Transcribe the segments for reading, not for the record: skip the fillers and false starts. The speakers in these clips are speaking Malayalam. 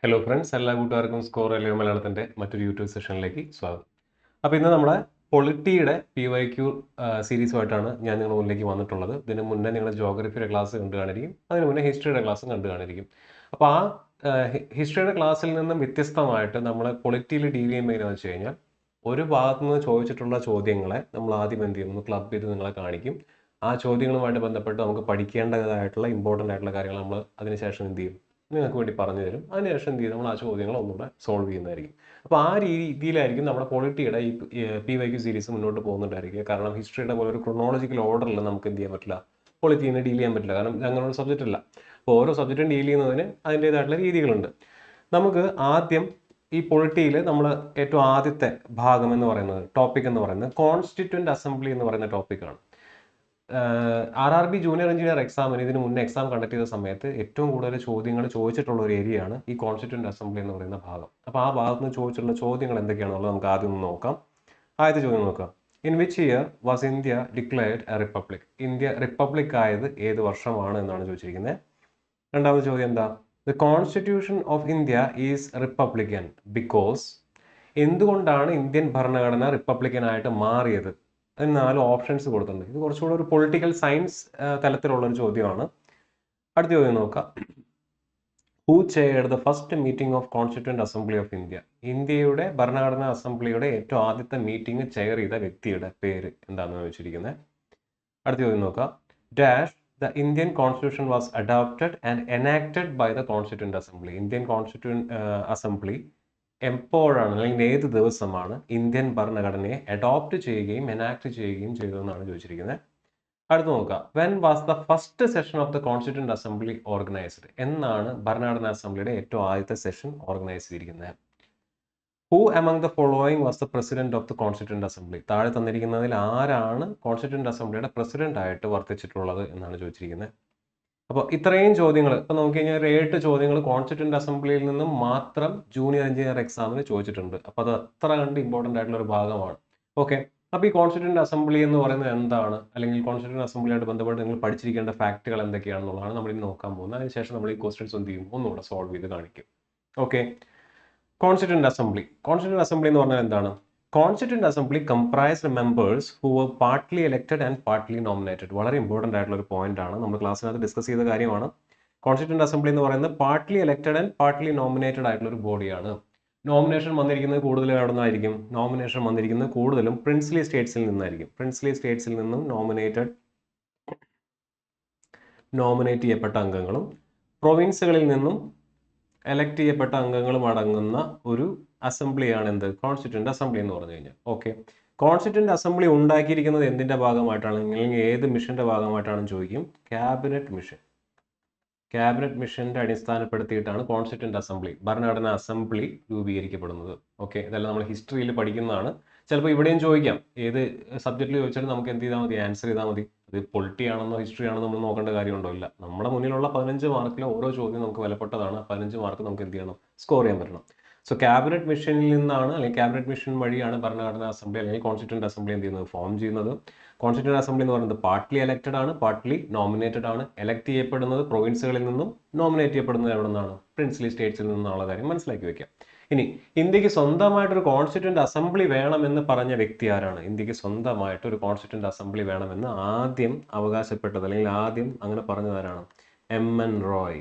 ഹലോ ഫ്രണ്ട്സ്, എല്ലാ കൂട്ടുകാർക്കും സ്കോർ അല്ലെങ്കിൽ മലയാളത്തിൻ്റെ മറ്റൊരു യൂട്യൂബ് സെഷനിലേക്ക് സ്വാഗതം. അപ്പോൾ ഇന്ന് നമ്മളെ പൊളിറ്റിയുടെ PYQ സീരീസുമായിട്ടാണ് ഞാൻ നിങ്ങളുടെ മുന്നിലേക്ക് വന്നിട്ടുള്ളത്. ഇതിന് മുന്നേ നിങ്ങൾ ജോഗ്രഫിയുടെ ക്ലാസ് കണ്ടു കാണിരിക്കും, അതിന് മുന്നേ ഹിസ്റ്ററിയുടെ ക്ലാസ്സും കണ്ടു കാണിരിക്കും. അപ്പോൾ ആ ഹിസ്റ്ററിയുടെ ക്ലാസ്സിൽ നിന്നും വ്യത്യസ്തമായിട്ട് നമ്മൾ പൊളിറ്റിയിൽ ഡീൽ ചെയ്യുമ്പോൾ എങ്ങനെയാണെന്ന് വെച്ച് കഴിഞ്ഞാൽ, ഒരു ഭാഗത്തു നിന്ന് ചോദിച്ചിട്ടുള്ള ചോദ്യങ്ങളെ നമ്മൾ ആദ്യം എന്ത് ചെയ്യും, ഒന്ന് ക്ലബ് ചെയ്ത് നിങ്ങളെ കാണിക്കും. ആ ചോദ്യങ്ങളുമായിട്ട് ബന്ധപ്പെട്ട് നമുക്ക് പഠിക്കേണ്ടതായിട്ടുള്ള ഇമ്പോർട്ടൻ്റ് ആയിട്ടുള്ള കാര്യങ്ങൾ നമ്മൾ അതിനുശേഷം എന്ത് ചെയ്യും, നിങ്ങൾക്ക് വേണ്ടി പറഞ്ഞു തരും. അതിനുശേഷം എന്ത് ചെയ്യും, നമ്മൾ ആ ചോദ്യങ്ങൾ ഒന്നുകൂടെ സോൾവ് ചെയ്യുന്നതായിരിക്കും. അപ്പോൾ ആ രീതിയിലായിരിക്കും നമ്മുടെ പൊളിറ്റിയുടെ ഈ PYQ സീരീസ് മുന്നോട്ട് പോകുന്നുണ്ടായിരിക്കുക. കാരണം ഹിസ്റ്ററിയുടെ പോലെ ഒരു ക്രൊണോളജിക്കൽ ഓർഡറിൽ നമുക്ക് എന്ത് ചെയ്യാൻ പറ്റില്ല, പൊളിറ്റിനെ ഡീൽ ചെയ്യാൻ പറ്റില്ല. കാരണം അങ്ങനെയുള്ള സബ്ജക്റ്റ് അല്ല. അപ്പോൾ ഓരോ സബ്ജക്റ്റും ഡീൽ ചെയ്യുന്നതിന് അതിൻ്റേതായിട്ടുള്ള രീതികളുണ്ട്. നമുക്ക് ആദ്യം ഈ പൊളിറ്റിയിൽ നമ്മൾ ഏറ്റവും ആദ്യത്തെ ഭാഗം എന്ന് പറയുന്നത്, ടോപ്പിക് എന്ന് പറയുന്നത് കോൺസ്റ്റിറ്റ്യൂവൻ്റ് അസംബ്ലി എന്ന് പറയുന്ന ടോപ്പിക്കാണ്. RRB ജൂനിയർ എഞ്ചിനീയർ എക്സാമിന് ഇതിന് മുന്നേ എക്സാം കണ്ടക്ട് ചെയ്ത സമയത്ത് ഏറ്റവും കൂടുതൽ ചോദ്യങ്ങൾ ചോദിച്ചിട്ടുള്ള ഒരു ഏരിയയാണ് ഈ കോൺസ്റ്റിറ്റ്യൂവൻ്റ് അസംബ്ലി എന്ന് പറയുന്ന ഭാഗം. അപ്പോൾ ആ ഭാഗത്ത് നിന്ന് ചോദിച്ചിട്ടുള്ള ചോദ്യങ്ങൾ എന്തൊക്കെയാണെന്നുള്ളത് നമുക്ക് ആദ്യം ഒന്ന് നോക്കാം. ആദ്യത്തെ ചോദ്യം നോക്കാം. In which year was India declared A republic? India republic ആയത് ഏത് വർഷമാണ് എന്നാണ് ചോദിച്ചിരിക്കുന്നത്. രണ്ടാമത്തെ ചോദ്യം എന്താ? The constitution of India is Republican because. എന്തുകൊണ്ടാണ് ഇന്ത്യൻ ഭരണഘടന റിപ്പബ്ലിക്കൻ ആയിട്ട് മാറിയത്? 4 ഓപ്ഷൻസ് കൊടുത്തിട്ടുണ്ട്. ഇത് കുറച്ചുകൂടെ ഒരു പൊളിറ്റിക്കൽ സയൻസ് തലത്തിലുള്ള ഒരു ചോദ്യമാണ്. അടുത്ത ചോദ്യം നോക്കാം. Who chaired the first meeting of constituent assembly of India? ഇന്ത്യയുടെ ഭരണഘടനാ അസംബ്ലിയുടെ ഏറ്റവും ആദ്യത്തെ മീറ്റിംഗ് ചെയർ ചെയ്ത വ്യക്തിയുടെ പേര് എന്താണെന്ന് ചോദിച്ചിരിക്കുന്നത്. അടുത്ത ചോദ്യം നോക്കാം. Dash the Indian constitution was adopted and enacted by the constituent assembly? Indian constituent assembly എപ്പോഴാണ് അല്ലെങ്കിൽ ഏത് ദിവസമാണ് ഇന്ത്യൻ ഭരണഘടനയെ അഡോപ്റ്റ് ചെയ്യുകയും എനാക്ട് ചെയ്യുകയും ചെയ്തതെന്നാണ് ചോദിച്ചിരിക്കുന്നത്. അടുത്ത് നോക്കാം. When was the first session of the constituent assembly organised? എന്നാണ് ഭരണഘടനാ അസംബ്ലിയുടെ ഏറ്റവും ആദ്യത്തെ സെഷൻ ഓർഗനൈസ് ചെയ്തിരിക്കുന്നത്. Who among the following was the president of the constituent assembly? താഴെ തന്നിരിക്കുന്നതിൽ ആരാണ് കോൺസ്റ്റിറ്റ്യൂവൻ്റ് അസംബ്ലിയുടെ പ്രസിഡന്റ് ആയിട്ട് വർത്തിച്ചിട്ടുള്ളത് എന്നാണ് ചോദിച്ചിരിക്കുന്നത്. അപ്പോൾ ഇത്രയും ചോദ്യങ്ങൾ ഇപ്പോൾ നോക്കി കഴിഞ്ഞാൽ 7 ചോദ്യങ്ങൾ കോൺസ്റ്റിറ്റ്യൂവൻ്റ് അസംബ്ലിയിൽ നിന്നും മാത്രം ജൂനിയർ എഞ്ചിനീയർ എക്സാമിന് ചോദിച്ചിട്ടുണ്ട്. അപ്പോൾ അത് അത്ര കണ്ട് ഇമ്പോർട്ടൻ്റ് ആയിട്ടുള്ള ഒരു ഭാഗമാണ്. ഓക്കെ, അപ്പോൾ ഈ കോൺസ്റ്റിറ്റ്യൂവൻ്റ് അസംബ്ലി എന്ന് പറയുന്നത് എന്താണ്, അല്ലെങ്കിൽ കോൺസ്റ്റിറ്റ്യൂവൻ്റ് അസംബ്ലിയായിട്ട് ബന്ധപ്പെട്ട് നിങ്ങൾ പഠിച്ചിരിക്കേണ്ട ഫാക്റ്റുകൾ എന്തൊക്കെയാണെന്നുള്ളതാണ് നമ്മൾ ഇനി നോക്കാൻ പോകുന്നത്. അതിനുശേഷം നമ്മൾ ഈ ക്വസ്റ്റ്യൻസ് എന്ത് ചെയ്യും, ഒന്നുകൂടെ സോൾവ് ചെയ്ത് കാണിക്കും. ഓക്കെ, കോൺസ്റ്റിറ്റ്യൂവൻ്റ് അസംബ്ലി എന്ന് പറഞ്ഞാൽ എന്താണ്? Constituent assembly comprised members who were partly elected and partly nominated. വളരെ ഇമ്പോർട്ടൻ്റ് ആയിട്ടുള്ള ഒരു പോയിന്റ് ആണ്, നമ്മൾ ക്ലാസ്സിനകത്ത് ഡിസ്കസ് ചെയ്ത കാര്യമാണ്. കോൺസ്റ്റിറ്റ്യൂവൻ്റ് അസംബ്ലി എന്ന് പറയുന്നത് partly elected and partly nominated ആയിട്ടുള്ള ഒരു ബോഡിയാണ്. നോമിനേഷൻ വന്നിരിക്കുന്നത് കൂടുതലും എവിടെ നിന്നായിരിക്കും? നോമിനേഷൻ വന്നിരിക്കുന്നത് കൂടുതലും പ്രിൻസ്ലി സ്റ്റേറ്റ്സിൽ നിന്നായിരിക്കും. പ്രിൻസ്ലി സ്റ്റേറ്റ്സിൽ നിന്നും നോമിനേറ്റ് ചെയ്യപ്പെട്ട അംഗങ്ങളും പ്രൊവിൻസുകളിൽ നിന്നും എലക്ട് ചെയ്യപ്പെട്ട അംഗങ്ങളും അടങ്ങുന്ന ഒരു അസംബ്ലിയാണ് എന്ത്? കോൺസ്റ്റിറ്റ്യൂവൻ്റ് അസംബ്ലി എന്ന് പറഞ്ഞു കഴിഞ്ഞാൽ. ഓക്കെ, കോൺസ്റ്റിറ്റ്യൂവൻ്റ് അസംബ്ലി ഉണ്ടാക്കിയിരിക്കുന്നത് എന്തിന്റെ ഭാഗമായിട്ടാണ്, അല്ലെങ്കിൽ ഏത് മിഷന്റെ ഭാഗമായിട്ടാണെന്ന് ചോദിക്കും. ക്യാബിനറ്റ് മിഷന്റെ അടിസ്ഥാനപ്പെടുത്തിയിട്ടാണ് കോൺസ്റ്റിറ്റ്യൂവൻ്റ് അസംബ്ലി, ഭരണഘടനാ അസംബ്ലി രൂപീകരിക്കപ്പെടുന്നത്. ഓക്കെ, ഇതെല്ലാം നമ്മൾ ഹിസ്റ്ററിയിൽ പഠിക്കുന്നതാണ്. ചിലപ്പോൾ ഇവിടെയും ചോദിക്കാം. ഏത് സബ്ജക്റ്റിൽ ചോദിച്ചാലും നമുക്ക് എന്ത് ചെയ്താൽ മതി, ആൻസർ ചെയ്താൽ മതി. അത് പൊളിറ്റി ആണെന്നോ ഹിസ്റ്ററി ആണെന്നോ നമ്മൾ നോക്കേണ്ട കാര്യമുണ്ടോ? ഇല്ല. നമ്മുടെ മുന്നിലുള്ള 15 മാർക്കിലെ ഓരോ ചോദ്യം നമുക്ക് വിലപ്പെട്ടതാണ്. 15 മാർക്ക് നമുക്ക് എന്ത് ചെയ്യണം, സ്കോർ ചെയ്യാൻ പറ്റണം. സോ ക്യാബിനറ്റ് മിഷനിൽ നിന്നാണ്, അല്ലെങ്കിൽ ക്യാബിനറ്റ് മിഷൻ വഴിയാണ് ഭരണഘടനാ അസംബ്ലി അല്ലെങ്കിൽ കോൺസ്റ്റിറ്റ്യൂവൻ്റ് അസംബ്ലി എന്ത് ചെയ്യുന്നത്, ഫോം ചെയ്യുന്നത്. കോൺസ്റ്റിറ്റ്യൂവൻ്റ് അസംബ്ലി എന്ന് പറയുന്നത് പാർട്ട്ലി എലക്റ്റഡ് ആണ്, പാർട്ട്ലി നോമിനേറ്റഡ് ആണ്. എലക്ട് ചെയ്യപ്പെടുന്നത് പ്രൊവിൻസുകളിൽ നിന്നും, നോമിനേറ്റ് ചെയ്യപ്പെടുന്നത് എവിടെ നിന്നാണ്? പ്രിൻസ്ലി സ്റ്റേറ്റ്സിൽ നിന്നുള്ള കാര്യം മനസ്സിലാക്കി വെക്കാം. ഇനി ഇന്ത്യക്ക് സ്വന്തമായിട്ടൊരു കോൺസ്റ്റിറ്റ്യൂവൻ്റ് അസംബ്ലി വേണമെന്ന് പറഞ്ഞ വ്യക്തി ആരാണ്? ഇന്ത്യക്ക് സ്വന്തമായിട്ട് ഒരു കോൺസ്റ്റിറ്റ്യൂവൻ്റ് അസംബ്ലി വേണമെന്ന് ആദ്യം അവകാശപ്പെട്ടത്, അല്ലെങ്കിൽ ആദ്യം അങ്ങനെ പറഞ്ഞത് ആരാണ്? MN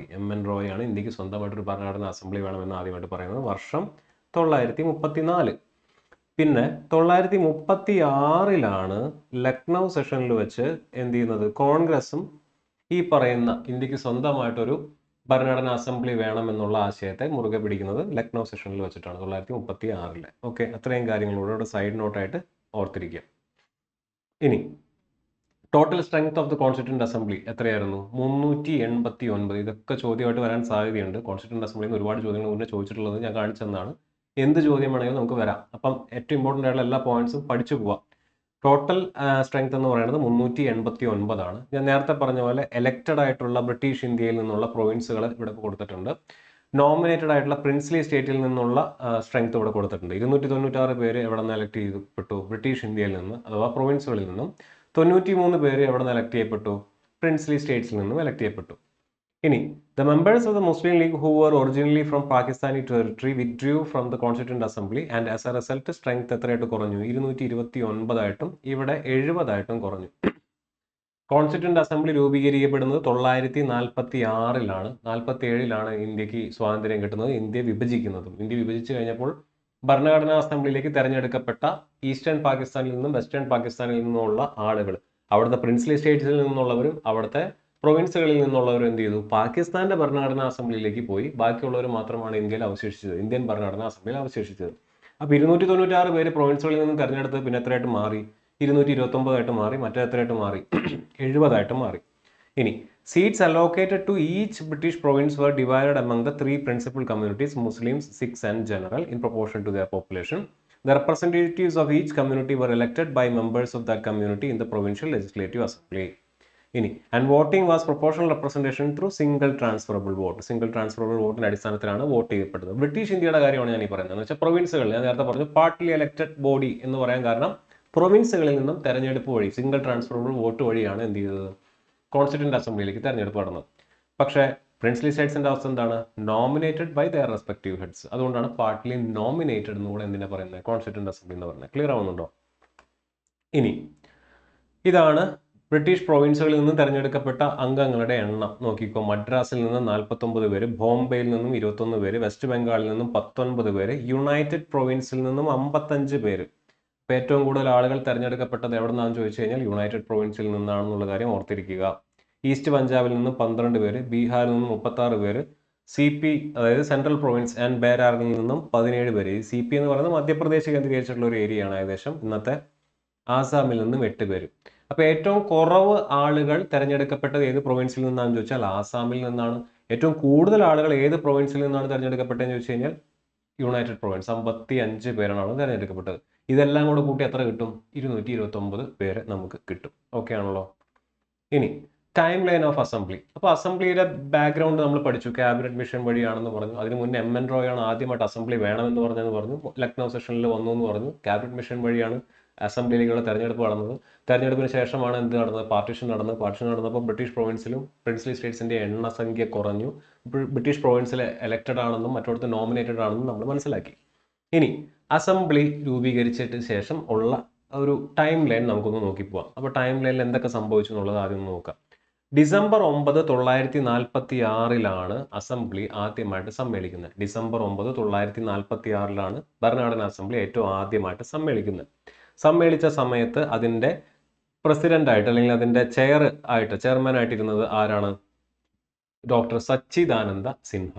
റോയ് ആണ് ഇന്ത്യക്ക് സ്വന്തമായിട്ടൊരു ഭരണഘടനാ അസംബ്ലി വേണമെന്ന് ആദ്യമായിട്ട് പറയുന്നത്. വർഷം 934. പിന്നെ 936 ലക്നൗ സെഷനിൽ വെച്ച് എന്ത് ചെയ്യുന്നത്, കോൺഗ്രസും ഈ പറയുന്ന ഇന്ത്യക്ക് സ്വന്തമായിട്ടൊരു ഭരണഘടനാ അസംബ്ലി വേണമെന്നുള്ള ആശയത്തെ മുറുകെ പിടിക്കുന്നത് ലക്നൗ സെഷനിൽ വെച്ചിട്ടാണ്, 936. ഓക്കെ, അത്രയും കാര്യങ്ങളോട് സൈഡ് നോട്ടായിട്ട് ഓർത്തിരിക്കുക. ഇനി total strength of the constituent assembly എത്രയായിരുന്നു? 389. ഇതൊക്കെ ചോദ്യമായിട്ട് വരാൻ സാധ്യതയുണ്ട്. കോൺസ്റ്റിറ്റ്യൂവൻ്റ് അസംബ്ലിയിൽ നിന്ന് ഒരുപാട് ചോദ്യങ്ങൾ മുന്നേ ചോദിച്ചിട്ടുള്ളത് ഞാൻ കാണിച്ചെന്നാണ്. എന്ത് ചോദ്യം വേണമെങ്കിലും നമുക്ക് വരാം. അപ്പം ഏറ്റവും ഇമ്പോർട്ടൻ്റ് ആയിട്ടുള്ള എല്ലാ പോയിന്റ്സും പഠിച്ചു പോവാം. ടോട്ടൽ സ്ട്രെങ്ത് എന്ന് പറയുന്നത് 389 ഞാൻ നേരത്തെ പറഞ്ഞ പോലെ എലക്റ്റഡ് ആയിട്ടുള്ള ബ്രിട്ടീഷ് ഇന്ത്യയിൽ നിന്നുള്ള പ്രൊവിൻസുകൾ ഇവിടെ കൊടുത്തിട്ടുണ്ട്. നോമിനേറ്റഡ് ആയിട്ടുള്ള പ്രിൻസ്ലി സ്റ്റേറ്റിൽ നിന്നുള്ള സ്ട്രെങ്ത് ഇവിടെ കൊടുത്തിട്ടുണ്ട്. 296 പേര് എവിടെ നിന്ന് എലക്ട് ചെയ്യപ്പെട്ടു? ബ്രിട്ടീഷ് ഇന്ത്യയിൽ നിന്ന് അഥവാ പ്രൊവിൻസുകളിൽ നിന്നും. 93 പേര് എവിടെ നിന്ന് എലക്ട് ചെയ്യപ്പെട്ടു? പ്രിൻസ്ലി സ്റ്റേറ്റ്സിൽ നിന്നും എലക്ട് ചെയ്യപ്പെട്ടു. ഇനി the members of the Muslim League who were originally from Pakistani territory withdrew from the Constituent Assembly and as a result strength എത്രയായിട്ട് കുറഞ്ഞു? 229 ഇവിടെ 70 കുറഞ്ഞു. Constituent assembly രൂപീകരിക്കപ്പെടുന്നത് 946-ലാണ്. 47-ലാണ് ഇന്ത്യക്ക് സ്വാതന്ത്ര്യം കിട്ടുന്നത്, ഇന്ത്യ വിഭജിക്കുന്നതും. ഇന്ത്യ വിഭജിച്ചു കഴിഞ്ഞപ്പോൾ ഭരണഘടനാ അസംബ്ലിയിലേക്ക് തെരഞ്ഞെടുക്കപ്പെട്ട ഈസ്റ്റേൺ പാകിസ്ഥാനിൽ നിന്നും വെസ്റ്റേൺ പാകിസ്ഥാനിൽ നിന്നുമുള്ള ആളുകൾ, അവിടുത്തെ പ്രിൻസ്ലി സ്റ്റേറ്റ്സിൽ നിന്നുള്ളവരും അവിടുത്തെ പ്രൊവിൻസുകളിൽ നിന്നുള്ളവരും എന്ത് ചെയ്തു? പാകിസ്ഥാന്റെ ഭരണഘടനാ അസംബ്ലിയിലേക്ക് പോയി. ബാക്കിയുള്ളവർ മാത്രമാണ് ഇന്ത്യയിൽ അവശേഷിച്ചത്, ഇന്ത്യൻ ഭരണഘടനാ അസംബ്ലിയിൽ അവശേഷിച്ചത്. അപ്പോൾ 296 പേര് പ്രൊവിൻസുകളിൽ നിന്ന് തെരഞ്ഞെടുത്ത് പിന്നെ എത്രയായിട്ട് മാറി? 229 മാറി. മറ്റേ എത്രയായിട്ട് മാറി? 70 മാറി. ഇനി seats allocated to each British province were divided among the three principal communities, Muslims, Sikhs and general, in proportion to their population. The representatives of each community were elected by members of that community in the provincial legislative assembly. ഇനി and voting was proportional representation through single transferable vote. Single transferable വോട്ടിന്റെ അടിസ്ഥാനത്തിലാണ് വോട്ട് ചെയ്യപ്പെട്ടത്. ബ്രിട്ടീഷ് ഇന്ത്യയുടെ കാര്യമാണ് ഞാൻ ഈ പറയുന്നത്. എന്ന് വെച്ചാൽ പ്രൊവിൻസുകൾ, ഞാൻ നേരത്തെ പറഞ്ഞു പാർട്ട്ലി എലക്റ്റഡ് ബോഡി എന്ന് പറയാൻ കാരണം പ്രൊവിൻസുകളിൽ നിന്നും തെരഞ്ഞെടുപ്പ് വഴി സിംഗിൾ ട്രാൻസ്ഫറബിൾ വോട്ട് വഴിയാണ് എന്ത് ചെയ്തത്? കോൺസ്റ്റിറ്റ്യൂന്റ് അസംബ്ലിയിലേക്ക് തെരഞ്ഞെടുപ്പ് നടന്നത്. പക്ഷേ പ്രിൻസ്ലി സ്റ്റേറ്റ്സിന്റെ അവസ്ഥ എന്താണ്? Nominated by their respective heads. അതുകൊണ്ടാണ് പാർട്ട്ലി നോമിനേറ്റഡ് എന്ന് കൂടെ എന്തിനാ പറയുന്നത്? കോൺസ്റ്റിറ്റ്യൂന്റ് അസംബ്ലി എന്ന് പറയുന്നത്. ക്ലിയർ ആവുന്നുണ്ടോ? ഇനി ഇതാണ് ബ്രിട്ടീഷ് പ്രൊവിൻസുകളിൽ നിന്നും തെരഞ്ഞെടുക്കപ്പെട്ട അംഗങ്ങളുടെ എണ്ണം. നോക്കിക്കോ, മദ്രാസിൽ നിന്ന് 49 പേര്, ബോംബെയിൽ നിന്നും 21 പേര്, വെസ്റ്റ് ബംഗാളിൽ നിന്നും 19 പേര്, യുണൈറ്റഡ് പ്രൊവിൻസിൽ നിന്നും 55 പേര്. അപ്പോൾ ഏറ്റവും കൂടുതൽ ആളുകൾ തെരഞ്ഞെടുക്കപ്പെട്ടത് എവിടെ നിന്നാണെന്ന് ചോദിച്ചു കഴിഞ്ഞാൽ യുണൈറ്റഡ് പ്രൊവിൻസിൽ നിന്നാണെന്നുള്ള കാര്യം ഓർത്തിരിക്കുക. ഈസ്റ്റ് പഞ്ചാബിൽ നിന്നും 12 പേര്, ബീഹാറിൽ നിന്നും 36 പേര്, CP അതായത് സെൻട്രൽ പ്രൊവിൻസ് ആൻഡ് ബേരാറിൽ നിന്നും 17 പേര്. ഈ CP എന്ന് പറയുന്നത് മധ്യപ്രദേശ് കേന്ദ്രീകരിച്ചിട്ടുള്ള ഒരു ഏരിയയാണ്. ഏകദേശം ഇന്നത്തെ ആസാമിൽ നിന്നും 8 പേര്. അപ്പോൾ ഏറ്റവും കുറവ് ആളുകൾ തെരഞ്ഞെടുക്കപ്പെട്ടത് ഏത് പ്രൊവിൻസിൽ നിന്നാണെന്ന് ചോദിച്ചാൽ ആസാമിൽ നിന്നാണ്. ഏറ്റവും കൂടുതൽ ആളുകൾ ഏത് പ്രൊവിൻസിൽ നിന്നാണ് തെരഞ്ഞെടുക്കപ്പെട്ടതെന്ന് ചോദിച്ചു കഴിഞ്ഞാൽ യുണൈറ്റഡ് പ്രൊവിൻസ്. 55 പേരാണ് തെരഞ്ഞെടുക്കപ്പെട്ടത്. ഇതെല്ലാം കൂടെ കൂട്ടി എത്ര കിട്ടും? 229 പേര് നമുക്ക് കിട്ടും. ഓക്കെ ആണല്ലോ? ഇനി ടൈം ലൈൻ ഓഫ് അസംബ്ലി. അപ്പോൾ അസംബ്ലിയുടെ ബാക്ക്ഗ്രൗണ്ട് നമ്മൾ പഠിച്ചു. ക്യാബിനറ്റ് മിഷൻ വഴിയാണെന്ന് പറഞ്ഞു. അതിന് മുന്നേ MN റോയാണ് ആദ്യമായിട്ട് അസംബ്ലി വേണമെന്ന് പറഞ്ഞെന്ന് പറഞ്ഞു. ലക്നൗ സെഷനിൽ വന്നു എന്ന് പറഞ്ഞു. ക്യാബിനറ്റ് മിഷൻ വഴിയാണ് അസംബ്ലിയിലേക്കുള്ള തെരഞ്ഞെടുപ്പ് നടന്നത്. തെരഞ്ഞെടുപ്പിന് ശേഷമാണ് എന്ത് നടന്നത്? പാർട്ടിഷൻ നടന്നത്. പാർട്ടിഷൻ നടന്നപ്പോൾ ബ്രിട്ടീഷ് പ്രൊവിൻസിലും പ്രിൻസ്ലി സ്റ്റേറ്റ്സിന്റെ എണ്ണസംഖ്യ കുറഞ്ഞു. ബ്രിട്ടീഷ് പ്രൊവിൻസിൽ എലക്റ്റഡ് ആണെന്നും മറ്റോടത്ത് നോമിനേറ്റഡ് ആണെന്നും നമ്മൾ മനസ്സിലാക്കി. ഇനി അസംബ്ലി രൂപീകരിച്ചിട്ട് ശേഷം ഉള്ള ഒരു ടൈം ലൈൻ നമുക്കൊന്ന് നോക്കിപ്പോവാം. അപ്പോൾ ടൈം ലൈനിൽ എന്തൊക്കെ സംഭവിച്ചു എന്നുള്ളത് ആദ്യം നോക്കാം. ഡിസംബർ 9, 1946 അസംബ്ലി ആദ്യമായിട്ട് സമ്മേളിക്കുന്നത്. ഡിസംബർ 9, 1946 ഭരണഘടനാ അസംബ്ലി ഏറ്റവും ആദ്യമായിട്ട് സമ്മേളിക്കുന്നത്. സമ്മേളിച്ച സമയത്ത് അതിൻ്റെ പ്രസിഡന്റായിട്ട് അല്ലെങ്കിൽ അതിൻ്റെ ചെയർമാൻ ആയിട്ടിരുന്നത് ആരാണ്? ഡോക്ടർ സച്ചിദാനന്ദ സിൻഹ.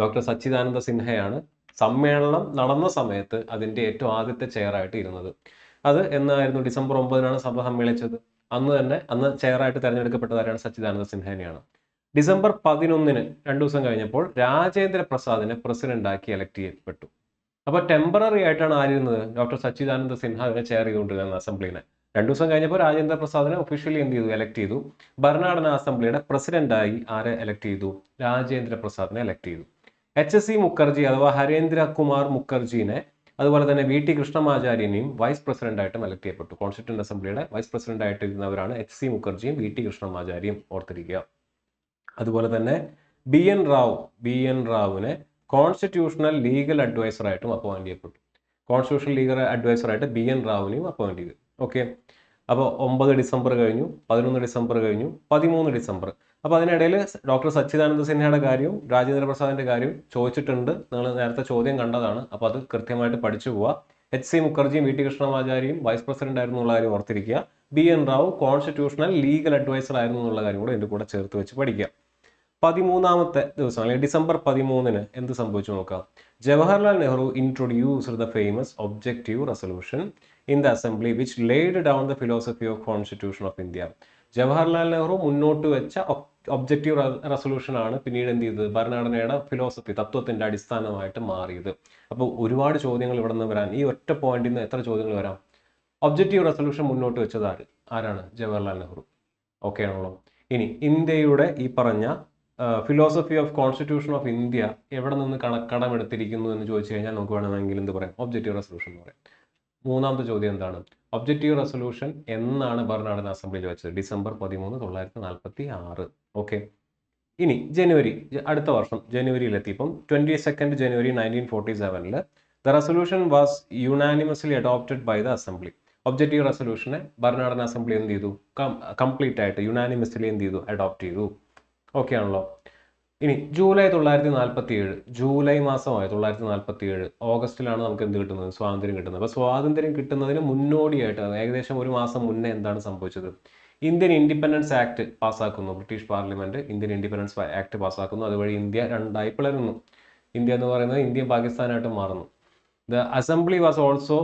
ഡോക്ടർ സച്ചിദാനന്ദ സിൻഹയാണ് സമ്മേളനം നടന്ന സമയത്ത് അതിൻ്റെ ഏറ്റവും ആദ്യത്തെ ചെയറായിട്ട് ഇരുന്നത്. അത് എന്നായിരുന്നു? ഡിസംബർ 9 സഭ സമ്മേളിച്ചത്. അന്ന് ചെയറായിട്ട് തെരഞ്ഞെടുക്കപ്പെട്ടതാരാണ്? സച്ചിദാനന്ദ സിൻഹനെയാണ്. ഡിസംബർ 11 2 ദിവസം കഴിഞ്ഞപ്പോൾ രാജേന്ദ്ര പ്രസാദിനെ പ്രസിഡന്റാക്കി എലക്ട് ചെയ്യപ്പെട്ടു. അപ്പോൾ ടെമ്പററി ആയിട്ടാണ് ആയിരുന്നത്? ഡോക്ടർ സച്ചിദാനന്ദ സിൻഹ അതിനെ ചെയർ ചെയ്തുകൊണ്ടിരുന്നത് അസംബ്ലിനെ. 2 ദിവസം കഴിഞ്ഞപ്പോൾ രാജേന്ദ്ര പ്രസാദിനെ ഒഫീഷ്യലി എന്ത് ചെയ്തു? എലക്ട് ചെയ്തു. ഭരണഘടനാ അസംബ്ലിയുടെ പ്രസിഡന്റായി ആരെ എലക്ട് ചെയ്തു? രാജേന്ദ്ര പ്രസാദിനെ എലക്ട് ചെയ്തു. HC മുഖർജി അഥവാ ഹരേന്ദ്ര കുമാർ മുഖർജിനെ, അതുപോലെ തന്നെ VT കൃഷ്ണമാചാര്യനെയും വൈസ് പ്രസിഡന്റായിട്ടും എലക്ട് ചെയ്യപ്പെട്ടു. കോൺസ്റ്റിറ്റ്യൂന്റ് അസംബ്ലിയുടെ വൈസ് പ്രസിഡന്റ് ആയിട്ടിരുന്നവരാണ് HC മുഖർജിയും VT കൃഷ്ണമാചാര്യയും, ഓർത്തിരിക്കുക. അതുപോലെ തന്നെ BN റാവുവിനെ കോൺസ്റ്റിറ്റ്യൂഷണൽ ലീഗൽ അഡ്വൈസറായിട്ടും അപ്പോയിന്റ് ചെയ്യപ്പെട്ടു. കോൺസ്റ്റിറ്റ്യൂഷണൽ ലീഗൽ അഡ്വൈസറായിട്ട് BN റാവുവിനെയും അപ്പോയിന്റ് ചെയ്തു. ഓക്കെ. അപ്പോൾ 9 ഡിസംബർ കഴിഞ്ഞു, 11 ഡിസംബർ കഴിഞ്ഞു, 13 ഡിസംബർ. അപ്പോൾ അതിനിടയിൽ ഡോക്ടർ സച്ചിദാനന്ദ സിൻഹയുടെ കാര്യവും രാജേന്ദ്ര പ്രസാദിന്റെ കാര്യവും ചോദിച്ചിട്ടുണ്ട്. നിങ്ങൾ നേരത്തെ ചോദ്യം കണ്ടതാണ്. അപ്പോൾ അത് കൃത്യമായിട്ട് പഠിച്ചു പോവുക. HC മുഖർജിയും VT കൃഷ്ണമാചാര്യയും വൈസ് പ്രസിഡന്റ് ആയിരുന്നു എന്നുള്ള കാര്യം ഓർത്തിരിക്കുക. BN Rao constitutional legal adviser ആയിരുന്നു എന്നുള്ള കാര്യം കൂടെ ഇതിന്റെ കൂടെ ചേർത്ത് വെച്ച് പഠിക്കുക. 13ാമത്തെ ദിവസം അല്ലെങ്കിൽ ഡിസംബർ 13 എന്ത് സംഭവിച്ചു നോക്കാം. Jawaharlal Nehru introduced the famous objective resolution in the assembly which laid down the philosophy of constitution of India. Jawaharlal Nehru മുന്നോട്ട് വെച്ച ഒബ്ജക്റ്റീവ് റെസൊല്യൂഷൻ ആണ് പിന്നീട് എന്ത് ചെയ്തത്? ഭരണഘടനയുടെ ഫിലോസഫി, തത്വത്തിന്റെ അടിസ്ഥാനമായിട്ട് മാറിയത്. അപ്പോൾ ഒരുപാട് ചോദ്യങ്ങൾ ഇവിടെ നിന്ന് വരാൻ, ഈ ഒറ്റ പോയിന്റിൽ നിന്ന് എത്ര ചോദ്യങ്ങൾ വരാം? ഒബ്ജക്റ്റീവ് റെസൊല്യൂഷൻ മുന്നോട്ട് വെച്ചത് ആരാണ്? ജവഹർലാൽ നെഹ്റു. ഓക്കെ ആണല്ലോ? ഇനി ഇന്ത്യയുടെ ഈ പറഞ്ഞ philosophy of constitution of India എവിടെ നിന്ന് കടമെടുത്തിരിക്കുന്നു എന്ന് ചോദിച്ചു കഴിഞ്ഞാൽ നമുക്ക് വേണമെങ്കിൽ എന്ത് പറയാം? ഒബ്ജക്റ്റീവ് റെസൊല്യൂഷൻ എന്ന് പറയാം. മൂന്നാമത്തെ ചോദ്യം എന്താണ്? ഒബ്ജക്റ്റീവ് റെസൊല്യൂഷൻ എന്നാണ് ഭരണഘടനാ അസംബ്ലിയിൽ വെച്ചത്? ഡിസംബർ 13, 1946. ഓക്കെ. ഇനി ജനുവരി അടുത്ത വർഷം ജനുവരിയിലെത്തിയപ്പം 22 January 1947 the resolution was unanimously adopted by the assembly. Objective റെസൊല്യൂഷനെ ഭരണഘടനാ അസംബ്ലി എന്ത് ചെയ്തു? കംപ്ലീറ്റ് ആയിട്ട് യുനാനിമസ്ലി എന്ത് ചെയ്തു? അഡോപ്റ്റ് ചെയ്തു. ഓക്കെ ആണല്ലോ. ഇനി ജൂലൈ 1947, ജൂലൈ മാസമായ 1947 ഓഗസ്റ്റിലാണ് നമുക്ക് എന്ത് കിട്ടുന്നത്? സ്വാതന്ത്ര്യം കിട്ടുന്നത്. അപ്പോൾ സ്വാതന്ത്ര്യം കിട്ടുന്നതിന് മുന്നോടിയായിട്ട് ഏകദേശം ഒരു മാസം മുന്നേ എന്താണ് സംഭവിച്ചത്? ഇന്ത്യൻ ഇൻഡിപെൻഡൻസ് ആക്ട് പാസ്സാക്കുന്നു. British parliament Indian independence act പാസ്സാക്കുന്നു. അതുവഴി ഇന്ത്യ രണ്ടായി പിളരുന്നു. ഇന്ത്യ എന്ന് പറയുന്നത് ഇന്ത്യ പാകിസ്ഥാനായിട്ട് മാറുന്നു. The assembly was also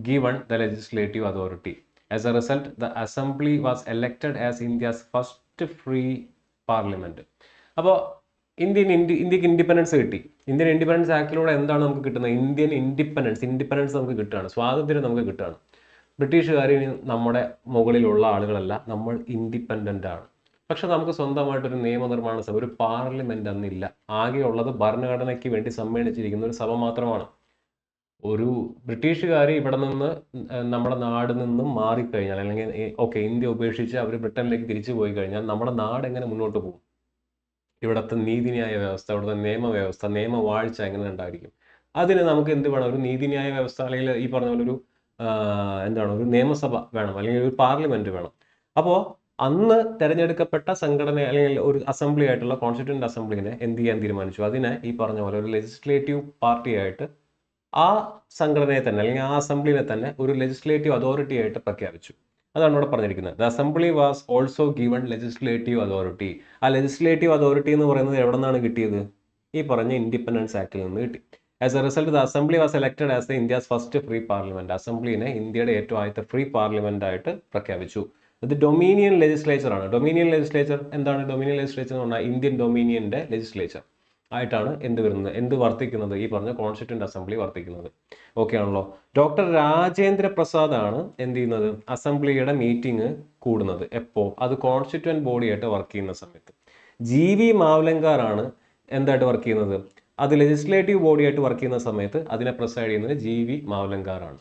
given the legislative authority. As a result, the assembly was elected as India's first free parliament. അപ്പോൾ ഇന്ത്യക്ക് ഇൻഡിപെൻഡൻസ് കിട്ടി. ഇന്ത്യൻ ഇൻഡിപെൻഡൻസ് ആക്ടിലൂടെ എന്താണ് നമുക്ക് കിട്ടുന്നത്? ഇന്ത്യൻ ഇൻഡിപെൻഡൻസ് നമുക്ക് കിട്ടുകയാണ്, സ്വാതന്ത്ര്യം നമുക്ക് കിട്ടുകയാണ്. ബ്രിട്ടീഷുകാർ നമ്മുടെ മുകളിലുള്ള ആളുകളല്ല, നമ്മൾ ഇൻഡിപെൻഡൻ്റ് ആണ്. പക്ഷെ നമുക്ക് സ്വന്തമായിട്ടൊരു നിയമനിർമ്മാണ സഭ, ഒരു പാർലമെന്റ് അന്നില്ല. ആകെയുള്ളത് ഭരണഘടനയ്ക്ക് വേണ്ടി സമ്മേളിച്ചിരിക്കുന്ന ഒരു സഭ മാത്രമാണ്. ഒരു ബ്രിട്ടീഷുകാർ ഇവിടെ നിന്ന് നമ്മുടെ നാട് നിന്നും മാറിക്കഴിഞ്ഞാൽ, അല്ലെങ്കിൽ ഓക്കെ ഇന്ത്യ ഉപേക്ഷിച്ച് അവർ ബ്രിട്ടനിലേക്ക് തിരിച്ചു പോയി കഴിഞ്ഞാൽ നമ്മുടെ നാട് എങ്ങനെ മുന്നോട്ട് പോകും? ഇവിടുത്തെ നീതിന്യായ വ്യവസ്ഥ, ഇവിടുത്തെ നിയമവ്യവസ്ഥ, നിയമവാഴ്ച എങ്ങനെ ഉണ്ടായിരിക്കും? അതിന് നമുക്ക് എന്ത് വേണം? ഒരു നീതിന്യായ വ്യവസ്ഥ, അല്ലെങ്കിൽ ഈ പറഞ്ഞ പോലെ ഒരു ഒരു നിയമസഭ വേണം, അല്ലെങ്കിൽ ഒരു പാർലമെന്റ് വേണം. അപ്പോൾ അന്ന് തെരഞ്ഞെടുക്കപ്പെട്ട സംഘടന അല്ലെങ്കിൽ ഒരു അസംബ്ലി ആയിട്ടുള്ള കോൺസ്റ്റിറ്റ്യൂന്റ് അസംബ്ലിനെ എന്ത് ചെയ്യാൻ തീരുമാനിച്ചു? അതിനെ ഈ പറഞ്ഞ പോലെ ഒരു ലെജിസ്ലേറ്റീവ് പാർട്ടിയായിട്ട് ആ സംഘടനയെ തന്നെ അല്ലെങ്കിൽ ആ അസംബ്ലിനെ തന്നെ ഒരു ലെജിസ്ലേറ്റീവ് അതോറിറ്റി ആയിട്ട് പ്രഖ്യാപിച്ചു. അതാണ് ഇവിടെ പറഞ്ഞിരിക്കുന്നത്. The assembly was also given legislative authority. ആ ലെജിസ്ലേറ്റീവ് അതോറിറ്റി എന്ന് പറയുന്നത് എവിടെ നിന്നാണ് കിട്ടിയത്? ഈ പറഞ്ഞ ഇൻഡിപെൻഡൻസ് ആക്ടിൽ നിന്ന് കിട്ടി. As a result the assembly was elected as the India's first free parliament. അസംബ്ലിനെ ഇന്ത്യയുടെ ഏറ്റവും ആദ്യത്തെ ഫ്രീ പാർലമെന്റ് ആയിട്ട് പ്രഖ്യാപിച്ചു. ഇത് ഡൊമീനിയൻ ലെജിസ്ലേച്ചർ ആണ്. ഡൊമീനിയൻ ലെജിസ്ലേച്ചർ എന്താണ്? ഡൊമീനിയൻ ലെജിസ്ലേച്ചർ എന്ന് പറഞ്ഞാൽ ഇന്ത്യൻ ഡൊമീനിയന്റെ ലെജിസ്ലേച്ചർ ആയിട്ടാണ് എന്ത് വർത്തിക്കുന്നത്? ഈ പറഞ്ഞ കോൺസ്റ്റിറ്റ്യൂന്റ് അസംബ്ലി വർത്തിക്കുന്നത്. ഓക്കെ ആണല്ലോ. ഡോക്ടർ രാജേന്ദ്ര പ്രസാദ് ആണ് എന്ത് ചെയ്യുന്നത്? അസംബ്ലിയുടെ മീറ്റിംഗ് കൂടുന്നത്. എപ്പോ? അത് കോൺസ്റ്റിറ്റ്യൂന്റ് ബോഡി ആയിട്ട് വർക്ക് ചെയ്യുന്ന സമയത്ത്. GV മാവ്ലങ്കാർ ആണ് എന്തായിട്ട് വർക്ക് ചെയ്യുന്നത്? അത് ലെജിസ്ലേറ്റീവ് ബോഡി ആയിട്ട് വർക്ക് ചെയ്യുന്ന സമയത്ത് അതിനെ പ്രിസൈഡ് ചെയ്യുന്നത് GV മാവ്ലങ്കാർ ആണ്.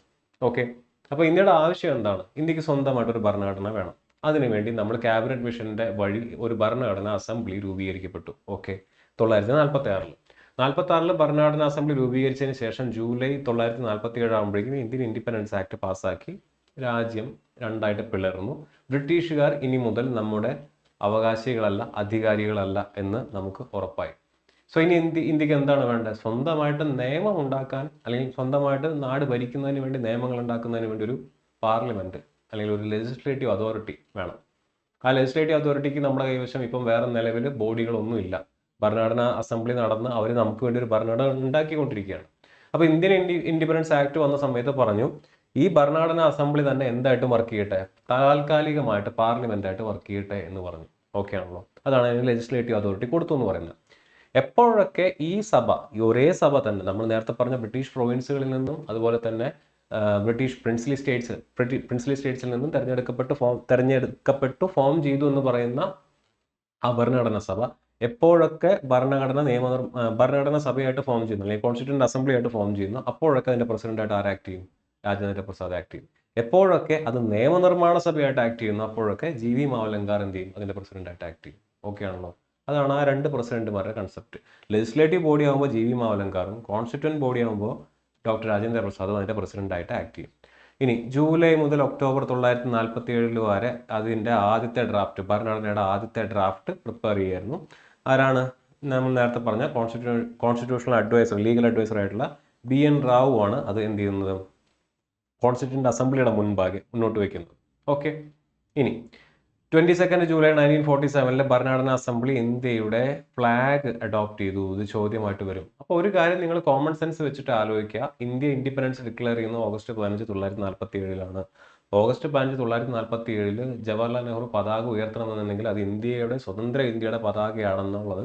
ഓക്കെ. അപ്പോൾ ഇന്ത്യയുടെ ആവശ്യം എന്താണ്? ഇന്ത്യക്ക് സ്വന്തമായിട്ടൊരു ഭരണഘടന വേണം. അതിനുവേണ്ടി നമ്മൾ ക്യാബിനറ്റ് മിഷന്റെ വഴി ഒരു ഭരണഘടന അസംബ്ലി രൂപീകരിക്കപ്പെട്ടു. ഓക്കെ. 1946 ഭരണഘടനാ അസംബ്ലി രൂപീകരിച്ചതിന് ശേഷം ജൂലൈ 1947 ആകുമ്പോഴേക്കും ഇന്ത്യൻ ഇൻഡിപെൻഡൻസ് ആക്ട് പാസ്സാക്കി രാജ്യം രണ്ടായിട്ട് പിളർന്നു. ബ്രിട്ടീഷുകാർ ഇനി മുതൽ നമ്മുടെ അവകാശികളല്ല, അധികാരികളല്ല എന്ന് നമുക്ക് ഉറപ്പായി. സോ ഇനി ഇന്ത്യക്ക് എന്താണ് വേണ്ടത്? സ്വന്തമായിട്ട് നിയമം ഉണ്ടാക്കാൻ, അല്ലെങ്കിൽ സ്വന്തമായിട്ട് നാട് ഭരിക്കുന്നതിന് വേണ്ടി നിയമങ്ങൾ ഉണ്ടാക്കുന്നതിന് വേണ്ടി ഒരു പാർലമെന്റ് അല്ലെങ്കിൽ ഒരു ലെജിസ്ലേറ്റീവ് അതോറിറ്റി വേണം. ആ ലെജിസ്ലേറ്റീവ് അതോറിറ്റിക്ക് നമ്മുടെ കൈവശം ഇപ്പം വേറെ നിലവിൽ ബോഡികളൊന്നുമില്ല. ഭരണഘടനാ അസംബ്ലി നടന്ന് അവർ നമുക്ക് വേണ്ടി ഒരു ഭരണഘടന ഉണ്ടാക്കിക്കൊണ്ടിരിക്കുകയാണ്. അപ്പോൾ ഇന്ത്യൻ ഇൻഡിപെൻഡൻസ് ആക്ട് വന്ന സമയത്ത് പറഞ്ഞു ഈ ഭരണഘടനാ അസംബ്ലി തന്നെ എന്തായിട്ടും വർക്ക് ചെയ്യട്ടെ, താൽക്കാലികമായിട്ട് പാർലമെന്റ് ആയിട്ട് വർക്ക് ചെയ്യട്ടെ എന്ന് പറഞ്ഞു. ഓക്കെ ആണല്ലോ. അതാണ് അതിന് ലെജിസ്ലേറ്റീവ് അതോറിറ്റി കൊടുത്തു എന്ന് പറയുന്നത്. എപ്പോഴൊക്കെ ഈ സഭ, ഈ ഒരേ സഭ തന്നെ, നമ്മൾ നേരത്തെ പറഞ്ഞ ബ്രിട്ടീഷ് പ്രൊവിൻസുകളിൽ നിന്നും അതുപോലെ തന്നെ ബ്രിട്ടീഷ് പ്രിൻസ്ലി സ്റ്റേറ്റ്സിൽ നിന്നും തെരഞ്ഞെടുക്കപ്പെട്ടു ഫോം ചെയ്തു എന്ന് പറയുന്ന ആ ഭരണഘടനാ സഭ എപ്പോഴൊക്കെ ഭരണഘടനാ സഭയായിട്ട് ഫോം ചെയ്യുന്നു, അല്ലെങ്കിൽ കോൺസ്റ്റിറ്റ്യൂന്റ് അസംബ്ലി ആയിട്ട് ഫോം ചെയ്യുന്നു, അപ്പോഴൊക്കെ അതിന്റെ പ്രസിഡന്റായിട്ട് ആര് ആക്ട് ചെയ്യും? രാജേന്ദ്ര പ്രസാദ് ആക്ട് ചെയ്യും. എപ്പോഴൊക്കെ അത് നിയമനിർമ്മാണ സഭയായിട്ട് ആക്ട് ചെയ്യുന്നു, അപ്പോഴൊക്കെ GV മാവ്ലങ്കാർ എന്ത് ചെയ്യും? അതിന്റെ പ്രസിഡന്റായിട്ട് ആക്ട് ചെയ്യും. ഓക്കെ ആണല്ലോ. അതാണ് ആ രണ്ട് പ്രസിഡന്റുമാരുടെ കൺസെപ്റ്റ്. ലെജിസ്ലേറ്റീവ് ബോഡി ആകുമ്പോൾ GV മാവ്ലങ്കാറും, കോൺസ്റ്റിറ്റ്യൂന്റ് ബോഡി ആകുമ്പോൾ ഡോക്ടർ രാജേന്ദ്ര പ്രസാദും അതിന്റെ പ്രസിഡന്റായിട്ട് ആക്ട് ചെയ്യും. ഇനി ജൂലൈ മുതൽ ഒക്ടോബർ 1947 വരെ അതിന്റെ ആദ്യത്തെ ഡ്രാഫ്റ്റ്, ഭരണഘടനയുടെ ആദ്യത്തെ ഡ്രാഫ്റ്റ് പ്രിപ്പയർ ചെയ്യായിരുന്നു. ആരാണ്? നമ്മൾ നേരത്തെ പറഞ്ഞ കോൺസ്റ്റിറ്റ്യൂഷണൽ അഡ്വൈസർ, ലീഗൽ അഡ്വൈസർ ആയിട്ടുള്ള BN റാവു ആണ് അത് എന്ത് ചെയ്യുന്നത്? കോൺസ്റ്റിറ്റ്യൂന്റ് അസംബ്ലിയുടെ മുൻപാകെ മുന്നോട്ട് വയ്ക്കുന്നത്. ഓക്കെ. ഇനി 22 ജൂലൈ 1947 ഭരണഘടനാ അസംബ്ലി ഇന്ത്യയുടെ ഫ്ലാഗ് അഡോപ്റ്റ് ചെയ്തു. ഇത് ചോദ്യമായിട്ട് വരും. അപ്പോൾ ഒരു കാര്യം നിങ്ങൾ കോമൺ സെൻസ് വെച്ചിട്ട് ആലോചിക്കുക. ഇന്ത്യ ഇൻഡിപെൻഡൻസ് ഡിക്ലെയർ ചെയ്യുന്നത് ഓഗസ്റ്റ് 15, 1947 ഓഗസ്റ്റ് 15, 1947 ജവഹർലാൽ നെഹ്റു പതാക ഉയർത്തണമെന്നുണ്ടെങ്കിൽ അത് സ്വതന്ത്ര ഇന്ത്യയുടെ പതാകയാണെന്നുള്ളത്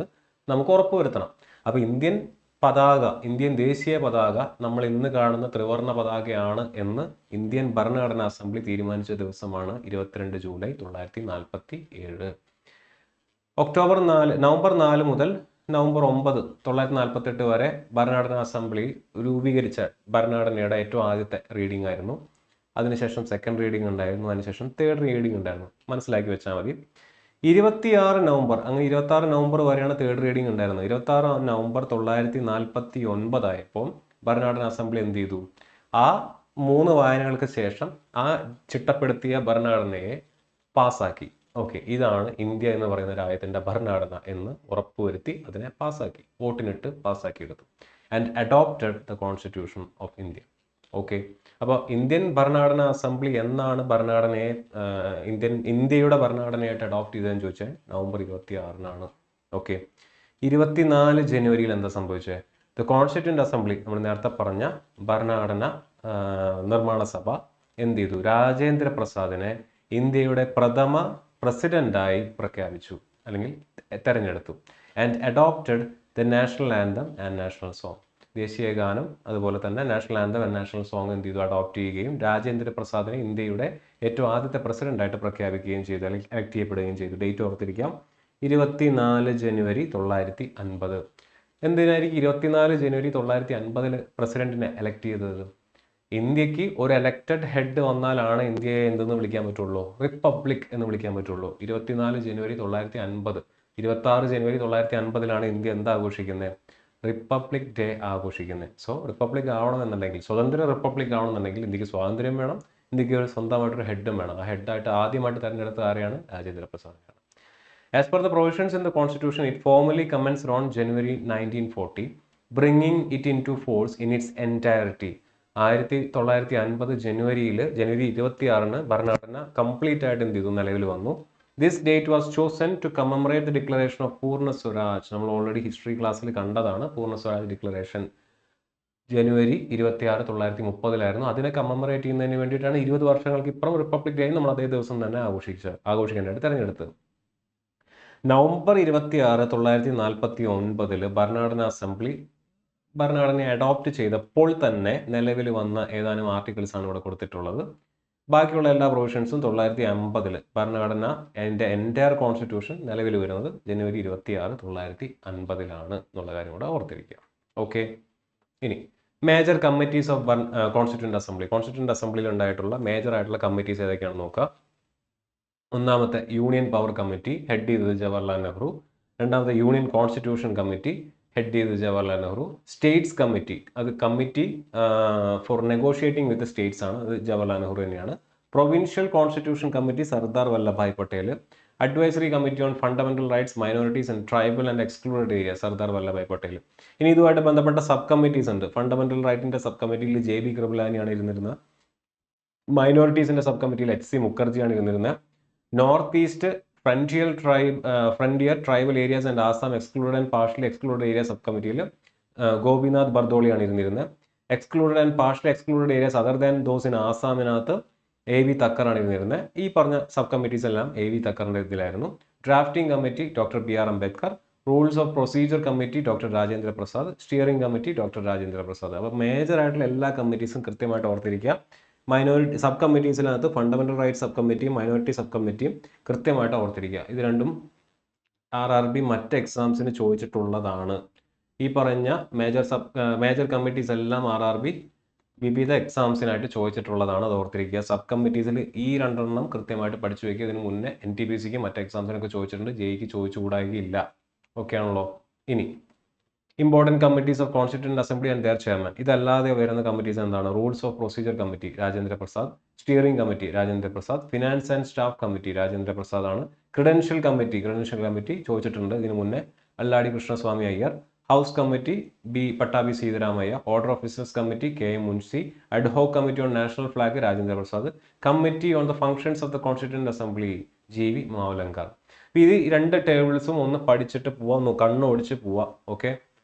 നമുക്ക് ഉറപ്പുവരുത്തണം. അപ്പോൾ ഇന്ത്യൻ ദേശീയ പതാക നമ്മൾ ഇന്ന് കാണുന്ന ത്രിവർണ്ണ പതാകയാണ് എന്ന് ഇന്ത്യൻ ഭരണഘടനാ അസംബ്ലി തീരുമാനിച്ച ദിവസമാണ് 22 ജൂലൈ 1947. നവംബർ 4 മുതൽ നവംബർ 9, 1948 വരെ ഭരണഘടനാ അസംബ്ലി രൂപീകരിച്ച ഭരണഘടനയുടെ ഏറ്റവും ആദ്യത്തെ റീഡിംഗ് ആയിരുന്നു. അതിനുശേഷം സെക്കൻഡ് റീഡിംഗ് ഉണ്ടായിരുന്നു, അതിനുശേഷം തേർഡ് റീഡിംഗ് ഉണ്ടായിരുന്നു. മനസ്സിലാക്കി വെച്ചാൽ മതി. 26 നവംബർ, അങ്ങനെ 26 നവംബർ വരെയാണ് തേർഡ് റീഡിംഗ് ഉണ്ടായിരുന്നത്. 26 നവംബർ 1949 ആയപ്പോൾ ഭരണഘടനാ അസംബ്ലി എന്ത് ചെയ്തു? ആ 3 വായനകൾക്ക് ശേഷം ആ ചിട്ടപ്പെടുത്തിയ ഭരണഘടനയെ പാസ്സാക്കി. ഓക്കെ, ഇതാണ് ഇന്ത്യ എന്ന് പറയുന്ന രാജ്യത്തിന്റെ ഭരണഘടന എന്ന് ഉറപ്പുവരുത്തി അതിനെ പാസ്സാക്കി, വോട്ടിനിട്ട് പാസ്സാക്കിയെടുത്തു. And adopted the constitution of India. Okay, അപ്പോൾ ഇന്ത്യൻ ഭരണഘടനാ അസംബ്ലി എന്നാണ് ഭരണഘടനയെ ഇന്ത്യയുടെ ഭരണഘടനയായിട്ട് അഡോപ്റ്റ് ചെയ്തതെന്ന് ചോദിച്ചാൽ നവംബർ 26-നാണ്. ഓക്കെ, 24 ജനുവരിയിൽ എന്താ സംഭവിച്ചത്? ദ കോൺസ്റ്റിറ്റ്യൂന്റ് അസംബ്ലി, നമ്മൾ നേരത്തെ പറഞ്ഞ ഭരണഘടന നിർമ്മാണ സഭ എന്ത് ചെയ്തു? രാജേന്ദ്ര പ്രസാദിനെ ഇന്ത്യയുടെ പ്രഥമ പ്രസിഡന്റായി പ്രഖ്യാപിച്ചു അല്ലെങ്കിൽ തെരഞ്ഞെടുത്തു. And adopted the national anthem and national song. ദേശീയ ഗാനം അതുപോലെ തന്നെ national anthem and national song എന്ത് ചെയ്തു? അഡോപ്റ്റ് ചെയ്യുകയും രാജേന്ദ്ര പ്രസാദിനെ ഇന്ത്യയുടെ ഏറ്റവും ആദ്യത്തെ പ്രസിഡന്റായിട്ട് പ്രഖ്യാപിക്കുകയും ചെയ്തു, അല്ലെങ്കിൽ എലക്ട് ചെയ്യപ്പെടുകയും ചെയ്തു. ഡേറ്റ് ഓർത്തിരിക്കാം, 24 ജനുവരി 1950. എന്തിനായിരിക്കും 24 ജനുവരി 1950 പ്രസിഡന്റിനെ എലക്ട് ചെയ്തത്? ഇന്ത്യക്ക് ഒരു എലക്റ്റഡ് ഹെഡ് വന്നാലാണ് ഇന്ത്യയെ എന്തെന്ന് വിളിക്കാൻ പറ്റുള്ളൂ? റിപ്പബ്ലിക് എന്ന് വിളിക്കാൻ പറ്റുള്ളൂ. 24 ജനുവരി 1950, 26 ജനുവരി 1950 ഇന്ത്യ എന്താ ആഘോഷിക്കുന്നത്? റിപ്പബ്ലിക് ഡേ ആഘോഷിക്കുന്നത്. സോ റിപ്പബ്ലിക് ആവണമെന്നുണ്ടെങ്കിൽ, സ്വതന്ത്ര റിപ്പബ്ലിക് ആവണമെന്നുണ്ടെങ്കിൽ ഇന്ത്യക്ക് സ്വാതന്ത്ര്യം വേണം, ഇന്ത്യക്ക് ഒരു സ്വന്തമായിട്ടൊരു ഹെഡും വേണം. ആ ഹെഡായിട്ട് ആദ്യമായിട്ട് തെരഞ്ഞെടുത്ത ആരെയാണ്? Rajendra പ്രസാദിനെയാണ്. As per the provisions in the constitution, it formally commenced on January 1940, bringing it into force in its entirety. 1950 ജനുവരി 26-ന് ഭരണഘടന കംപ്ലീറ്റ് ആയിട്ട് എന്ത് ചെയ്തു? നിലവിൽ വന്നു. This date was chosen to commemorate the declaration of Purna Swaraj. നമ്മൾ ഓൾറെഡി ഹിസ്റ്ററി ക്ലാസ്സിൽ കണ്ടതാണ്. പൂർണ്ണ സ്വരാജ് ഡിക്ലറേഷൻ ജനുവരി 26, 1930 അതിനെ കമ്മമറേറ്റ് ചെയ്യുന്നതിന് വേണ്ടിയിട്ടാണ് 20 വർഷങ്ങൾക്ക് ഇപ്പുറം റിപ്പബ്ലിക് ഡേ നമ്മൾ അതേ ദിവസം തന്നെ ആഘോഷിക്കാനായിട്ട് തിരഞ്ഞെടുത്തത്. നവംബർ 26, 1949 ഭരണഘടനാ അസംബ്ലി ഭരണഘടനയെ അഡോപ്റ്റ് ചെയ്തപ്പോൾ തന്നെ നിലവിൽ വന്ന ഏതാനും ആർട്ടിക്കിൾസ് ആണ് ഇവിടെ കൊടുത്തിട്ടുള്ളത്. ബാക്കിയുള്ള എല്ലാ പ്രൊവിഷൻസും 1950 ഭരണഘടന എൻറ്റയർ കോൺസ്റ്റിറ്റ്യൂഷൻ നിലവിൽ വരുന്നത് ജനുവരി 26, 1950 എന്നുള്ള കാര്യം കൂടെ ഓർത്തിരിക്കുക. ഓക്കെ, ഇനി major committees of constituent assembly. Constituent അസംബ്ലിയിൽ ഉണ്ടായിട്ടുള്ള മേജർ ആയിട്ടുള്ള കമ്മിറ്റീസ് ഏതൊക്കെയാണെന്ന് നോക്കുക. ഒന്നാമത്തെ യൂണിയൻ പവർ കമ്മിറ്റി, ഹെഡ് ചെയ്തത് ജവഹർലാൽ നെഹ്റു. രണ്ടാമത്തെ യൂണിയൻ കോൺസ്റ്റിറ്റ്യൂഷൻ കമ്മിറ്റി, ഹെഡ് ചെയ്തത് ജവഹർലാൽ നെഹ്റു. സ്റ്റേറ്റ്സ് കമ്മിറ്റി, അത് committee for negotiating with states ആണ്, അത് ജവഹർലാൽ നെഹ്റു തന്നെയാണ്. Provincial constitution committee Sardar Vallabhbhai Patel. Advisory committee on fundamental rights minorities and tribal and excluded area Sardar Vallabhbhai Patel. ഇനി ഇതുമായിട്ട് ബന്ധപ്പെട്ട സബ് കമ്മിറ്റീസ് ഉണ്ട്. ഫണ്ടമെന്റൽ റൈറ്റിന്റെ സബ് കമ്മിറ്റിയിൽ JB കൃപലാനിയാണ് ഇരുന്നിരുന്നത്. മൈനോറിറ്റീസിന്റെ സബ് കമ്മിറ്റിയിൽ HC മുഖർജിയാണ് ഇരുന്നിരുന്നത്. North east frontier tribal areas and Assam excluded and partially excluded area sub കമ്മിറ്റിയിൽ ഗോപിനാഥ് ബർദോളിയാണ് ഇരുന്നിരുന്നത്. Excluded and partially excluded areas other than those in ആസാമിനകത്ത് AV തക്കറാണ് ഇരുന്നിരുന്നത്. ഈ പറഞ്ഞ സബ് കമ്മിറ്റീസ് എല്ലാം AV തക്കറിന്റെ ഇതിലായിരുന്നു. Drafting committee doctor BR Ambedkar. Rules of procedure committee doctor Rajendra Prasad. Steering committee doctor Rajendra Prasad. അപ്പോൾ മേജർ ആയിട്ടുള്ള എല്ലാ കമ്മിറ്റീസും കൃത്യമായിട്ട് ഓർത്തിരിക്കുക. മൈനോറിറ്റി സബ് കമ്മിറ്റീസിനകത്ത് ഫണ്ടമെന്റൽ റൈറ്റ്സ് സബ് കമ്മിറ്റിയും മൈനോറിറ്റി സബ് കമ്മിറ്റിയും കൃത്യമായിട്ട് ഓർത്തിരിക്കുക. ഇത് രണ്ടും RRB മറ്റ് എക്സാംസിന് ചോദിച്ചിട്ടുള്ളതാണ്. ഈ പറഞ്ഞ മേജർ കമ്മിറ്റീസ് എല്ലാം RRB വിവിധ എക്സാംസിനായിട്ട് ചോദിച്ചിട്ടുള്ളതാണ്, അത് ഓർത്തിരിക്കുക. സബ് കമ്മിറ്റീസിൽ ഈ രണ്ടെണ്ണം കൃത്യമായിട്ട് പഠിച്ചു വയ്ക്കുക. ഇതിന് മുന്നേ NTPCക്ക് മറ്റ് എക്സാംസിനൊക്കെ ചോദിച്ചിട്ടുണ്ട്, JEക്ക് ചോദിച്ചുകൂടായികയില്ല. ഓക്കെ ആണല്ലോ. ഇനി important committees of constituent assembly and their chairman. ഇതല്ലാതെ വരുന്ന കമ്മിറ്റീസ് എന്താണ്? Rules of procedure committee Rajendra Prasad. Steering committee Rajendra Prasad. Finance and staff committee Rajendra Prasad ആണ്. ക്രെഡൻഷ്യൽ കമ്മിറ്റി ചോദിച്ചിട്ടുണ്ട് ഇതിന് മുന്നേ, Alladi Krishnaswamy Iyer. House committee Pattabhi Sitaramayya. Order of business committee KM Munsi. Ad hoc committee on national flag Rajendra Prasad. Committee on the functions of the constituent assembly GV Mavalankar. ഇത് രണ്ട് ടേബിൾസും ഒന്ന് പഠിച്ചിട്ട് പോവാം, കണ്ണോടിച്ച് പോവാം. ഓക്കെ,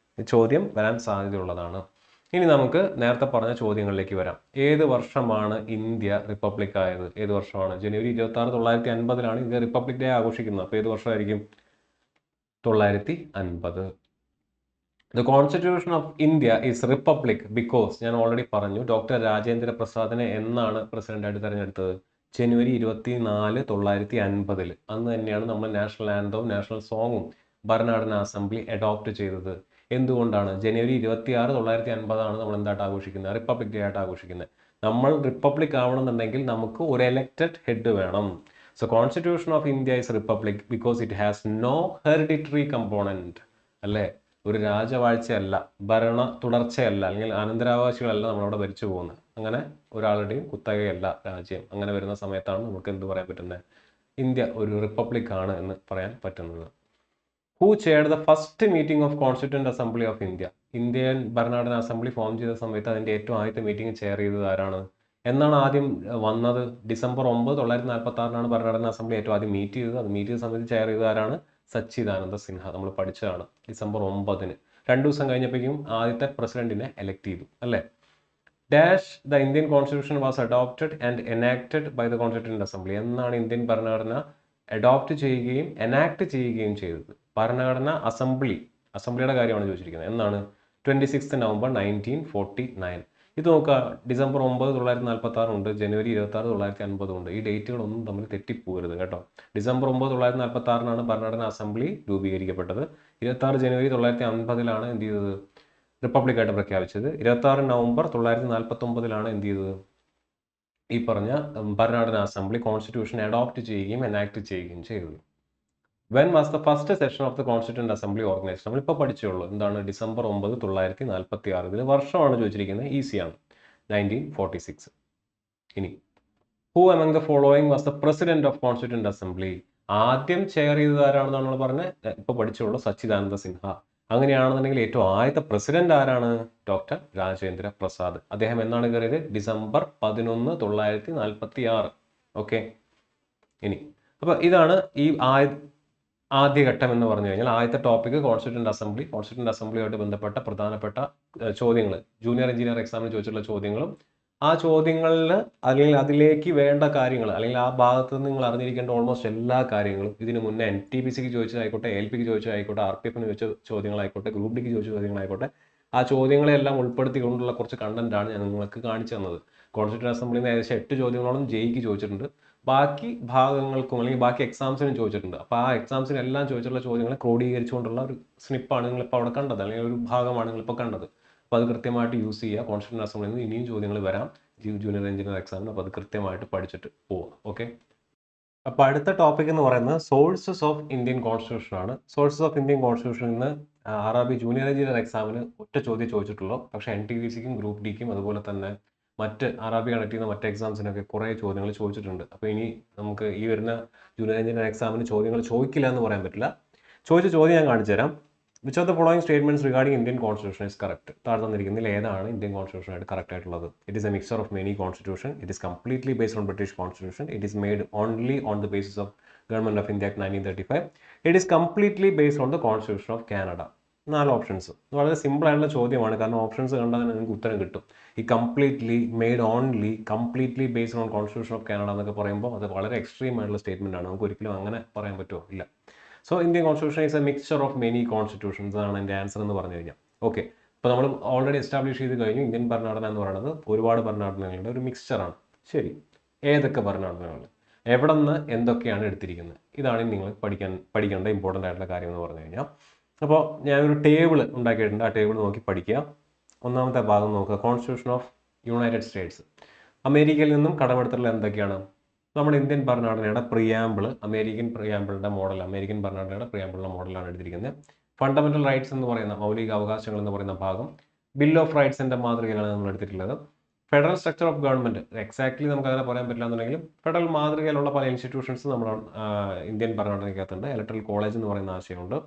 ചോദ്യം വരാൻ സാധ്യതയുള്ളതാണ്. ഇനി നമുക്ക് നേരത്തെ പറഞ്ഞ ചോദ്യങ്ങളിലേക്ക് വരാം. ഏത് വർഷമാണ് ഇന്ത്യ റിപ്പബ്ലിക് ആയത്? ഏത് വർഷമാണ്? ജനുവരി 26, 1950 ഇന്ത്യ റിപ്പബ്ലിക് ഡേ ആഘോഷിക്കുന്നത്. അപ്പോൾ ഏത് വർഷമായിരിക്കും? 1950. The constitution of India is republic because, ഞാൻ ഓൾറെഡി പറഞ്ഞു, ഡോക്ടർ രാജേന്ദ്ര പ്രസാദിനെ എന്നാണ് പ്രസിഡന്റായിട്ട് തിരഞ്ഞെടുത്തത്? ജനുവരി 24, 1950. അന്ന് തന്നെയാണ് നമ്മൾ നാഷണൽ ആന്തവും നാഷണൽ സോങ്ങും ഭരണഘടനാ അസംബ്ലി അഡോപ്റ്റ് ചെയ്തത്. എന്തുകൊണ്ടാണ്? ജനുവരി 26, 1950 നമ്മൾ എന്തായിട്ട് ആഘോഷിക്കുന്നത്? റിപ്പബ്ലിക് ഡേ ആയിട്ട് ആഘോഷിക്കുന്നത്. നമ്മൾ റിപ്പബ്ലിക് ആവണമെന്നുണ്ടെങ്കിൽ നമുക്ക് ഒരു എലക്റ്റഡ് ഹെഡ് വേണം. So constitution of India is republic because it has no hereditary component. അല്ലേ? ഒരു രാജവാഴ്ചയല്ല, ഭരണ തുടർച്ചയല്ല, അല്ലെങ്കിൽ അനന്തരാവകാശികളല്ല നമ്മളവിടെ ഭരിച്ചു പോകുന്നത്. അങ്ങനെ ഒരാളുടെയും കുത്തകയല്ല രാജ്യം. അങ്ങനെ വരുന്ന സമയത്താണ് നമുക്ക് എന്ത് പറയാൻ പറ്റുന്നത്? ഇന്ത്യ ഒരു റിപ്പബ്ലിക് ആണ് എന്ന് പറയാൻ പറ്റുന്നത്. Who chaired the first meeting of constituent assembly of India? Indian ഭരണഘടനാ അസംബ്ലി ഫോം ചെയ്ത സമയത്ത് അതിൻ്റെ ഏറ്റവും ആദ്യത്തെ മീറ്റിംഗ് ചെയർ ചെയ്തത് ആരാണ്? എന്നാണ് ആദ്യം വന്നത്? December 9, 1946 ഭരണഘടനാ അസംബ്ലി ഏറ്റവും ആദ്യം മീറ്റ് ചെയ്തത്. അത് മീറ്റ് ചെയ്ത സമയത്ത് ചെയർ ചെയ്തത് ആരാണ്? സച്ചിദാനന്ദ സിൻഹ. നമ്മൾ പഠിച്ചതാണ്. December 9. 2 ദിവസം കഴിഞ്ഞപ്പോഴേക്കും ആദ്യത്തെ പ്രസിഡന്റിനെ എലക്ട് ചെയ്തു. അല്ലേ? Dash the Indian constitution was adopted and enacted by the constituent assembly? എന്നാണ് ഇന്ത്യൻ ഭരണഘടന അഡോപ്റ്റ് ചെയ്യുകയും എനാക്ട് ചെയ്യുകയും ചെയ്തത്? ഭരണഘടന അസംബ്ലിയുടെ കാര്യമാണ് ചോദിച്ചിരിക്കുന്നത്. എന്നാണ്? 26 November 1949. ഇത് നോക്കുക, December 9, 1946 ഉണ്ട്, January 26, 1950 ഉണ്ട്. ഈ ഡേറ്റുകളൊന്നും തമ്മിൽ തെറ്റിപ്പോകരുത് കേട്ടോ. December 9, 1946 ഭരണഘടനാ അസംബ്ലി രൂപീകരിക്കപ്പെട്ടത്. 26 January 1950 എന്ത് ചെയ്തത്? റിപ്പബ്ലിക്കായിട്ട് പ്രഖ്യാപിച്ചത്. 26 November 1949 എന്ത് ചെയ്തത്? ഈ പറഞ്ഞ ഭരണഘടനാ അസംബ്ലി കോൺസ്റ്റിറ്റ്യൂഷൻ അഡോപ്റ്റ് ചെയ്യുകയും എനാക്ട് ചെയ്യുകയും ചെയ്തത്. When was the first session of the constituent assembly organised? നമ്മളിപ്പോൾ പഠിച്ചുള്ളൂ. എന്താണ്? December 9, 1946. ഇതിന് വർഷമാണ് ചോദിച്ചിരിക്കുന്നത്. ഈസിയാണ്. 1946. ഇനി who among the following was the president of constituent assembly? ആദ്യം ചെയർ ചെയ്തത് ആരാണെന്നാണ് നമ്മൾ പറഞ്ഞത്? ഇപ്പോൾ പഠിച്ചുള്ളൂ, സച്ചിദാനന്ദ സിൻഹ. അങ്ങനെയാണെന്നുണ്ടെങ്കിൽ ഏറ്റവും ആദ്യത്തെ പ്രസിഡന്റ് ആരാണ്? ഡോക്ടർ രാജേന്ദ്ര പ്രസാദ്. അദ്ദേഹം എന്നാണ് കയറിയത്? December 11, 1946. ഓക്കെ. ഇനി അപ്പോൾ ഇതാണ് ഈ ആദ്യഘട്ടം എന്ന് പറഞ്ഞു കഴിഞ്ഞാൽ ആദ്യത്തെ ടോപ്പിക് കോൺസ്റ്റിറ്റ്യൂന്റ് അസംബ്ലിയുമായിട്ട് ബന്ധപ്പെട്ട പ്രധാനപ്പെട്ട ചോദ്യങ്ങൾ, ജൂനിയർ എഞ്ചിനീയർ എക്സാമിന് ചോദിച്ചിട്ടുള്ള ചോദ്യങ്ങളും ആ ചോദ്യങ്ങളിൽ അല്ലെങ്കിൽ അതിലേക്ക് വേണ്ട കാര്യങ്ങൾ അല്ലെങ്കിൽ ആ ഭാഗത്ത് നിന്ന് നിങ്ങൾ അറിഞ്ഞിരിക്കേണ്ട ഓൾമോസ്റ്റ് എല്ലാ കാര്യങ്ങളും ഇതിന് മുന്നേ NTPCക്ക് ചോദിച്ചതായിക്കോട്ടെ, LPക്ക് ചോദിച്ചതായിക്കോട്ടെ, RPFന് ചോദിച്ച ചോദ്യങ്ങളായിക്കോട്ടെ, ഗ്രൂപ്പ് ഡിക്ക് ചോദിച്ച ചോദ്യങ്ങളായിക്കോട്ടെ, ആ ചോദ്യങ്ങളെല്ലാം ഉൾപ്പെടുത്തിക്കൊണ്ടുള്ള കുറച്ച് കണ്ടന്റാണ് ഞാൻ നിങ്ങൾക്ക് കാണിച്ചു തന്നത്. കോൺസ്റ്റിറ്റ്യൂന്റ് അസംബ്ലിയിൽ നിന്ന് ഏകദേശം 8 ചോദ്യങ്ങളോളം JEക്ക് ചോദിച്ചിട്ടുണ്ട്. ബാക്കി ഭാഗങ്ങൾക്കും അല്ലെങ്കിൽ ബാക്കി എക്സാംസിനും ചോദിച്ചിട്ടുണ്ട്. അപ്പോൾ ആ എക്സാംസിന് എല്ലാം ചോദിച്ചിട്ടുള്ള ചോദ്യങ്ങളെ ക്രോഡീകരിച്ചുകൊണ്ടുള്ള ഒരു സ്നിപ്പാണ് നിങ്ങളിപ്പോൾ അവിടെ കണ്ടത്, അല്ലെങ്കിൽ ഒരു ഭാഗമാണ് നിങ്ങളിപ്പോൾ കണ്ടത്. അപ്പോൾ അത് കൃത്യമായിട്ട് യൂസ് ചെയ്യുക. കോൺസ്റ്റിറ്റ്യൂന്റ് അസംബ്ലിയിൽ നിന്ന് ഇനിയും ചോദ്യങ്ങൾ വരാം ജൂനിയർ എഞ്ചിനീയർ എക്സാമിന്. അപ്പോൾ അത് കൃത്യമായിട്ട് പഠിച്ചിട്ട് പോവുക. ഓക്കെ. അപ്പോൾ അടുത്ത ടോപ്പിക് എന്ന് പറയുന്നത് സോഴ്സസ് ഓഫ് ഇന്ത്യൻ കോൺസ്റ്റിറ്റ്യൂഷൻ ആണ്. സോഴ്സസ് ഓഫ് ഇന്ത്യൻ കോൺസ്റ്റിറ്റ്യൂഷനിൽ നിന്ന് RRB ജൂനിയർ എഞ്ചിനീയർ എക്സാമിന് ഒറ്റ ചോദ്യം ചോദിച്ചിട്ടുള്ളൂ. പക്ഷേ NTPCക്കും ഗ്രൂപ്പ് ഡിക്കും അതുപോലെ തന്നെ മറ്റ് RRB കണക്ട് ചെയ്യുന്ന മറ്റ് എക്സാംസിനൊക്കെ കുറേ ചോദ്യങ്ങൾ ചോദിച്ചിട്ടുണ്ട്. അപ്പോൾ ഇനി നമുക്ക് ഈ വരുന്ന ജൂനിയർ എഞ്ചിനീയർ എക്സാമിന് ചോദ്യങ്ങൾ ചോദിക്കില്ല എന്ന് പറയാൻ പറ്റില്ല. ചോദിച്ച ചോദ്യം ഞാൻ കാണിച്ചു തരാം. Which of the following statements regarding Indian constitution is correct? താഴെ തന്നിരിക്കുന്നതിൽ ഏതാണ് ഇന്ത്യൻ കോൺസ്റ്റിറ്റ്യൂഷൻ ആയിട്ട് കറക്റ്റ് ആയിട്ടുള്ളത്? It is A mixer of many constitution. It is completely based on British constitution. It is made only on the basis of government of India act 1935. It is completely based on the constitution of Canada. 4 options. വളരെ സിമ്പിൾ ആയിട്ടുള്ള ചോദ്യമാണ്, കാരണം ഓപ്ഷൻസ് കണ്ടാൽ നിങ്ങൾക്ക് ഉത്തരം കിട്ടും. ഈ completely, made only, completely based on constitution of Canada എന്നൊക്കെ പറയുമ്പോൾ അത് വളരെ എക്സ്ട്രീം ആയിട്ടുള്ള സ്റ്റേറ്റ്മെന്റ് ആണ്. നമുക്ക് ഒരിക്കലും അങ്ങനെ പറയാൻ പറ്റുമോ? ഇല്ല. So Indian constitution is a mixture of many constitutions ആണ് എൻ്റെ ആൻസർ എന്ന് പറഞ്ഞു കഴിഞ്ഞാൽ. ഓക്കെ. അപ്പോൾ നമ്മൾ ഓൾറെഡി എസ്റ്റാബ്ലിഷ് ചെയ്ത് കഴിഞ്ഞു, ഇന്ത്യൻ ഭരണഘടന എന്ന് പറയുന്നത് ഒരുപാട് ഭരണഘടനകളുടെ ഒരു മിക്സ്ചറാണ്. ശരി, ഏതൊക്കെ ഭരണഘടനകൾ, എവിടെ നിന്ന് എന്തൊക്കെയാണ് എടുത്തിരിക്കുന്നത്, ഇതാണ് നിങ്ങൾ പഠിക്കേണ്ട ഇമ്പോർട്ടൻ്റ് ആയിട്ടുള്ള കാര്യം എന്ന് പറഞ്ഞു കഴിഞ്ഞാൽ. അപ്പോൾ ഞാനൊരു ടേബിൾ ഉണ്ടാക്കിയിട്ടുണ്ട്. ആ ടേബിൾ നോക്കി പഠിക്കുക. ഒന്നാമത്തെ ഭാഗം നോക്കുക, കോൺസ്റ്റിറ്റ്യൂഷൻ ഓഫ് യുണൈറ്റഡ് സ്റ്റേറ്റ്സ്. അമേരിക്കയിൽ നിന്നും കടമെടുത്തിട്ടുള്ള എന്തൊക്കെയാണ്? നമ്മുടെ ഇന്ത്യൻ ഭരണഘടനയുടെ പ്രിയാമ്പിൾ, അമേരിക്കൻ ഭരണഘടനയുടെ മോഡലാണ് എടുത്തിരിക്കുന്നത്. ഫണ്ടമെന്റൽ റൈറ്റ്സ് എന്ന് പറയുന്ന മൗലിക അവകാശങ്ങൾ എന്ന് പറയുന്ന ഭാഗം, ബിൽ ഓഫ് റൈറ്റ്സിന്റെ മാതൃകയാണ് നമ്മൾ എടുത്തിട്ടുള്ളത്. Federal structure of government, exactly നമുക്ക് അങ്ങനെ പറയാൻ പറ്റില്ല എന്നുണ്ടെങ്കിലും ഫെഡറൽ മാതൃകയിലുള്ള പല ഇൻസ്റ്റിറ്റ്യൂഷൻസ് നമ്മുടെ ഇന്ത്യൻ ഭരണഘടനയ്ക്കകത്തുണ്ട്. ഇലക്ട്രൽ കോളേജ് എന്ന് പറയുന്ന ആശയമുണ്ട്.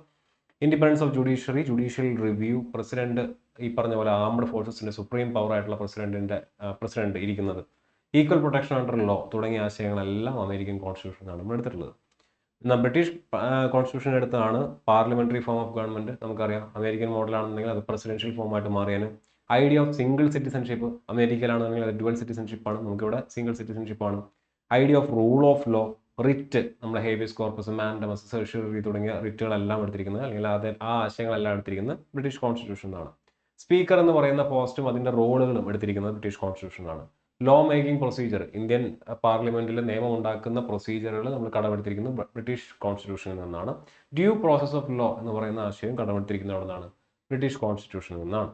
Independence of judiciary, judicial review, president, ഈ പറഞ്ഞ പോലെ ആംഡ് ഫോഴ്സസിന്റെ സുപ്രീം പവർ ആയിട്ടുള്ള പ്രസിഡന്റ് ഇരിക്കുന്നത്, ഈക്വൽ പ്രൊട്ടക്ഷൻ അണ്ടർ ലോ തുടങ്ങിയ ആശയങ്ങളെല്ലാം അമേരിക്കൻ കോൺസ്റ്റിറ്റ്യൂഷനാണ് നമ്മൾ എടുത്തിട്ടുള്ളത്. എന്നാൽ ബ്രിട്ടീഷ് കോൺസ്റ്റിറ്റ്യൂഷൻ എടുത്താണ് പാർലമെന്ററി ഫോം ഓഫ് ഗവൺമെന്റ്. നമുക്കറിയാം അമേരിക്കൻ മോഡലാണെന്നുണ്ടെങ്കിൽ അത് പ്രസിഡൻഷ്യൽ ഫോമായിട്ട് മാറിയാണ്. ഐഡിയ ഓഫ് സിംഗിൾ സിറ്റിസൺഷിപ്പ്, അമേരിക്കയിലാണെന്നുണ്ടെങ്കിൽ അത് ഡ്യുവൽ സിറ്റിസൺഷിപ്പാണ്, നമുക്കിവിടെ സിംഗിൾ സിറ്റിസൺഷിപ്പാണ്. Idea of rule of law, writ, നമ്മുടെ ഹേബിയസ് കോർപ്പസ്, മാൻഡമസ്, സെർഷ്യറി തുടങ്ങിയ റിറ്റുകളെല്ലാം എടുത്തിരിക്കുന്നത്, അല്ലെങ്കിൽ ആ ആശയങ്ങളെല്ലാം എടുത്തിരിക്കുന്നത് ബ്രിട്ടീഷ് കോൺസ്റ്റിറ്റ്യൂഷനാണ്. സ്പീക്കർ എന്ന് പറയുന്ന പോസ്റ്റും അതിന്റെ റോളുകളും എടുത്തിരിക്കുന്നത് ബ്രിട്ടീഷ് കോൺസ്റ്റിറ്റ്യൂഷനാണ്. ലോ മേക്കിംഗ് പ്രൊസീജിയർ, ഇന്ത്യൻ പാർലമെന്റിൽ നിയമം ഉണ്ടാക്കുന്ന പ്രൊസീജിയറുകൾ നമ്മൾ കടമെടുത്തിരിക്കുന്നത് ബ്രിട്ടീഷ് കോൺസ്റ്റിറ്റ്യൂഷനിൽ നിന്നാണ്. ഡ്യൂ പ്രോസസ് ഓഫ് ലോ എന്ന് പറയുന്ന ആശയം കടമെടുത്തിരിക്കുന്നത് അവിടെ നിന്നാണ്, ബ്രിട്ടീഷ് കോൺസ്റ്റിറ്റ്യൂഷനിൽ നിന്നാണ്.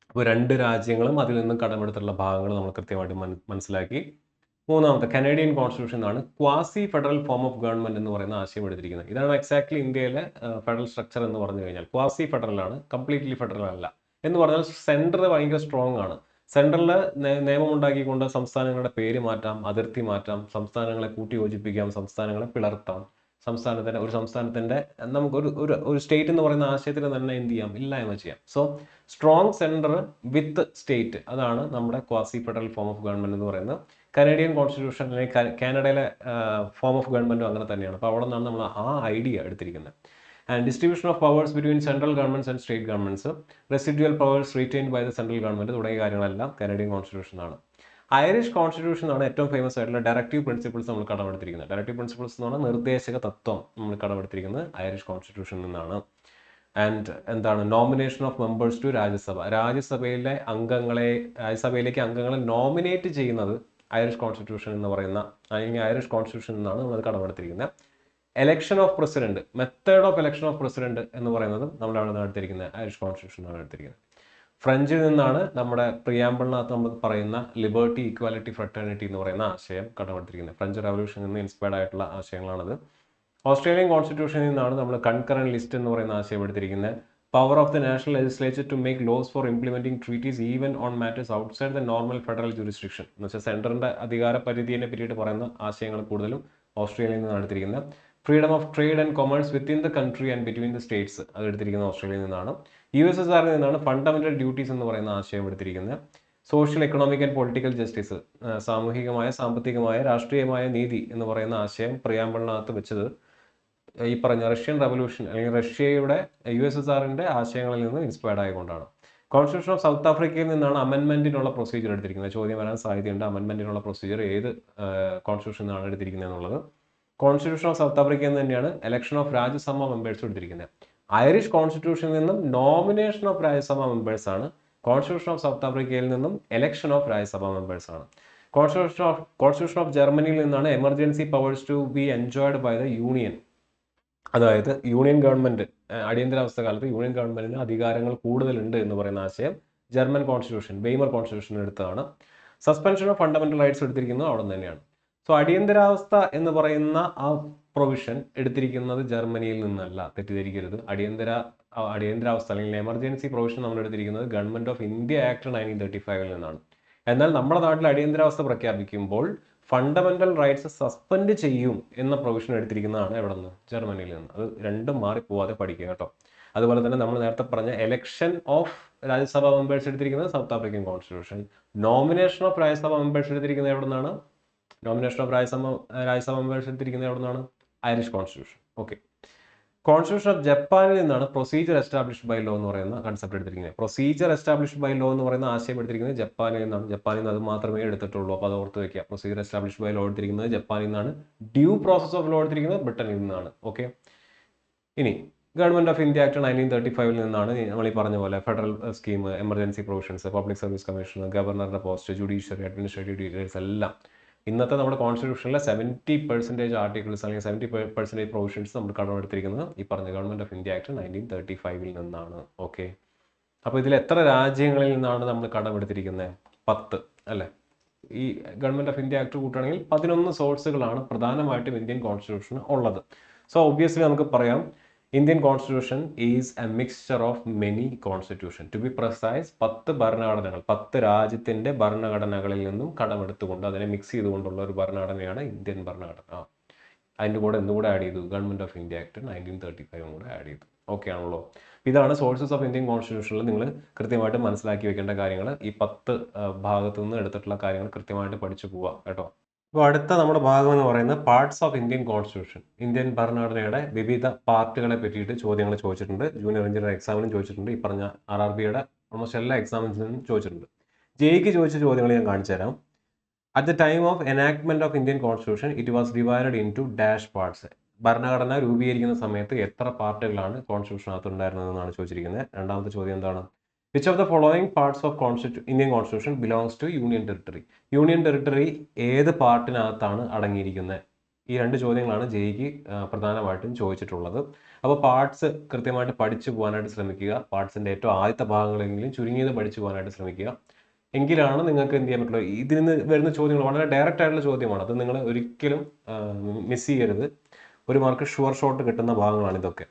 അപ്പോൾ 2 രാജ്യങ്ങളും അതിൽ നിന്നും കടമെടുത്തിട്ടുള്ള ഭാഗങ്ങൾ നമ്മൾ കൃത്യമായിട്ട് മനസ്സിലാക്കി. മൂന്നാമത്തെ കനേഡിയൻ കോൺസ്റ്റിറ്റ്യൂഷൻ ആണ് quasi federal form of government എന്ന് പറയുന്ന ആശയം എടുത്തിരിക്കുന്നത്. ഇതാണ് എക്സാക്ട്ലി ഇന്ത്യയിലെ ഫെഡറൽ സ്ട്രക്ചർ എന്ന് പറഞ്ഞു കഴിഞ്ഞാൽ. ക്വാസി ഫെഡറൽ ആണ്, കംപ്ലീറ്റ്ലി ഫെഡറൽ അല്ല. എന്ന് പറഞ്ഞാൽ സെൻട്രൽ ഭയങ്കര സ്ട്രോങ് ആണ്. സെൻട്രലിൽ നിയമം ഉണ്ടാക്കിക്കൊണ്ട് സംസ്ഥാനങ്ങളുടെ പേര് മാറ്റാം, അതിർത്തി മാറ്റാം, സംസ്ഥാനങ്ങളെ കൂട്ടിയോജിപ്പിക്കാം, സംസ്ഥാനങ്ങളെ പിളർത്താം, സംസ്ഥാനത്തിന്റെ നമുക്ക് ഒരു സ്റ്റേറ്റ് എന്ന് പറയുന്ന ആശയത്തിന് തന്നെ എന്ത് ചെയ്യാം, ഇല്ലായ്മ ചെയ്യാം. സോ സ്ട്രോങ് സെൻറ്റർ വിത്ത് സ്റ്റേറ്റ്, അതാണ് നമ്മുടെ quasi federal form of government എന്ന് പറയുന്നത്. കനേഡിയൻ കോൺസ്റ്റിറ്റ്യൂഷൻ അല്ലെങ്കിൽ കാനഡയിലെ ഫോം ഓഫ് ഗവൺമെന്റും അങ്ങനെ തന്നെയാണ്. അപ്പോൾ അവിടെ നിന്നാണ് നമ്മൾ ആ ഐഡിയ എടുത്തിരിക്കുന്നത്. And distribution of powers between central governments and state governments, residual powers retained by the central government തുടങ്ങിയ കാര്യങ്ങളെല്ലാം കനേഡിയൻ കോൺസ്റ്റിറ്റ്യൂഷൻ ആണ്. ഐറിഷ് കോൺസ്റ്റിറ്റ്യൂഷൻ ആണ് ഏറ്റവും ഫേമസ് ആയിട്ടുള്ള ഡയറക്റ്റീവ് പ്രിൻസിപ്പിൾസ് നമ്മൾ കടമെടുത്തിരിക്കുന്നത്. ഡയറക്റ്റീവ് പ്രിൻസിപ്പിൾസ് എന്ന് പറഞ്ഞാൽ നിർദ്ദേശക തത്വം നമ്മൾ കടമെടുത്തിരിക്കുന്നത് ഐറിഷ് കോൺസ്റ്റിറ്റ്യൂഷനിൽ നിന്നാണ്. ആൻഡ് എന്താണ് nomination of members to Rajya Sabha, രാജ്യസഭയിലേക്ക് അംഗങ്ങളെ നോമിനേറ്റ് ചെയ്യുന്നത് ഐറിഷ് കോൺസ്റ്റിറ്റ്യൂഷൻ എന്ന് പറയുന്ന അല്ലെങ്കിൽ ഐറിഷ് കോൺസ്റ്റിറ്റ്യൂഷൻ എന്നാണ് നമ്മൾ കടമെടുത്തിരിക്കുന്നത്. Election of president, method of election of president എന്ന് പറയുന്നതും നമ്മളാണ് എടുത്തിരിക്കുന്നത്, ഐറിഷ് കോൺസ്റ്റിറ്റ്യൂഷനാണ് എടുത്തിരിക്കുന്നത്. ഫ്രഞ്ചിൽ നിന്നാണ് നമ്മുടെ പ്രിയാമ്പിളിനകത്ത് നമ്മൾ പറയുന്ന ലിബർട്ടി, ഈക്വാലിറ്റി, ഫ്രട്ടേണിറ്റി എന്ന് പറയുന്ന ആശയം കടമെടുത്തിരിക്കുന്നത്. ഫ്രഞ്ച് റവല്യൂഷനിൽ നിന്ന് ഇൻസ്പയർഡ് ആയിട്ടുള്ള ആശയങ്ങളാണത്. ഓസ്ട്രേലിയൻ കോൺസ്റ്റിറ്റ്യൂഷനിൽ നിന്നാണ് നമ്മൾ കൺകറന്റ് ലിസ്റ്റ് എന്ന് പറയുന്ന ആശയം എടുത്തിരിക്കുന്നത്. Power of the national legislature to make laws for implementing treaties even on matters outside the normal federal jurisdiction എന്ന് വെച്ചാൽ സെൻറ്ററിന്റെ അധികാര പരിധിയെ പറ്റിയിട്ട് പറയുന്ന ആശയങ്ങൾ കൂടുതലും ഓസ്ട്രേലിയയിൽ നിന്നാണ് എടുത്തിരിക്കുന്നത്. Freedom of trade and commerce within the country and between the States, അത് എടുത്തിരിക്കുന്നത് ഓസ്ട്രേലിയയിൽ നിന്നാണ്. USSRൽ നിന്നാണ് ഫണ്ടമെന്റൽ ഡ്യൂട്ടീസ് എന്ന് പറയുന്ന ആശയം എടുത്തിരിക്കുന്നത്. Social, economic and political justice, സാമൂഹികമായ, സാമ്പത്തികമായ, രാഷ്ട്രീയമായ നീതി എന്ന് പറയുന്ന ആശയം പ്രിയാമ്പിളിനകത്ത് വെച്ചത് ഈ പറഞ്ഞ റഷ്യൻ റവല്യൂഷൻ അല്ലെങ്കിൽ റഷ്യയുടെ USSRന്റെ ആശയങ്ങളിൽ നിന്ന് ഇൻസ്പയർഡ് ആയതുകൊണ്ടാണ്. കോൺസ്റ്റിറ്റ്യൂഷൻ ഓഫ് സൗത്ത് ആഫ്രിക്കയിൽ നിന്നാണ് അമെൻമെന്റിനുള്ള പ്രൊസീജിയർ എടുത്തിരിക്കുന്നത്. ചോദ്യം വരാൻ സാധ്യതയുണ്ട്, അമെൻമെന്റിനുള്ള പ്രൊസീജിയർ ഏത് കോൺസ്റ്റിറ്റ്യൂഷൻ നിന്നാണ് എടുത്തിരിക്കുന്നത് എന്നുള്ളത്. കോൺസ്റ്റിറ്റ്യൂഷൻ ഓഫ് സൗത്ത് ആഫ്രിക്കയിൽ നിന്ന് തന്നെയാണ് ഇലക്ഷൻ ഓഫ് രാജ്യസഭ മെമ്പേഴ്സ് എടുത്തിരിക്കുന്നത്. ഐറിഷ് കോൺസ്റ്റിറ്റ്യൂഷനിൽ നിന്നും നോമിനേഷൻ ഓഫ് രാജ്യസഭ മെമ്പേഴ്സ് ആണ്. കോൺസ്റ്റിറ്റ്യൂഷൻ ഓഫ് സൗത്ത് ആഫ്രിക്കയിൽ നിന്നും എലക്ഷൻ ഓഫ് രാജ്യസഭ മെമ്പേഴ്സ് ആണ്. കോൺസ്റ്റിറ്റ്യൂഷൻ ഓഫ് ജർമ്മനിയിൽ നിന്നാണ് emergency powers to be enjoyed by the union, അതായത് യൂണിയൻ ഗവൺമെന്റ് അടിയന്തരാവസ്ഥ കാലത്ത് യൂണിയൻ ഗവൺമെന്റിന് അധികാരങ്ങൾ കൂടുതലുണ്ട് എന്ന് പറയുന്ന ആശയം ജർമ്മൻ കോൺസ്റ്റിറ്റ്യൂഷൻ, വെയ്മർ കോൺസ്റ്റിറ്റ്യൂഷൻ എടുത്തതാണ്. സസ്പെൻഷൻ ഓഫ് ഫണ്ടമെന്റൽ റൈറ്റ്സ് എടുത്തിരിക്കുന്നത് അവിടെ തന്നെയാണ്. സോ അടിയന്തരാവസ്ഥ എന്ന് പറയുന്ന ആ പ്രൊവിഷൻ എടുത്തിരിക്കുന്നത് ജർമ്മനിയിൽ നിന്നല്ല, തെറ്റിദ്ധരിക്കരുത്. അടിയന്തരാവസ്ഥ അല്ലെങ്കിൽ എമർജൻസി പ്രൊവിഷൻ നമ്മൾ എടുത്തിരിക്കുന്നത് ഗവൺമെന്റ് ഓഫ് ഇന്ത്യ ആക്ട് 1935 നിന്നാണ്. എന്നാൽ നമ്മുടെ നാട്ടിൽ അടിയന്തരാവസ്ഥ പ്രഖ്യാപിക്കുമ്പോൾ ഫണ്ടമെന്റൽ റൈറ്റ്സ് സസ്പെൻഡ് ചെയ്യും എന്ന പ്രൊവിഷൻ എടുത്തിരിക്കുന്നതാണ് എവിടെ നിന്ന്, ജർമ്മനിയിൽ നിന്ന്. അത് രണ്ടും മാറിപ്പോവാതെ പഠിക്കുക കേട്ടോ. അതുപോലെ തന്നെ നമ്മൾ നേരത്തെ പറഞ്ഞ എലക്ഷൻ ഓഫ് രാജ്യസഭാ മെമ്പേഴ്സ് എടുത്തിരിക്കുന്നത് south African constitution. Nomination of Rajya Sabha members എടുത്തിരിക്കുന്നത് എവിടെ നിന്നാണ്, നോമിനേഷൻ ഓഫ് രാജ്യസഭാ മെമ്പേഴ്സ് എടുത്തിരിക്കുന്നത് എവിടെ നിന്നാണ്, Irish constitution. Okay. Constitution of ജപ്പാനിൽ നിന്നാണ് പ്രൊസീജിയർ എസ്റ്റാബ്ലിഷ്ഡ് ബൈ ലോ എന്ന് പറയുന്ന കൺസെപ്റ്റ് എടുത്തിരിക്കുന്നത്. പ്രൊസീജിയർ എസ്റ്റാബ്ലിഷ്ഡ് ബൈ ലോ എന്ന് പറയുന്ന ആശയം എടുത്തിരിക്കുന്നത് ജപ്പാനിൽ നിന്നാണ്. ജപ്പാനിൽ നിന്ന് അത് മാത്രമേ എടുത്തിട്ടുള്ളൂ, അപ്പോൾ അത് ഓർത്ത് വയ്ക്കുക. പ്രൊസീജിയർ എസ്റ്റാബ്ലിഷ്ഡ് ബൈ ലോ എടുത്തിരിക്കുന്നത് ജപ്പാനിൽ നിന്നാണ്. ഡ്യൂ പ്രോസസ് ഓഫ് ലോ എടുത്തിരിക്കുന്നത് ബ്രിട്ടനിൽ നിന്നാണ്. ഓക്കെ. ഇനി ഗവൺമെന്റ് ഓഫ് ഇന്ത്യ ആക്ട് 1935 നിന്നാണ് നമ്മൾ ഈ പറഞ്ഞ പോലെ federal scheme, emergency provisions, public service commission, ഗവർണറുടെ പോസ്റ്റ്, ജുഡീഷ്യറി, അഡ്മിനിസ്ട്രേറ്റീവ് ഡീറ്റെയിൽസ് എല്ലാം ഇന്നത്തെ നമ്മുടെ കോൺസ്റ്റിറ്റ്യൂഷനിലെ 70% ആർട്ടിക്കിൾസ് അല്ലെങ്കിൽ 70% പ്രൊവിഷൻസ് നമ്മൾ കടമെടുത്തിരിക്കുന്നത് ഈ പറഞ്ഞ ഗവൺമെന്റ് ഓഫ് ഇന്ത്യ ആക്ട് 1935 നിന്നാണ്. ഓക്കെ. അപ്പോൾ ഇതിൽ എത്ര രാജ്യങ്ങളിൽ നിന്നാണ് നമ്മൾ കടമെടുത്തിരിക്കുന്നത്? 10 അല്ലേ? ഈ ഗവൺമെന്റ് ഓഫ് ഇന്ത്യ ആക്ട് കൂട്ടുകയാണെങ്കിൽ 11 സോഴ്സുകളാണ് പ്രധാനമായിട്ടും ഇന്ത്യൻ കോൺസ്റ്റിറ്റ്യൂഷൻ ഉള്ളത്. സോ ഒബ്വിയസ്ലി നമുക്ക് പറയാം Indian constitution is a mixture of many constitution. To be precise 10 ഭരണഘടനകൾ, 10 രാജ്യത്തിന്റെ ഭരണഘടനകളിൽ നിന്നും കടമെടുത്തുകൊണ്ട് അതിനെ മിക്സ് ചെയ്തുകൊണ്ടുള്ള ഒരു ഭരണഘടനയാണ് ഇന്ത്യൻ ഭരണഘടന. അതിൻ്റെ കൂടെ എന്തുകൂടെ ആഡ് ചെയ്തു? ഗവൺമെന്റ് ഓഫ് ഇന്ത്യ ആക്ട് 1935 കൂടെ ആഡ് ചെയ്തു. ഓക്കെ ആണല്ലോ. ഇതാണ് സോഴ്സസ് ഓഫ് ഇന്ത്യൻ കോൺസ്റ്റിറ്റ്യൂഷനിൽ നിങ്ങൾ കൃത്യമായിട്ട് മനസ്സിലാക്കി വെക്കേണ്ട കാര്യങ്ങൾ. ഈ 10 ഭാഗത്തു നിന്ന് എടുത്തിട്ടുള്ള കാര്യങ്ങൾ കൃത്യമായിട്ട് പഠിച്ചു പോവുക കേട്ടോ. അപ്പോൾ അടുത്ത നമ്മുടെ ഭാഗം എന്ന് പറയുന്നത് parts of Indian constitution. Indian ഭരണഘടനയുടെ വിവിധ പാർട്ടുകളെ പറ്റിയിട്ട് ചോദ്യങ്ങൾ ചോദിച്ചിട്ടുണ്ട്. ജൂനിയർ എഞ്ചിനീയർ എക്സാമിനും ചോദിച്ചിട്ടുണ്ട്. ഈ പറഞ്ഞ RRBയുടെ ഓൾമോസ്റ്റ് എല്ലാ എക്സാമിനും ചോദിച്ചിട്ടുണ്ട്. ജെയ്ക്ക് ചോദിച്ച ചോദ്യങ്ങൾ ഞാൻ കാണിച്ചു തരാം. At the time of enactment of Indian constitution it was divided into dash parts. ഭരണഘടന രൂപീകരിക്കുന്ന സമയത്ത് എത്ര പാർട്ടുകളാണ് കോൺസ്റ്റിറ്റ്യൂഷനകത്ത് ഉണ്ടായിരുന്നതെന്നാണ് ചോദിച്ചിരിക്കുന്നത്. രണ്ടാമത്തെ ചോദ്യം എന്താണ്? Which of the following parts of Indian constitution belongs to union territory? Union territory ഏത് പാർട്ടിനകത്താണ് അടങ്ങിയിരിക്കുന്നത്? ഈ 2 ചോദ്യങ്ങളാണ് ജെയ്ക്ക് പ്രധാനമായിട്ടും ചോദിച്ചിട്ടുള്ളത്. അപ്പോൾ പാർട്സ് കൃത്യമായിട്ട് പഠിച്ചു പോകാനായിട്ട് ശ്രമിക്കുക. പാർട്സിൻ്റെ ഏറ്റവും ആദ്യത്തെ ഭാഗങ്ങളെങ്കിലും ചുരുങ്ങിയത് പഠിച്ചു പോകാനായിട്ട് ശ്രമിക്കുക. എങ്കിലാണ് നിങ്ങൾക്ക് എന്ത് ചെയ്യാൻ പറ്റുള്ളൂ. ഇതിൽ നിന്ന് വരുന്ന ചോദ്യങ്ങൾ വളരെ ഡയറക്റ്റ് ആയിട്ടുള്ള ചോദ്യമാണ്. അത് നിങ്ങൾ ഒരിക്കലും മിസ് ചെയ്യരുത്. ഒരു മാർക്ക് ഷുവർ ഷോട്ട് കിട്ടുന്ന ഭാഗങ്ങളാണ് ഇതൊക്കെ.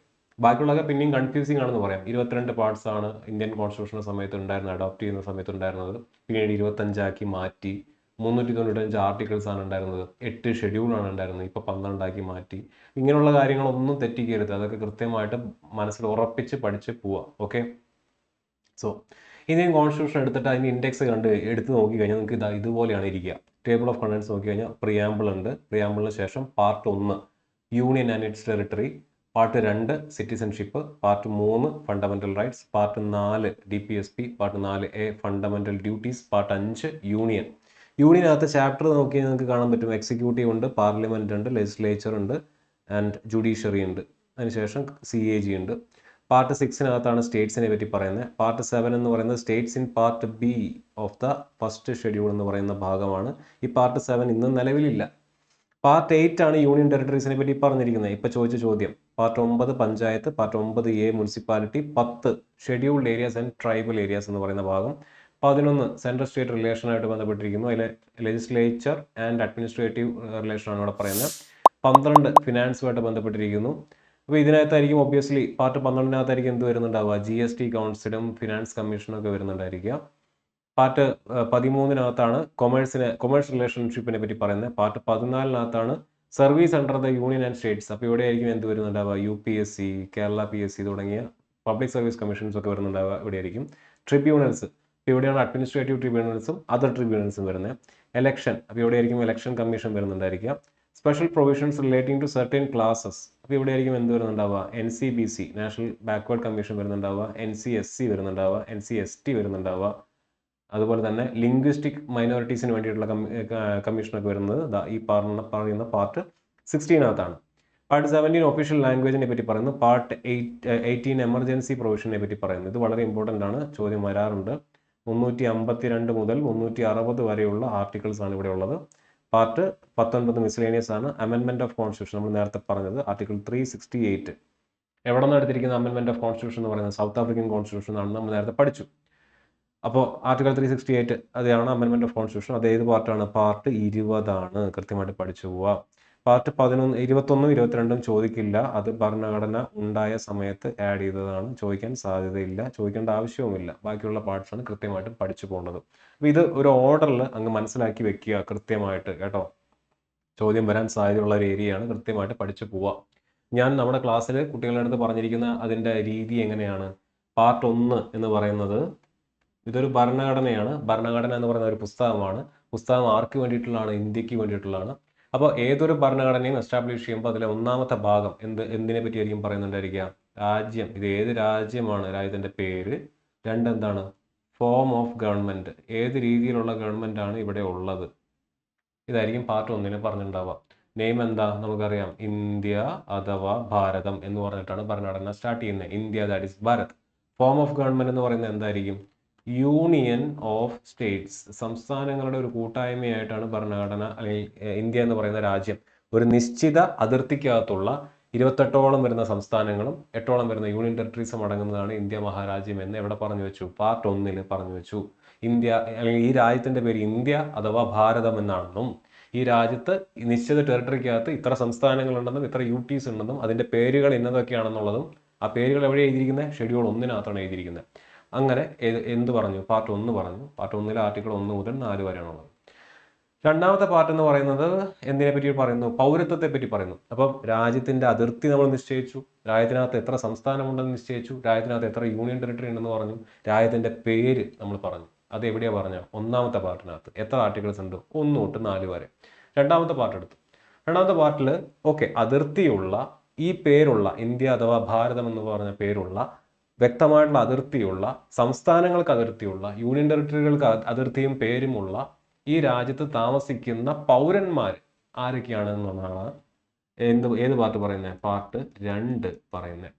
ബാക്കിയുള്ളതൊക്കെ പിന്നെയും കൺഫ്യൂസിംഗ് ആണെന്ന് പറയാം. 22 പാർട്സ് ആണ് ഇന്ത്യൻ കോൺസ്റ്റിറ്റ്യൂഷൻ്റെ സമയത്ത് ഉണ്ടായിരുന്നത്, അഡോപ്റ്റ് ചെയ്യുന്ന സമയത്ത് ഉണ്ടായിരുന്നത്. പിന്നീട് 25 മാറ്റി. 395 ആർട്ടിക്കിൾസ് ആണ് ഉണ്ടായിരുന്നത്. 8 ഷെഡ്യൂളാണ് ഉണ്ടായിരുന്നത്. ഇപ്പോൾ 12 മാറ്റി. ഇങ്ങനെയുള്ള കാര്യങ്ങളൊന്നും തെറ്റിക്കരുത്. അതൊക്കെ കൃത്യമായിട്ട് മനസ്സിൽ ഉറപ്പിച്ച് പഠിച്ച് പോവാം. ഓക്കെ. സോ ഇന്ത്യൻ കോൺസ്റ്റിറ്റ്യൂഷൻ എടുത്തിട്ട് അതിൻ്റെ ഇൻഡെക്സ് എടുത്ത് നോക്കിക്കഴിഞ്ഞാൽ നിങ്ങൾക്ക് ഇതുപോലെയാണ് ഇരിക്കുക. ടേബിൾ ഓഫ് കണ്ടൻസ് നോക്കി കഴിഞ്ഞാൽ പ്രിയാമ്പിൾ ഉണ്ട്. പ്രിയാമ്പിളിന് ശേഷം part 1 union and its territory, part 2 citizenship, part 3 fundamental rights, part 4 DPSP, part 4A fundamental duties, part 5 union. യൂണിയനകത്ത് ചാപ്റ്റർ നോക്കിയാൽ നിങ്ങൾക്ക് കാണാൻ പറ്റും. എക്സിക്യൂട്ടീവ് ഉണ്ട്, പാർലമെന്റ് ഉണ്ട്, ലെജിസ്ലേച്ചർ ഉണ്ട്, ആൻഡ് ജുഡീഷ്യറി ഉണ്ട്. അതിനുശേഷം CAG ഉണ്ട്. പാർട്ട് 6 സ്റ്റേറ്റ്സിനെ പറ്റി പറയുന്നത്. പാർട്ട് 7 എന്ന് പറയുന്നത് States in part B of the first schedule എന്ന് പറയുന്ന ഭാഗമാണ്. ഈ പാർട്ട് 7 ഇന്ന് നിലവിലില്ല. പാർട്ട് 8 ആണ് യൂണിയൻ ടെറിട്ടറീസിനെ പറ്റി പറഞ്ഞിരിക്കുന്നത്. ഇപ്പോൾ ചോദിച്ച ചോദ്യം. Part 9 panchayat, part 9A municipality, 10 scheduled areas and tribal areas എന്ന് പറയുന്ന ഭാഗം, 11 സെൻട്രൽ സ്റ്റേറ്റ് റിലേഷനായിട്ട് ബന്ധപ്പെട്ടിരിക്കുന്നു. അതിലെ ലെജിസ്ലേച്ചർ ആൻഡ് അഡ്മിനിസ്ട്രേറ്റീവ് റിലേഷനാണ് ഇവിടെ പറയുന്നത്. 12 ഫിനാൻസുമായിട്ട് ബന്ധപ്പെട്ടിരിക്കുന്നു. അപ്പോൾ ഇതിനകത്തായിരിക്കും ഒബ്വിയസ്ലി പാർട്ട് 12 എന്ത് വരുന്നുണ്ടാവുക, GST കൗൺസിലും ഫിനാൻസ് കമ്മീഷനും ഒക്കെ വരുന്നുണ്ടായിരിക്കുക. പാർട്ട് 13 കൊമേഴ്സ് റിലേഷൻഷിപ്പിനെ പറ്റി പറയുന്നത്. Part 14 service under the union and States. അപ്പോൾ ഇവിടെ ആയിരിക്കും എന്ത് വരുന്നുണ്ടാവുക, UPSC, കേരള PSC തുടങ്ങിയ പബ്ലിക് സർവീസ് കമ്മീഷൻസ് ഒക്കെ വരുന്നുണ്ടാവുക. ഇവിടെ ആയിരിക്കും ട്രിബ്യൂണൽസ്. അപ്പോൾ ഇവിടെയാണ് അഡ്മിനിസ്ട്രേറ്റീവ് ട്രിബ്യൂണൽസും അതർ ട്രിബ്യൂണൽസും വരുന്നത്. എലക്ഷൻ, അപ്പോൾ ഇവിടെ ആയിരിക്കും ഇലക്ഷൻ കമ്മീഷൻ വരുന്നുണ്ടായിരിക്കുക. Special provisions relating to certain classes, അപ്പോൾ ഇവിടെ ആയിരിക്കും എന്ത് വരുന്നുണ്ടാവുക, NCBC നാഷണൽ ബാക്ക്വേർഡ് കമ്മീഷൻ വരുന്നുണ്ടാവുക, NCSC വരുന്നുണ്ടാവുക, NCST വരുന്നുണ്ടാവുക. അതുപോലെ തന്നെ ലിംഗ്വിസ്റ്റിക് മൈനോറിറ്റീസിന് വേണ്ടിയിട്ടുള്ള കമ്മീഷനൊക്കെ വരുന്നത് ഈ പറയുന്ന പാർട്ട് 16 പാർട്ട് 17 ഒഫീഷ്യൽ ലാംഗ്വേജിനെ പറ്റി പറയുന്നു. പാർട്ട് 18 എമർജൻസി പ്രൊവിഷനെ പറ്റി പറയുന്നു. ഇത് വളരെ ഇമ്പോർട്ടൻ്റ് ആണ്, ചോദ്യം വരാറുണ്ട്. 352 മുതൽ 360 വരെയുള്ള ആർട്ടിക്കിൾസ് ആണ് ഇവിടെ ഉള്ളത്. പാർട്ട് 19 മിസ്ലേനിയസ് ആണ്. അമെൻമെന്റ് ഓഫ് കോൺസ്റ്റിറ്റ്യൂഷൻ നമ്മൾ നേരത്തെ പറഞ്ഞത് ആർട്ടിക്കിൾ 368. എവിടെ നിന്ന് എടുത്തിരിക്കുന്ന അമെൻമെന്റ് ഓഫ് കോൺസ്റ്റിറ്റ്യൂഷൻ എന്ന് പറയുന്നത് സൗത്ത് ആഫ്രിക്കൻ കോൺസ്റ്റിറ്റ്യൂഷൻ ആണെന്ന് നമ്മൾ നേരത്തെ പഠിച്ചു. അപ്പോൾ ആർട്ടിക്കിൾ 368 അതാണ് അമെൻമെന്റ് ഓഫ് കോൺസ്റ്റിറ്റ്യൂഷൻ. അത് ഏത് പാർട്ടാണ്, പാർട്ട് 20 കൃത്യമായിട്ട് പഠിച്ചു പോവുക. പാർട്ട് 21, 22 ചോദിക്കില്ല. അത് ഭരണഘടന ഉണ്ടായ സമയത്ത് ആഡ് ചെയ്തതാണ്, ചോദിക്കാൻ സാധ്യതയില്ല, ചോദിക്കേണ്ട ആവശ്യവുമില്ല. ബാക്കിയുള്ള പാർട്സാണ് കൃത്യമായിട്ട് പഠിച്ചു പോകേണ്ടത്. അപ്പോൾ ഇത് ഒരു ഓർഡറിൽ അങ്ങ് മനസ്സിലാക്കി വെക്കുക കൃത്യമായിട്ട് കേട്ടോ. ചോദ്യം വരാൻ സാധ്യതയുള്ള ഒരു ഏരിയയാണ്, കൃത്യമായിട്ട് പഠിച്ചു പോവുക. ഞാൻ നമ്മുടെ ക്ലാസ്സിൽ കുട്ടികളുടെ അടുത്ത് പറഞ്ഞിരിക്കുന്ന അതിൻ്റെ രീതി എങ്ങനെയാണ്. പാർട്ട് 1 എന്ന് പറയുന്നത് ഇതൊരു ഭരണഘടനയാണ്. ഭരണഘടന എന്ന് പറയുന്ന ഒരു പുസ്തകമാണ്. പുസ്തകം ആർക്ക് വേണ്ടിയിട്ടുള്ളതാണ്, ഇന്ത്യക്ക് വേണ്ടിയിട്ടുള്ളതാണ്. അപ്പോൾ ഏതൊരു ഭരണഘടനയും എസ്റ്റാബ്ലിഷ് ചെയ്യുമ്പോൾ അതിലെ ഒന്നാമത്തെ ഭാഗം എന്തിനെ പറ്റിയായിരിക്കും പറയുന്നുണ്ടായിരിക്കുക, രാജ്യം. ഇത് ഏത് രാജ്യമാണ്, രാജ്യത്തിൻ്റെ പേര്. 2 എന്താണ്, ഫോം ഓഫ് ഗവൺമെൻറ്, ഏത് രീതിയിലുള്ള ഗവൺമെൻറ് ആണ് ഇവിടെ ഉള്ളത്. ഇതായിരിക്കും പാർട്ട് 1 പറഞ്ഞിട്ടുണ്ടാവുക. നെയിം എന്താ നമുക്കറിയാം, ഇന്ത്യ അഥവാ ഭാരതം എന്ന് പറഞ്ഞിട്ടാണ് ഭരണഘടന സ്റ്റാർട്ട് ചെയ്യുന്നത്. India, that is Bharat. Form of government എന്ന് പറയുന്നത് എന്തായിരിക്കും, യൂണിയൻ ഓഫ് സ്റ്റേറ്റ്സ്, സംസ്ഥാനങ്ങളുടെ ഒരു കൂട്ടായ്മയായിട്ടാണ് ഭരണഘടന അല്ലെങ്കിൽ ഇന്ത്യ എന്ന് പറയുന്ന രാജ്യം. ഒരു നിശ്ചിത അതിർത്തിക്കകത്തുള്ള 28ഓളം വരുന്ന സംസ്ഥാനങ്ങളും 8ഓളം വരുന്ന യൂണിയൻ ടെറിട്ടറീസും അടങ്ങുന്നതാണ് ഇന്ത്യ മഹാരാജ്യം എന്ന് എവിടെ പറഞ്ഞു വെച്ചു, പാർട്ട് 1 പറഞ്ഞു വെച്ചു. ഇന്ത്യ അല്ലെങ്കിൽ ഈ രാജ്യത്തിൻ്റെ പേര് ഇന്ത്യ അഥവാ ഭാരതം എന്നാണെന്നും ഈ രാജ്യത്ത് നിശ്ചിത ടെറിട്ടറിക്കകത്ത് ഇത്ര സംസ്ഥാനങ്ങളുണ്ടെന്നും ഇത്ര UTs ഉണ്ടെന്നും അതിൻ്റെ പേരുകൾ ഇന്നതൊക്കെയാണെന്നുള്ളതും ആ പേരുകൾ എവിടെ എഴുതിയിരിക്കുന്നത്, ഷെഡ്യൂൾ 1 എഴുതിയിരിക്കുന്നത്. അങ്ങനെ എന്ത് പറഞ്ഞു, പാർട്ട് 1 പറഞ്ഞു. പാർട്ട് 1 ആർട്ടിക്കിൾ 1 മുതൽ 4 വരെയാണുള്ളത്. രണ്ടാമത്തെ പാർട്ട് എന്ന് പറയുന്നത് എന്തിനെ പറ്റി പറയുന്നു, പൗരത്വത്തെ പറ്റി പറയുന്നു. അപ്പം രാജ്യത്തിൻ്റെ അതിർത്തി നമ്മൾ നിശ്ചയിച്ചു, രാജ്യത്തിനകത്ത് എത്ര സംസ്ഥാനമുണ്ടെന്ന് നിശ്ചയിച്ചു, രാജ്യത്തിനകത്ത് എത്ര യൂണിയൻ ടെറിട്ടറി ഉണ്ടെന്ന് പറഞ്ഞു, രാജ്യത്തിൻ്റെ പേര് നമ്മൾ പറഞ്ഞു. അത് എവിടെയാണ് പറഞ്ഞ, ഒന്നാമത്തെ പാർട്ടിനകത്ത്. എത്ര ആർട്ടിക്കിൾസ് ഉണ്ട്, 1 തൊട്ട് 4 വരെ. രണ്ടാമത്തെ പാർട്ട് എടുത്തു. രണ്ടാമത്തെ പാർട്ടിൽ ഓക്കെ, അതിർത്തിയുള്ള ഈ പേരുള്ള ഇന്ത്യ അഥവാ ഭാരതം എന്ന് പറഞ്ഞ പേരുള്ള വ്യക്തമായിട്ടുള്ള അതിർത്തിയുള്ള സംസ്ഥാനങ്ങൾക്ക് അതിർത്തിയുള്ള യൂണിയൻ ടെറിട്ടറികൾക്ക് അതിർത്തിയും പേരുമുള്ള ഈ രാജ്യത്ത് താമസിക്കുന്ന പൗരന്മാർ ആരൊക്കെയാണെന്നാണ് ഏത് പാർട്ട് പറയുന്നത്, പാർട്ട് 2 പറയുന്നത്.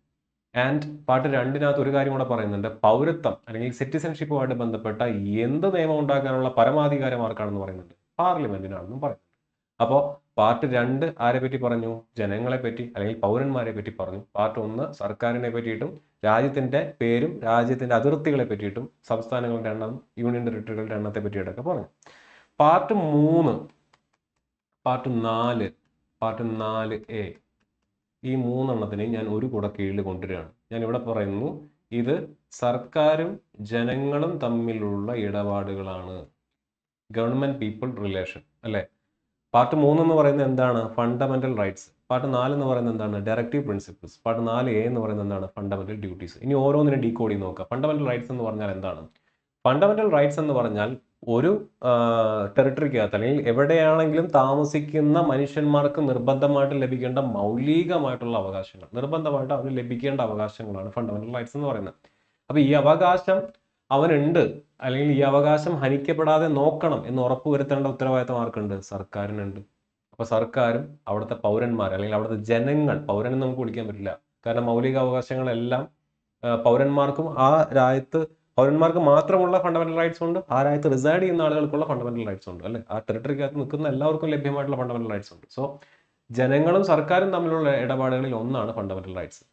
ആൻഡ് പാർട്ട് 2 ഒരു കാര്യം കൂടെ പറയുന്നുണ്ട്, പൗരത്വം അല്ലെങ്കിൽ സിറ്റിസൺഷിപ്പുമായിട്ട് ബന്ധപ്പെട്ട എന്ത് നിയമം ഉണ്ടാക്കാനുള്ള പരമാധികാരം ആർക്കാണെന്ന് പറയുന്നുണ്ട്, പാർലമെന്റിനാണെന്നും പറയുന്നുണ്ട്. അപ്പോൾ പാർട്ട് 2 ആരെ പറ്റി പറഞ്ഞു? ജനങ്ങളെ പറ്റി അല്ലെങ്കിൽ പൗരന്മാരെ പറ്റി പറഞ്ഞു. പാർട്ട് 1 സർക്കാരിനെ പറ്റിയിട്ടും രാജ്യത്തിന്റെ പേരും രാജ്യത്തിന്റെ അതിർത്തികളെ പറ്റിയിട്ടും സംസ്ഥാനങ്ങളുടെ എണ്ണം, യൂണിയൻ ടെറിട്ടറികളുടെ എണ്ണത്തെ പറ്റിയിട്ടൊക്കെ പറഞ്ഞു. പാർട്ട് 3, പാർട്ട് 4, പാർട്ട് 4A ഈ 3 എണ്ണത്തിനെയും ഞാൻ ഒരു കുട കീഴിൽ കൊണ്ടുവരികയാണ്. ഞാൻ ഇവിടെ പറയുന്നു ഇത് സർക്കാരും ജനങ്ങളും തമ്മിലുള്ള ഇടപാടുകളാണ്. ഗവൺമെന്റ് പീപ്പിൾ റിലേഷൻ അല്ലേ? പാർട്ട് 3 എന്ന് പറയുന്നത് എന്താണ്? Fundamental rights. പാർട്ട് 4 എന്ന് പറയുന്നത് എന്താണ്? Directive principles. പാർട്ട് 4A എന്ന് പറയുന്നത് എന്താണ്? Fundamental duties. ഇനി ഓരോന്നിനും ഡീകോഡ് ചെയ്ത് നോക്കുക. ഫണ്ടമെന്റൽ റൈറ്റ്സ് എന്ന് പറഞ്ഞാൽ എന്താണ്? ഫണ്ടമെന്റൽ റൈറ്റ്സ് എന്ന് പറഞ്ഞാൽ ഒരു ടെറിട്ടറിക്കകത്ത് അല്ലെങ്കിൽ എവിടെയാണെങ്കിലും താമസിക്കുന്ന മനുഷ്യന്മാർക്ക് നിർബന്ധമായിട്ട് ലഭിക്കേണ്ട മൗലികമായിട്ടുള്ള അവകാശങ്ങൾ, നിർബന്ധമായിട്ട് അവന് ലഭിക്കേണ്ട അവകാശങ്ങളാണ് ഫണ്ടമെന്റൽ റൈറ്റ്സ് എന്ന് പറയുന്നത്. അപ്പൊ ഈ അവകാശം അവനുണ്ട്, അല്ലെങ്കിൽ ഈ അവകാശം ഹനിക്കപ്പെടാതെ നോക്കണം എന്ന് ഉറപ്പുവരുത്തേണ്ട ഉത്തരവാദിത്തം ആർക്കുണ്ട്? സർക്കാരിനുണ്ട്. അപ്പൊ സർക്കാരും അവിടുത്തെ പൗരന്മാർ അല്ലെങ്കിൽ അവിടുത്തെ ജനങ്ങൾ, പൗരനെന്ന് നമുക്ക് വിളിക്കാൻ പറ്റില്ല, കാരണം മൗലിക അവകാശങ്ങളെല്ലാം പൗരന്മാർക്കും ആ രാജ്യത്ത് പൗരന്മാർക്ക് മാത്രമുള്ള ഫണ്ടമെന്റൽ റൈറ്റ്സ് ഉണ്ട്, ആ രാജ്യത്ത് റിസൈഡ് ചെയ്യുന്ന ആളുകൾക്കുള്ള ഫണ്ടമെന്റൽ റൈറ്റ്സ് ഉണ്ട് അല്ലെ? ആ ടെറിട്ടറിക്കകത്ത് നിൽക്കുന്ന എല്ലാവർക്കും ലഭ്യമായിട്ടുള്ള ഫണ്ടമെന്റൽ റൈറ്റ്സ് ഉണ്ട്. സോ ജനങ്ങളും സർക്കാരും തമ്മിലുള്ള ഇടപാടുകളിൽ ഒന്നാണ് ഫണ്ടമെന്റൽ റൈറ്റ്സ്.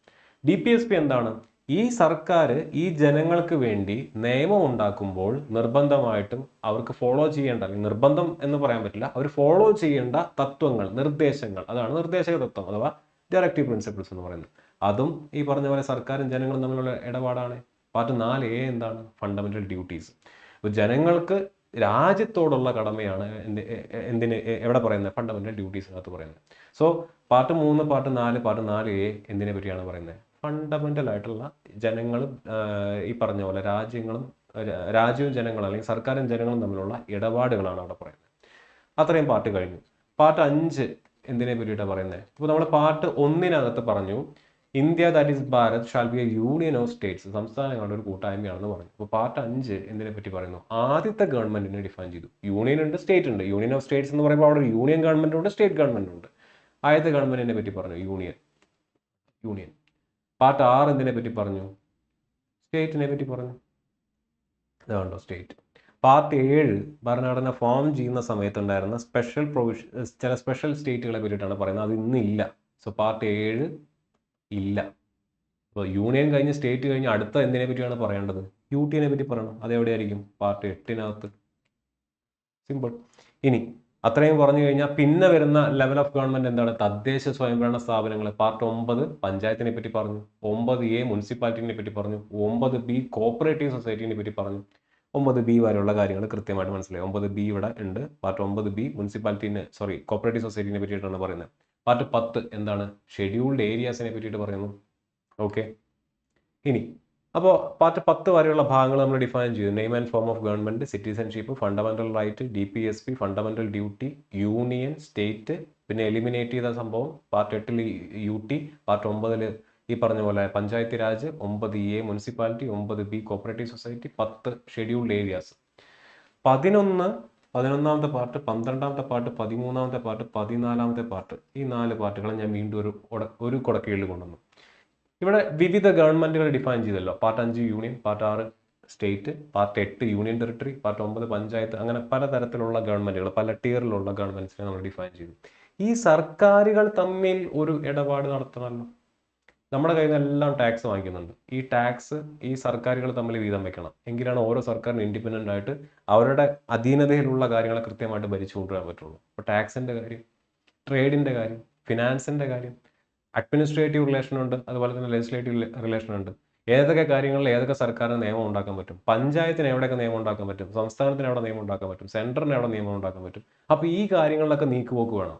DPSP എന്താണ്? ഈ സർക്കാർ ഈ ജനങ്ങൾക്ക് വേണ്ടി നിയമം ഉണ്ടാക്കുമ്പോൾ നിർബന്ധമായിട്ടും അവർക്ക് ഫോളോ ചെയ്യേണ്ട, അല്ലെങ്കിൽ നിർബന്ധം എന്ന് പറയാൻ പറ്റില്ല, അവർ ഫോളോ ചെയ്യേണ്ട തത്വങ്ങൾ, നിർദ്ദേശങ്ങൾ, അതാണ് നിർദ്ദേശക തത്വം അഥവാ ഡയറക്റ്റീവ് പ്രിൻസിപ്പിൾസ് എന്ന് പറയുന്നത്. അതും ഈ പറഞ്ഞ പോലെ സർക്കാരും ജനങ്ങളും തമ്മിലുള്ള ഇടപാടാണ്. പാർട്ട് 4A എന്താണ്? Fundamental duties. അപ്പോൾ ജനങ്ങൾക്ക് രാജ്യത്തോടുള്ള കടമയാണ് എന്തിന് എവിടെ പറയുന്നത്? ഫണ്ടമെന്റൽ ഡ്യൂട്ടീസിനകത്ത് പറയുന്നത്. So part 3, part 4, part 4A എന്തിനെ പറ്റിയാണ് പറയുന്നത്? ഫണ്ടമെന്റൽ ആയിട്ടുള്ള ജനങ്ങളും ഈ പറഞ്ഞ പോലെ രാജ്യവും ജനങ്ങളും അല്ലെങ്കിൽ സർക്കാരും ജനങ്ങളും തമ്മിലുള്ള ഇടപാടുകളാണ് അവിടെ പറയുന്നത്. അത്രയും പാർട്ട് കഴിഞ്ഞു. പാർട്ട് 5 എന്തിനെ പറ്റിയിട്ടാണ് പറയുന്നത്? ഇപ്പോൾ നമ്മൾ പാർട്ട് 1 പറഞ്ഞു India that is Bharat shall be A union of States, സംസ്ഥാനങ്ങളുടെ ഒരു കൂട്ടായ്മയാണെന്ന് പറഞ്ഞു. അപ്പോൾ പാർട്ട് 5 എന്തിനെ പറ്റി പറയുന്നു? ആദ്യത്തെ ഗവൺമെന്റിനെ ഡിഫൈൻ ചെയ്തു. യൂണിയൻ ഉണ്ട്, സ്റ്റേറ്റ് ഉണ്ട്. യൂണിയൻ ഓഫ് സ്റ്റേറ്റ്സ് എന്ന് പറയുമ്പോൾ അവിടെ യൂണിയൻ ഗവൺമെന്റ് ഉണ്ട്, സ്റ്റേറ്റ് ഗവൺമെന്റ് ഉണ്ട്. ആദ്യത്തെ ഗവൺമെന്റിനെ പറ്റി പറഞ്ഞു യൂണിയൻ. പാർട്ട് 6 എന്തിനെ പറ്റി പറഞ്ഞു? സ്റ്റേറ്റിനെ പറ്റി പറഞ്ഞു. ഇതാണോ സ്റ്റേറ്റ്. പാർട്ട് 7 ഭരണഘടന ഫോം ചെയ്യുന്ന സമയത്തുണ്ടായിരുന്ന സ്പെഷ്യൽ പ്രൊവിഷൻ, ചില സ്പെഷ്യൽ സ്റ്റേറ്റുകളെ പറ്റിയിട്ടാണ് പറയുന്നത്. അത് ഇന്നില്ല. സോ പാർട്ട് 7 ഇല്ല. അപ്പോൾ യൂണിയൻ കഴിഞ്ഞ് സ്റ്റേറ്റ് കഴിഞ്ഞ് അടുത്ത എന്തിനെ പറ്റിയാണ് പറയേണ്ടത്? യൂട്ടിനെ പറ്റി പറയണം. അതെവിടെയായിരിക്കും? Part 8 simple. ഇനി അത്രയും പറഞ്ഞു കഴിഞ്ഞാൽ പിന്നെ വരുന്ന ലെവൽ ഓഫ് ഗവൺമെന്റ് എന്താണ്? തദ്ദേശ സ്വയംഭരണ സ്ഥാപനങ്ങൾ. പാർട്ട് 9 പഞ്ചായത്തിനെ പറ്റി പറഞ്ഞു. 9A മുനിസിപ്പാലിറ്റിനെ പറ്റി പറഞ്ഞു. 9B കോപ്പറേറ്റീവ് സൊസൈറ്റിനെ പറ്റി പറഞ്ഞു. 9B വരെയുള്ള കാര്യങ്ങൾ കൃത്യമായിട്ട് മനസ്സിലായി. 9B ഇവിടെ ഉണ്ട്. പാർട്ട് 9B കോപ്പറേറ്റീവ് സൊസൈറ്റിനെ പറ്റിയിട്ടാണ് പറയുന്നത്. പാർട്ട് 10 എന്താണ്? ഷെഡ്യൂൾഡ് ഏരിയാസിനെ പറ്റിയിട്ട് പറയുന്നു. ഓക്കെ. ഇനി അപ്പോൾ പാർട്ട് 10 വരെയുള്ള ഭാഗങ്ങൾ നമ്മൾ ഡിഫൈൻ ചെയ്തു. Name and form of government, citizenship, fundamental right, DPSP, fundamental duty, union, state, പിന്നെ എലിമിനേറ്റ് ചെയ്ത സംഭവം പാർട്ട് 8 UT, പാർട്ട് 9 ഈ പറഞ്ഞ പോലെ panchayat raj, 9A municipality, 9B cooperative society, 10 scheduled areas. 11ാമത്തെ പാർട്ട്, 12ാമത്തെ പാർട്ട്, 13ാമത്തെ പാർട്ട്, 14ാമത്തെ പാർട്ട്, ഈ 4 പാർട്ടുകളെ ഞാൻ വീണ്ടും ഒരു കുടക്കീഴിൽ കൊണ്ടുവന്നു. ഇവിടെ വിവിധ ഗവൺമെന്റുകൾ ഡിഫൈൻ ചെയ്തല്ലോ. Part 5 union, part 6 state, part 8 union territory, part 9 panchayat, അങ്ങനെ പലതരത്തിലുള്ള ഗവൺമെന്റുകൾ, പല ടിയറിലുള്ള ഗവൺമെന്റ്സിനെ നമ്മൾ ഡിഫൈൻ ചെയ്തു. ഈ സർക്കാരുകൾ തമ്മിൽ ഒരു ഇടപാട് നടത്തണമല്ലോ. നമ്മുടെ കയ്യിൽ നിന്ന് എല്ലാം ടാക്സ് വാങ്ങിക്കുന്നുണ്ട്. ഈ ടാക്സ് ഈ സർക്കാരുകൾ തമ്മിൽ വീതം വെക്കണം. എങ്കിലാണ് ഓരോ സർക്കാരിനും ഇൻഡിപെൻഡന്റ് ആയിട്ട് അവരുടെ അധീനതയിലുള്ള കാര്യങ്ങളെ കൃത്യമായിട്ട് ഭരിച്ചു കൊണ്ടുവരാൻ പറ്റുള്ളൂ. അപ്പോൾ ടാക്സിന്റെ കാര്യം, ട്രേഡിന്റെ കാര്യം, ഫിനാൻസിന്റെ കാര്യം, അഡ്മിനിസ്ട്രേറ്റീവ് റിലേഷൻ ഉണ്ട്, അതുപോലെ തന്നെ ലെജിസ്ലേറ്റീവ് റിലേഷൻ ഉണ്ട്. ഏതൊക്കെ കാര്യങ്ങളിൽ ഏതൊക്കെ സർക്കാരിന് നിയമം ഉണ്ടാക്കാൻ പറ്റും, പഞ്ചായത്തിന് എവിടെയൊക്കെ നിയമം ഉണ്ടാക്കാൻ പറ്റും, സംസ്ഥാനത്തിന് എവിടെ നിയമം ഉണ്ടാക്കാൻ പറ്റും, സെൻറ്ററിന് എവിടെ നിയമം ഉണ്ടാക്കാൻ പറ്റും. അപ്പോൾ ഈ കാര്യങ്ങളിലൊക്കെ നീക്കുപോക്ക് വേണം.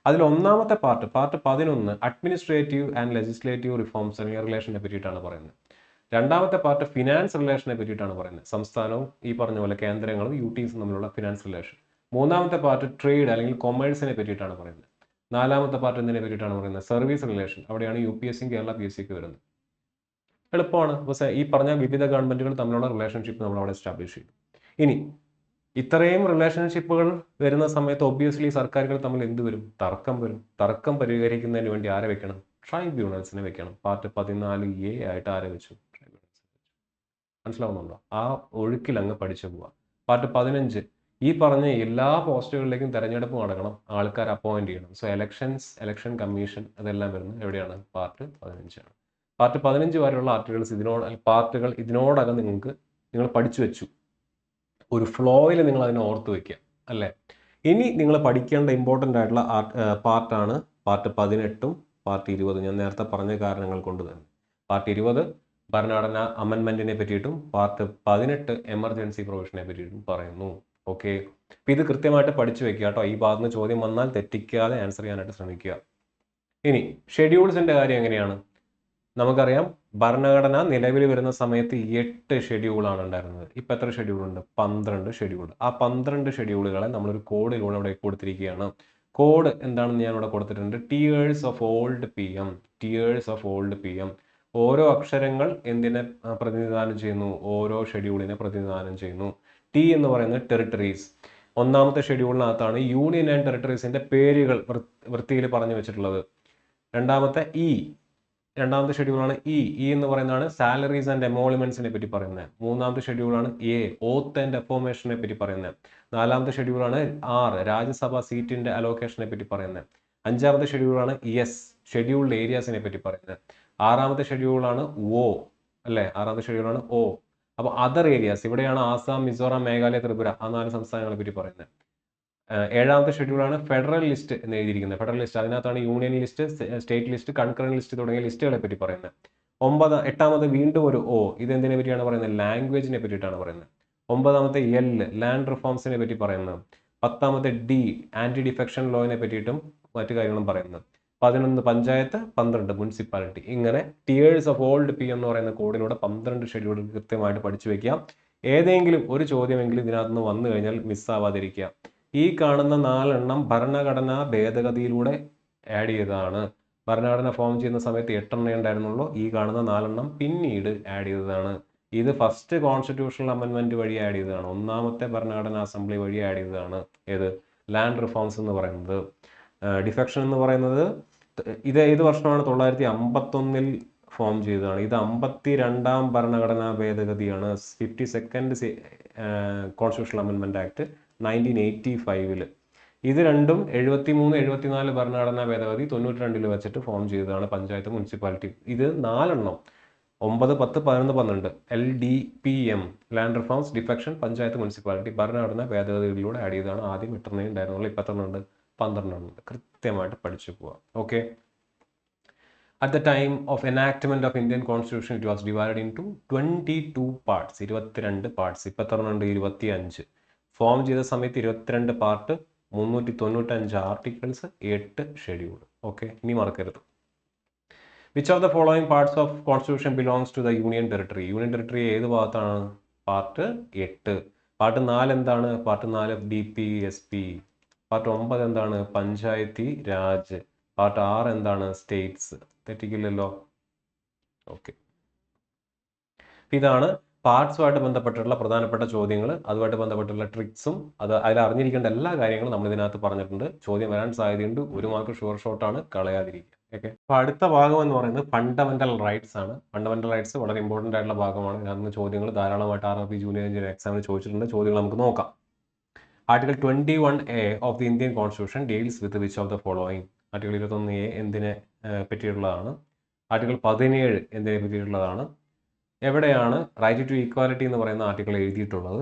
അതിൽ ഒന്നാമത്തെ part 11 administrative and legislative reforms അല്ലെങ്കിൽ റിലേഷനെ പറ്റിയിട്ടാണ് പറയുന്നത്. രണ്ടാമത്തെ പാർട്ട് ഫിനാൻസ് റിലേഷനെ പറ്റിയിട്ടാണ് പറയുന്നത്. സംസ്ഥാനവും ഈ പറഞ്ഞ പോലെ കേന്ദ്രങ്ങളും UTസും തമ്മിലുള്ള ഫിനാൻസ് റിലേഷൻ. മൂന്നാമത്തെ പാർട്ട് ട്രേഡ് അല്ലെങ്കിൽ കൊമേഴ്സിനെ പറ്റിയിട്ടാണ് പറയുന്നത്. നാലാമത്തെ പാർട്ട് എന്തിനെ പറ്റിയിട്ടാണ് പറയുന്നത്? Service relation. അവിടെയാണ് UPSCയും കേരള PSCക്ക് വരുന്നത്. എളുപ്പമാണ്. പക്ഷേ ഈ പറഞ്ഞ വിവിധ ഗവൺമെന്റുകൾ തമ്മിലുള്ള റിലേഷൻഷിപ്പ് നമ്മൾ അവിടെ എസ്റ്റാബ്ലിഷ് ചെയ്തു. ഇനി ഇത്രയും റിലേഷൻഷിപ്പുകൾ വരുന്ന സമയത്ത് ഒബ്വിയസ്ലി സർക്കാരുകൾ തമ്മിൽ എന്ത് വരും? തർക്കം വരും. തർക്കം പരിഹരിക്കുന്നതിന് വേണ്ടി ആരെ വെക്കണം? ട്രൈബ്യൂണൽസിനെ വെക്കണം. പാർട്ട് 14A ആയിട്ട് ആരെ വെച്ചു? ട്രൈബ്യൂണൽസ്. മനസ്സിലാവുന്നുണ്ടോ? ആ ഒഴുക്കിൽ അങ്ങ് പഠിച്ചു പോവാ. പാർട്ട് 15 ഈ പറഞ്ഞ എല്ലാ പോസ്റ്റുകളിലേക്കും തെരഞ്ഞെടുപ്പ് നടക്കണം, ആൾക്കാർ അപ്പോയിന്റ് ചെയ്യണം. സോ ഇലക്ഷൻ കമ്മീഷൻ അതെല്ലാം വരുന്നത് എവിടെയാണ്? പാർട്ട് 15ആണ്. പാർട്ട് 15 വരെയുള്ള പാർട്ടുകൾ ഇതിനോടകം നിങ്ങൾ പഠിച്ചു വെച്ചു. ഒരു ഫ്ലോയിൽ നിങ്ങൾ അതിനെ ഓർത്ത് വെക്കുക അല്ലേ. ഇനി നിങ്ങൾ പഠിക്കേണ്ട ഇമ്പോർട്ടൻ്റ് ആയിട്ടുള്ള പാർട്ടാണ് പാർട്ട് 18ഉം പാർട്ട് 20. ഞാൻ നേരത്തെ പറഞ്ഞ കാരണങ്ങൾ കൊണ്ട് തന്നെ. പാർട്ട് 20 ഭരണഘടന അമെൻമെന്റിനെ പറ്റിയിട്ടും പാർട്ട് 18 എമർജൻസി പ്രൊവിഷനെ പറ്റിയിട്ടും പറയുന്നു. ഓക്കെ, അപ്പം ഇത് കൃത്യമായിട്ട് പഠിച്ചു വെക്കുക കേട്ടോ. ഈ ഭാഗത്ത് നിന്ന് ചോദ്യം വന്നാൽ തെറ്റിക്കാതെ ആൻസർ ചെയ്യാനായിട്ട് ശ്രമിക്കുക. ഇനി ഷെഡ്യൂൾസിന്റെ കാര്യം എങ്ങനെയാണ്? നമുക്കറിയാം, ഭരണഘടന നിലവിൽ വരുന്ന സമയത്ത് 8 ഷെഡ്യൂളാണ് ഉണ്ടായിരുന്നത്. ഇപ്പം എത്ര ഷെഡ്യൂളുണ്ട്? 12 ഷെഡ്യൂൾ. ആ 12 ഷെഡ്യൂളുകളെ നമ്മളൊരു കോഡിലൂടെ ഇവിടെ കൊടുത്തിരിക്കുകയാണ്. കോഡ് എന്താണെന്ന് ഞാൻ ഇവിടെ കൊടുത്തിട്ടുണ്ട്. Tears of old PM. Tears of old PM. ഓരോ അക്ഷരങ്ങൾ എന്തിനെ പ്രതിനിധാനം ചെയ്യുന്നു? ഓരോ ഷെഡ്യൂളിനെ പ്രതിനിധാനം ചെയ്യുന്നു. ടി എന്ന് പറയുന്നത് ടെറിട്ടറീസ്. ഒന്നാമത്തെ ഷെഡ്യൂളിനകത്താണ് യൂണിയൻ ആൻഡ് ടെറിട്ടറീസിന്റെ പേരുകൾ വൃത്തിയിൽ പറഞ്ഞു വെച്ചിട്ടുള്ളത്. രണ്ടാമത്തെ ഷെഡ്യൂളാണ് ഇ എന്ന് പറയുന്നതാണ് സാലറീസ് ആൻഡ് എമോളിമെന്റ്സിനെ പറ്റി പറയുന്നത്. മൂന്നാമത്തെ ഷെഡ്യൂളാണ് ഓത്ത് ആൻഡ് അഫോമേഷനെ പറ്റി പറയുന്നത്. നാലാമത്തെ ഷെഡ്യൂളാണ് രാജ്യസഭ സീറ്റിന്റെ അലോക്കേഷനെ പറ്റി പറയുന്നത്. അഞ്ചാമത്തെ ഷെഡ്യൂളാണ് ഷെഡ്യൂൾഡ് ഏരിയാസിനെ പറ്റി പറയുന്നത്. ആറാമത്തെ ഷെഡ്യൂളാണ് അല്ലേ, ആറാമത്തെ ഷെഡ്യൂളാണ് അപ്പോൾ അതർ ഏരിയാസ്, ഇവിടെയാണ് ആസാം, മിസോറാം, മേഘാലയ, ത്രിപുര, ആ 4 സംസ്ഥാനങ്ങളെ പറ്റി പറയുന്നത്. ഏഴാമത്തെ ഷെഡ്യൂളാണ് ഫെഡറൽ ലിസ്റ്റ് എന്ന് എഴുതിയിരിക്കുന്നത്. ഫെഡറൽ ലിസ്റ്റ്, അതിനകത്താണ് union list, state list, concurrent list തുടങ്ങിയ ലിസ്റ്റുകളെ പറ്റി പറയുന്നത്. എട്ടാമത് വീണ്ടും ഒരു ഇതെന്തിനെ പറ്റിയാണ് പറയുന്നത്? ലാംഗ്വേജിനെ പറ്റിയിട്ടാണ് പറയുന്നത്. ഒമ്പതാമത്തെ ലാൻഡ് റിഫോംസിനെ പറ്റി പറയുന്നത്. പത്താമത്തെ ആന്റി ഡിഫെക്ഷൻ ലോയിനെ പറ്റിയിട്ടും മറ്റു കാര്യങ്ങളും പറയുന്നത്. 11 പഞ്ചായത്ത്, 12 മുനിസിപ്പാലിറ്റി. ഇങ്ങനെ ടിയേഴ്സ് ഓഫ് ഓൾഡ് PM എന്ന് പറയുന്ന കോഡിലൂടെ 12 ഷെഡ്യൂളുകൾ കൃത്യമായിട്ട് പഠിച്ചു വെക്കാം. ഏതെങ്കിലും ഒരു ചോദ്യമെങ്കിലും ഇതിനകത്ത് നിന്ന് വന്നു കഴിഞ്ഞാൽ മിസ്സാവാതിരിക്കുക. ഈ കാണുന്ന 4 എണ്ണം ഭരണഘടനാ ഭേദഗതിയിലൂടെ ആഡ് ചെയ്തതാണ്. ഭരണഘടന ഫോം ചെയ്യുന്ന സമയത്ത് 8 എണ്ണേ ഉണ്ടായിരുന്നുള്ളൂ. ഈ കാണുന്ന 4 എണ്ണം പിന്നീട് ആഡ് ചെയ്തതാണ്. ഇത് ഫസ്റ്റ് കോൺസ്റ്റിറ്റ്യൂഷണൽ അമെൻമെന്റ് വഴി ആഡ് ചെയ്തതാണ്. ഒന്നാമത്തെ ഭരണഘടനാ അസംബ്ലി വഴി ആഡ് ചെയ്തതാണ്. ലാൻഡ് റിഫോംസ് എന്ന് പറയുന്നത്. ഡിഫെക്ഷൻ എന്ന് പറയുന്നത് ഇത് ഏത് വർഷമാണ്? 951 ഫോം ചെയ്തതാണ്. ഇത് 52ാം ഭരണഘടനാ ഭേദഗതിയാണ്. 52nd കോൺസ്റ്റിറ്റ്യൂഷണൽ അമെൻമെന്റ് ആക്ട് 1985. ഇത് രണ്ടും 73, 74 ഭരണഘടനാ ഭേദഗതി 92 വെച്ചിട്ട് ഫോം ചെയ്തതാണ് പഞ്ചായത്ത്, മുനിസിപ്പാലിറ്റി. ഇത് 4 എണ്ണം 9, 10, 11, 12 LDPM, land reforms, defection, panchayat, municipality ഭരണഘടനാ ഭേദഗതികളിലൂടെ ആഡ് ചെയ്തതാണ്. ആദ്യം 8 എണ്ണേ ഉണ്ടായിരുന്നുള്ളൂ, ഇപ്പം 13 ഉണ്ട്? 12 ഉണ്ട്. കൃത്യമായിട്ട് പഠിച്ചു പോവാം. Okay. At the time of enactment of Indian Constitution, it was divided into 22 parts. 22 parts. ഇപ്പം എത്ര ഉണ്ട്? 25. ഫോം ചെയ്ത സമയത്ത് 22 പാർട്ട്, 395 ആർട്ടിക്കിൾസ്, 8 ഷെഡ്യൂൾ. ഓക്കെ, ഇനി മറക്കരുത്. Which of the following parts of Constitution belongs to the Union Territory? Union territory ഏത് ഭാഗത്താണ്? പാർട്ട് 8. പാർട്ട് 4 എന്താണ്? Part 4 DPSP. പാർട്ട് 9 എന്താണ്? പഞ്ചായത്തി രാജ്. പാർട്ട് 6 എന്താണ്? സ്റ്റേറ്റ്സ്. തെറ്റിക്കില്ലല്ലോ. ഓക്കെ, ഇതാണ് പാർട്സുമായിട്ട് ബന്ധപ്പെട്ടുള്ള പ്രധാനപ്പെട്ട ചോദ്യങ്ങൾ, അതുമായിട്ട് ബന്ധപ്പെട്ടുള്ള ട്രിക്സും അതിൽ അറിഞ്ഞിരിക്കേണ്ട എല്ലാ കാര്യങ്ങളും നമ്മൾ ഇതിനകത്ത് പറഞ്ഞിട്ടുണ്ട്. ചോദ്യം വരാൻ സാധ്യതയുണ്ട്. 1 മാർക്ക് ഷുവർ ഷോട്ടാണ്, കളയാതിരിക്കുക. ഓക്കെ, അപ്പോൾ അടുത്ത ഭാഗം എന്ന് പറയുന്നത് ഫണ്ടമെന്റൽ റൈറ്റ്സ് ആണ്. ഫണ്ടമെന്റൽ റൈറ്റ്സ് വളരെ ഇമ്പോർട്ടൻ്റ് ആയിട്ടുള്ള ഭാഗമാണ്. അതിന് ചോദ്യങ്ങൾ ധാരാളമായിട്ട് RRB ജൂനിയർ എഞ്ചിനീയർ എക്സാമിന് ചോദിച്ചിട്ടുണ്ട്. ചോദ്യങ്ങൾ നമുക്ക് നോക്കാം. Article 21A of the Indian constitution deals with which of the following? Article 21A എന്തിനെ പറ്റിയിട്ടുള്ളതാണ്? ആർട്ടിക്കിൾ 17 എന്തിനെ പറ്റിയിട്ടുള്ളതാണ്? എവിടെയാണ് റൈറ്റ് ടു ഈക്വാലിറ്റി എന്ന് പറയുന്ന ആർട്ടിക്കിൾ എഴുതിയിട്ടുള്ളത്?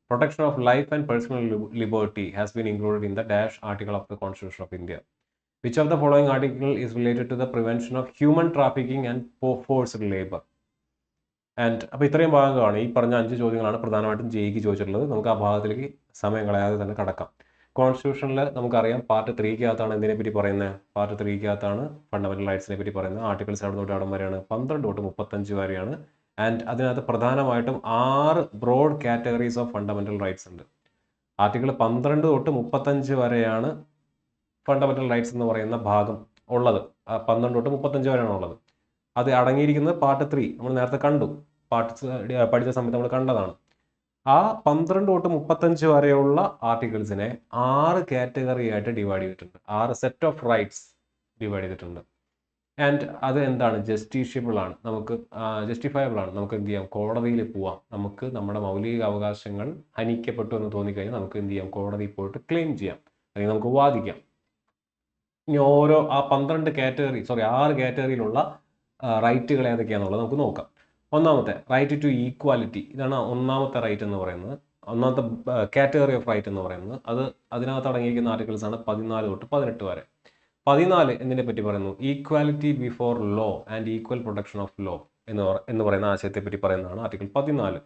Protection of life and personal liberty has been included in the dash article of the constitution of India. Which of the following article is related to the prevention of human trafficking and forced labour? അപ്പോൾ ഇത്രയും ഭാഗങ്ങളാണ്. ഈ പറഞ്ഞ 5 ചോദ്യങ്ങളാണ് പ്രധാനമായിട്ടും ജെയ്ക്ക് ചോദിച്ചിട്ടുള്ളത്. നമുക്ക് ആ ഭാഗത്തിലേക്ക് സമയം കളയാതെ തന്നെ കടക്കാം. കോൺസ്റ്റിറ്റ്യൂഷനിൽ നമുക്കറിയാം പാർട്ട് 3-ക്കകത്താണ് എന്തിനെ പറ്റി പറയുന്നത്? പാർട്ട് 3-ക്കകത്താണ് ഫണ്ടമെന്റൽ റൈറ്റ്സിനെ പറ്റി പറയുന്നത്. ആർട്ടിക്കിൾസ് അവിടെ തൊട്ട് അവിടെ വരെയാണ്, 12 തൊട്ട് 35 വരെയാണ്. ആൻഡ് അതിനകത്ത് പ്രധാനമായിട്ടും 6 broad categories of fundamental rights ഉണ്ട്. ആർട്ടിക്കിൾ 12 തൊട്ട് 35 വരെയാണ് ഫണ്ടമെന്റൽ റൈറ്റ്സ് എന്ന് പറയുന്ന ഭാഗം ഉള്ളത്. 12 തൊട്ട് 35 വരെയാണ് ഉള്ളത്. അത് അടങ്ങിയിരിക്കുന്നത് പാർട്ട് 3 നമ്മൾ നേരത്തെ കണ്ടു. പഠിച്ച സമയത്ത് നമ്മൾ കണ്ടതാണ്. ആ 12 തൊട്ട് 35 വരെയുള്ള ആർട്ടിക്കിൾസിനെ 6 കാറ്റഗറി ആയിട്ട് ഡിവൈഡ് ചെയ്തിട്ടുണ്ട്. 6 സെറ്റ് ഓഫ് റൈറ്റ്സ് ഡിവൈഡ് ചെയ്തിട്ടുണ്ട്. ആൻഡ് അത് എന്താണ്, ജസ്റ്റിഷ്യബിൾ ആണ്, നമുക്ക് ജസ്റ്റിഫയബിൾ ആണ്, നമുക്ക് എന്ത് ചെയ്യാം, കോടതിയിൽ പോവാം. നമുക്ക് നമ്മുടെ മൗലിക അവകാശങ്ങൾ ഹനിക്കപ്പെട്ടു എന്ന് തോന്നിക്കഴിഞ്ഞാൽ നമുക്ക് എന്ത് ചെയ്യാം, കോടതിയിൽ പോയിട്ട് ക്ലെയിം ചെയ്യാം, അല്ലെങ്കിൽ നമുക്ക് വാദിക്കാം. ഇനി ഓരോ ആ 6 കാറ്റഗറിയിലുള്ള റൈറ്റുകൾ ഏതൊക്കെയാണെന്നുള്ളത് നമുക്ക് നോക്കാം. ഒന്നാമത്തെ റൈറ്റ് ടു ഈക്വാലിറ്റി, ഇതാണ് ഒന്നാമത്തെ റൈറ്റ് എന്ന് പറയുന്നത്, ഒന്നാമത്തെ കാറ്റഗറി ഓഫ് റൈറ്റ് എന്ന് പറയുന്നത്. അതിനകത്ത് അടങ്ങിയിരിക്കുന്ന ആർട്ടിക്കിൾസ് ആണ് 14 തൊട്ട് 18 വരെ. 14 എന്തിനെ പറ്റി പറയുന്നു, equality before law and equal protection of law എന്ന് പറയുന്ന ആശയത്തെ പറ്റി പറയുന്നതാണ് ആർട്ടിക്കിൾ 14.